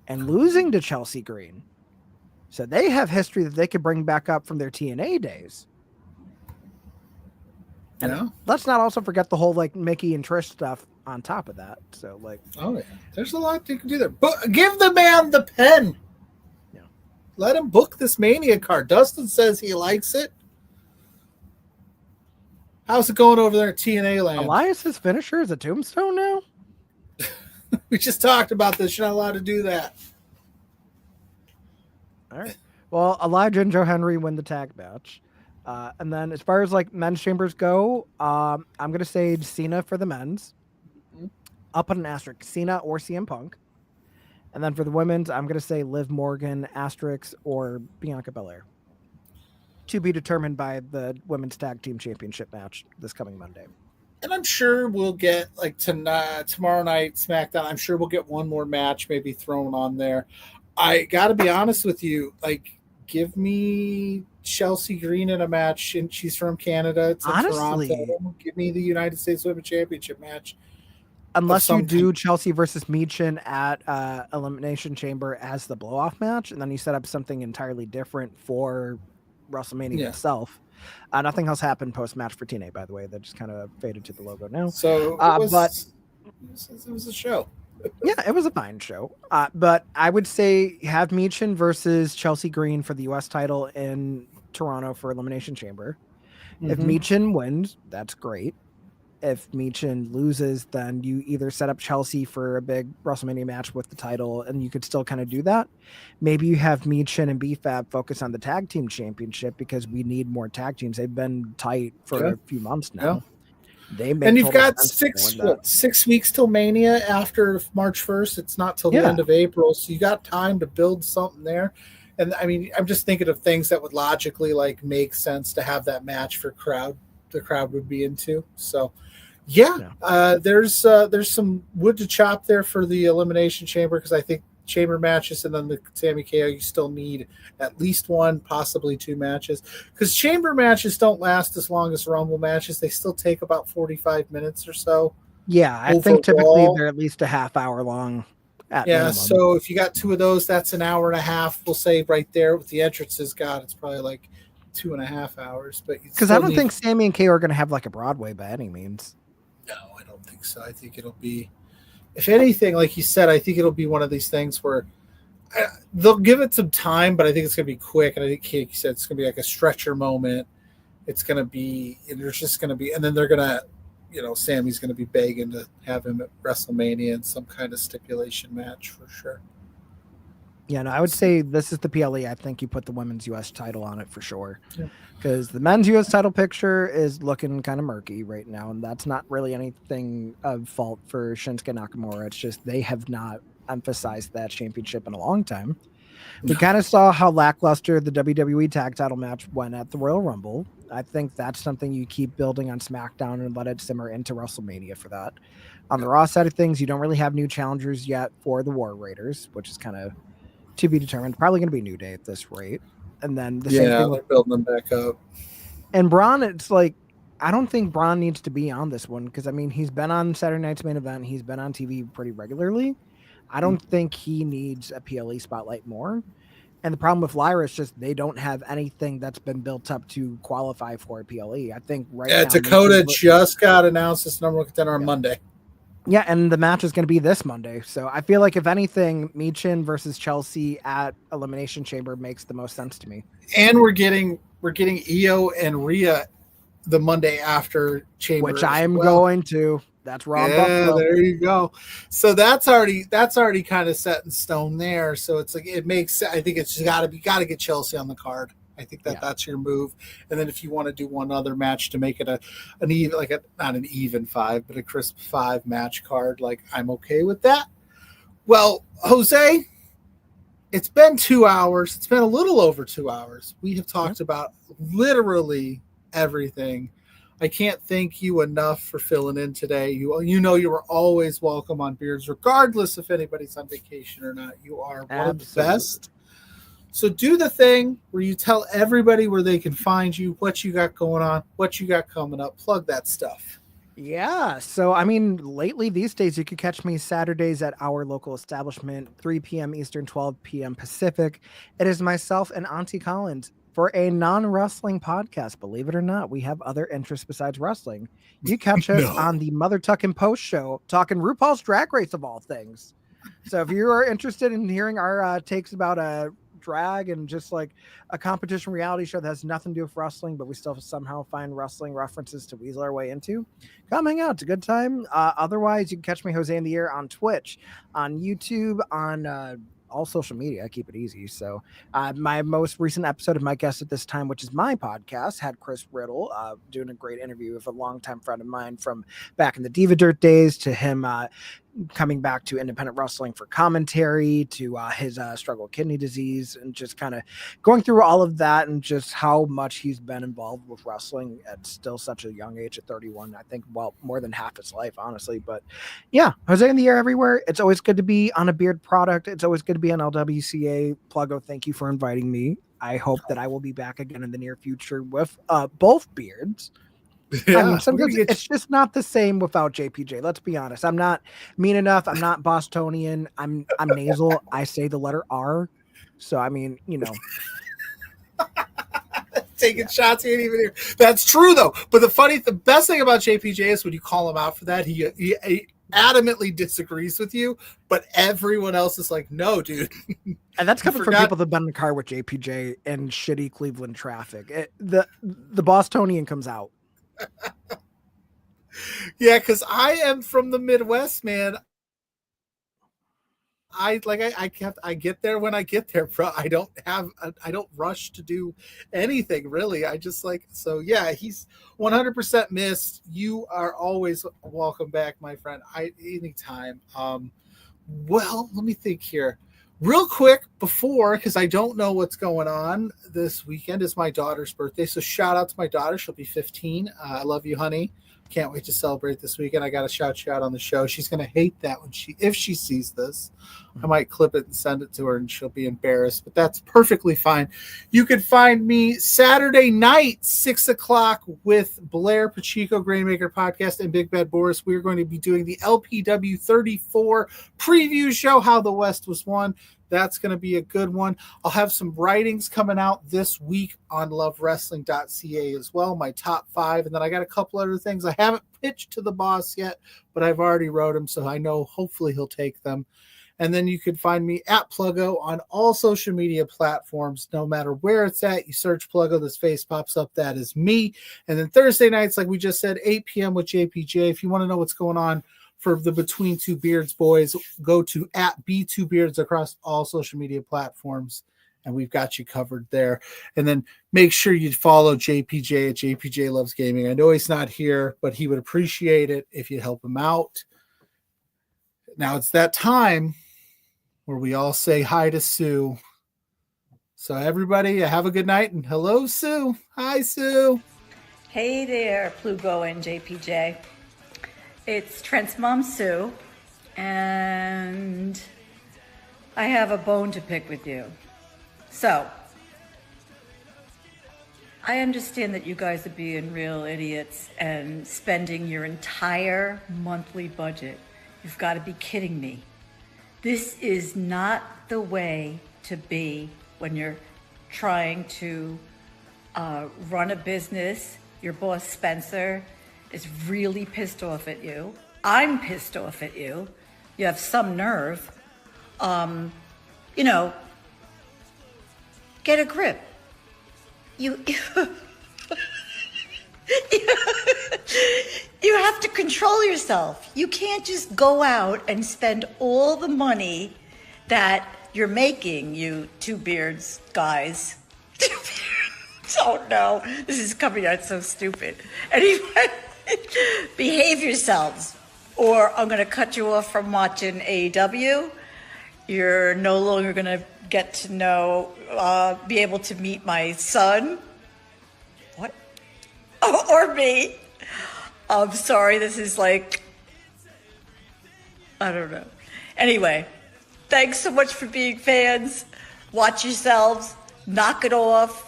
and losing to Chelsea Green. So they have history that they could bring back up from their TNA days. And let's not also forget the whole like Mickey and Trish stuff on top of that. So there's a lot you can do there. But give the man the pen. Yeah. Let him book this Mania card. Dustin says he likes it. How's it going over there at TNA land? Elias's finisher is a tombstone now? We just talked about this. You're not allowed to do that. All right. Well, Elijah and Joe Henry win the tag match. And then as far as like men's chambers go, I'm going to say Cena for the men's. I'll put an asterisk, Cena or CM Punk. And then for the women's, I'm going to say Liv Morgan, asterisk, or Bianca Belair. To be determined by the women's tag team championship match this coming Monday. And I'm sure we'll get like tomorrow night SmackDown. I'm sure we'll get one more match maybe thrown on there. I got to be honest with you. Like, give me Chelsea Green in a match, and she's from Canada. It's in Toronto. Give me the United States Women's Championship match. Unless you do Chelsea versus Michin at Elimination Chamber as the blow-off match, and then you set up something entirely different for WrestleMania itself. Nothing else happened post-match for TNA, by the way. That just kind of faded to the logo now. So it was a show. Yeah, it was a fine show. But I would say have Michin versus Chelsea Green for the U.S. title in Toronto for Elimination Chamber. If Michin wins, that's great. If Michin loses, then you either set up Chelsea for a big WrestleMania match with the title, and you could still kind of do that. Maybe you have Michin and BFAB focus on the tag team championship because we need more tag teams. They've been tight for a few months now. And you've got 6 weeks till Mania after March 1st. It's not till the end of April, so you got time to build something there. And I mean, I'm just thinking of things that would logically like make sense to have that match for the crowd would be into. So there's some wood to chop there for the Elimination Chamber, because I think chamber matches and then the Sami KO, you still need at least one, possibly two matches, because chamber matches don't last as long as Rumble matches. They still take about 45 minutes or so. Yeah, I think typically they're at least a half hour long. Minimum. So if you got two of those, that's an hour and a half. We'll say right there with the entrances. God, it's probably like 2.5 hours. But because I don't think Sami and KO are going to have like a Broadway by any means. No, I don't think so. I think it'll be, if anything, like you said, I think it'll be one of these things where they'll give it some time, but I think it's going to be quick. And I think you said it's going to be like a stretcher moment. It's going to be, and there's just going to be, and then they're going to, Sammy's going to be begging to have him at WrestleMania in some kind of stipulation match for sure. Yeah, no, I would say this is the PLE. I think you put the women's U.S. title on it for sure. Because the men's U.S. title picture is looking kind of murky right now, and that's not really anything of fault for Shinsuke Nakamura. It's just they have not emphasized that championship in a long time. We kind of saw how lackluster the WWE tag title match went at the Royal Rumble. I think that's something you keep building on SmackDown and let it simmer into WrestleMania for that. On the Raw side of things, you don't really have new challengers yet for the War Raiders, which is kind of to be determined. Probably going to be New Day at this rate. And then the same thing they're building them back up. And Braun, it's like, I don't think Braun needs to be on this one because, I mean, he's been on Saturday Night's Main Event. He's been on TV pretty regularly. I don't think he needs a PLE spotlight more. And the problem with Lyra is just they don't have anything that's been built up to qualify for a PLE. I think now Dakota just got announced as number one contender on Monday. Yeah, and the match is going to be this Monday. So I feel like if anything, Michin versus Chelsea at Elimination Chamber makes the most sense to me. And we're getting Io and Rhea the Monday after Chamber, which I'm going to. That's Raw. Yeah, there you go. So that's already kind of set in stone there. So it's like it makes. I think it's just got to get Chelsea on the card. I think that's your move. And then if you want to do one other match to make it an even, like not an even 5, but a crisp 5 match card, like I'm okay with that. Well, Jose, it's been 2 hours. It's been a little over 2 hours. We have talked about literally everything. I can't thank you enough for filling in today. You know you were always welcome on Beards, regardless if anybody's on vacation or not. You are one of the best. So do the thing where you tell everybody where they can find you, what you got going on, what you got coming up. Plug that stuff. Yeah. So, I mean, lately these days, you could catch me Saturdays at our local establishment, 3 p.m. Eastern, 12 p.m. Pacific. It is myself and Auntie Collins for a non-wrestling podcast. Believe it or not, we have other interests besides wrestling. You catch us on the Mother Tuckin' Post show, talking RuPaul's Drag Race of all things. So if you are interested in hearing our takes about drag and just like a competition reality show that has nothing to do with wrestling, but we still somehow find wrestling references to weasel our way into, come hang out. It's a good time. Otherwise, you can catch me, Jose in the Air, on Twitch, on YouTube, on all social media. I keep it easy. So my most recent episode of My Guest at This Time, which is my podcast, had Chris Riddle doing a great interview with a longtime friend of mine from back in the Diva Dirt days, to him coming back to independent wrestling for commentary, to his struggle with kidney disease, and just kind of going through all of that and just how much he's been involved with wrestling at still such a young age at 31. I think, well, more than half his life, honestly. But yeah, Jose in the Air everywhere. It's always good to be on a Beard product. It's always good to be on LWCA. PLuggo, thank you for inviting me. I hope that I will be back again in the near future with both Beards. Yeah, I mean, sometimes it's just not the same without JPJ. Let's be honest. I'm not mean enough. I'm not Bostonian. I'm nasal. I say the letter R. So, I mean, you know. Taking shots, he ain't even here. That's true, though. But the best thing about JPJ is when you call him out for that, he adamantly disagrees with you, but everyone else is like, no, dude. And that's coming from people that have been in the car with JPJ in shitty Cleveland traffic. The Bostonian comes out. Yeah, because I am from the Midwest, man. I get there when I get there, bro. I don't rush to do anything really. I just so yeah, he's 100% missed. You are always welcome back, my friend. Anytime. Well, let me think here. Real quick before, because I don't know what's going on this weekend, is my daughter's birthday. So shout out to my daughter. She'll be 15. I love you, honey. Can't wait to celebrate this weekend. I got to shout you out on the show. She's going to hate that if she sees this. I might clip it and send it to her and she'll be embarrassed, but that's perfectly fine. You can find me Saturday night, 6:00 with Blair Pacheco, Grainmaker Podcast, and Big Bad Boris. We're going to be doing the LPW 34 preview show, How the West Was Won. That's going to be a good one. I'll have some writings coming out this week on lovewrestling.ca as well, my top 5. And then I got a couple other things I haven't pitched to the boss yet, but I've already wrote them, so I know hopefully he'll take them. And then you can find me at PLuggo on all social media platforms, no matter where it's at. You search PLuggo, this face pops up. That is me. And then Thursday nights, like we just said, 8 p.m. with JPJ. If you want to know what's going on for the Between Two Beards boys, go to at B2Beards across all social media platforms, and we've got you covered there. And then make sure you follow JPJ at JPJ Loves Gaming. I know he's not here, but he would appreciate it if you help him out. Now it's that time where we all say hi to Sue. So everybody, have a good night, and hello, Sue. Hi, Sue. Hey there, PLuggo and JPJ. It's Trent's mom, Sue, and I have a bone to pick with you. So, I understand that you guys are being real idiots and spending your entire monthly budget. You've got to be kidding me. This is not the way to be when you're trying to run a business. Your boss, Spencer, is really pissed off at you. I'm pissed off at you. You have some nerve. Get a grip. You have to control yourself. You can't just go out and spend all the money that you're making, you two beards guys. Oh no, this is coming out so stupid. Anyway, behave yourselves, or I'm going to cut you off from watching AEW. You're no longer going to get to know, be able to meet my son. What? Or me. I'm sorry, this is like, I don't know. Anyway, thanks so much for being fans. Watch yourselves. Knock it off.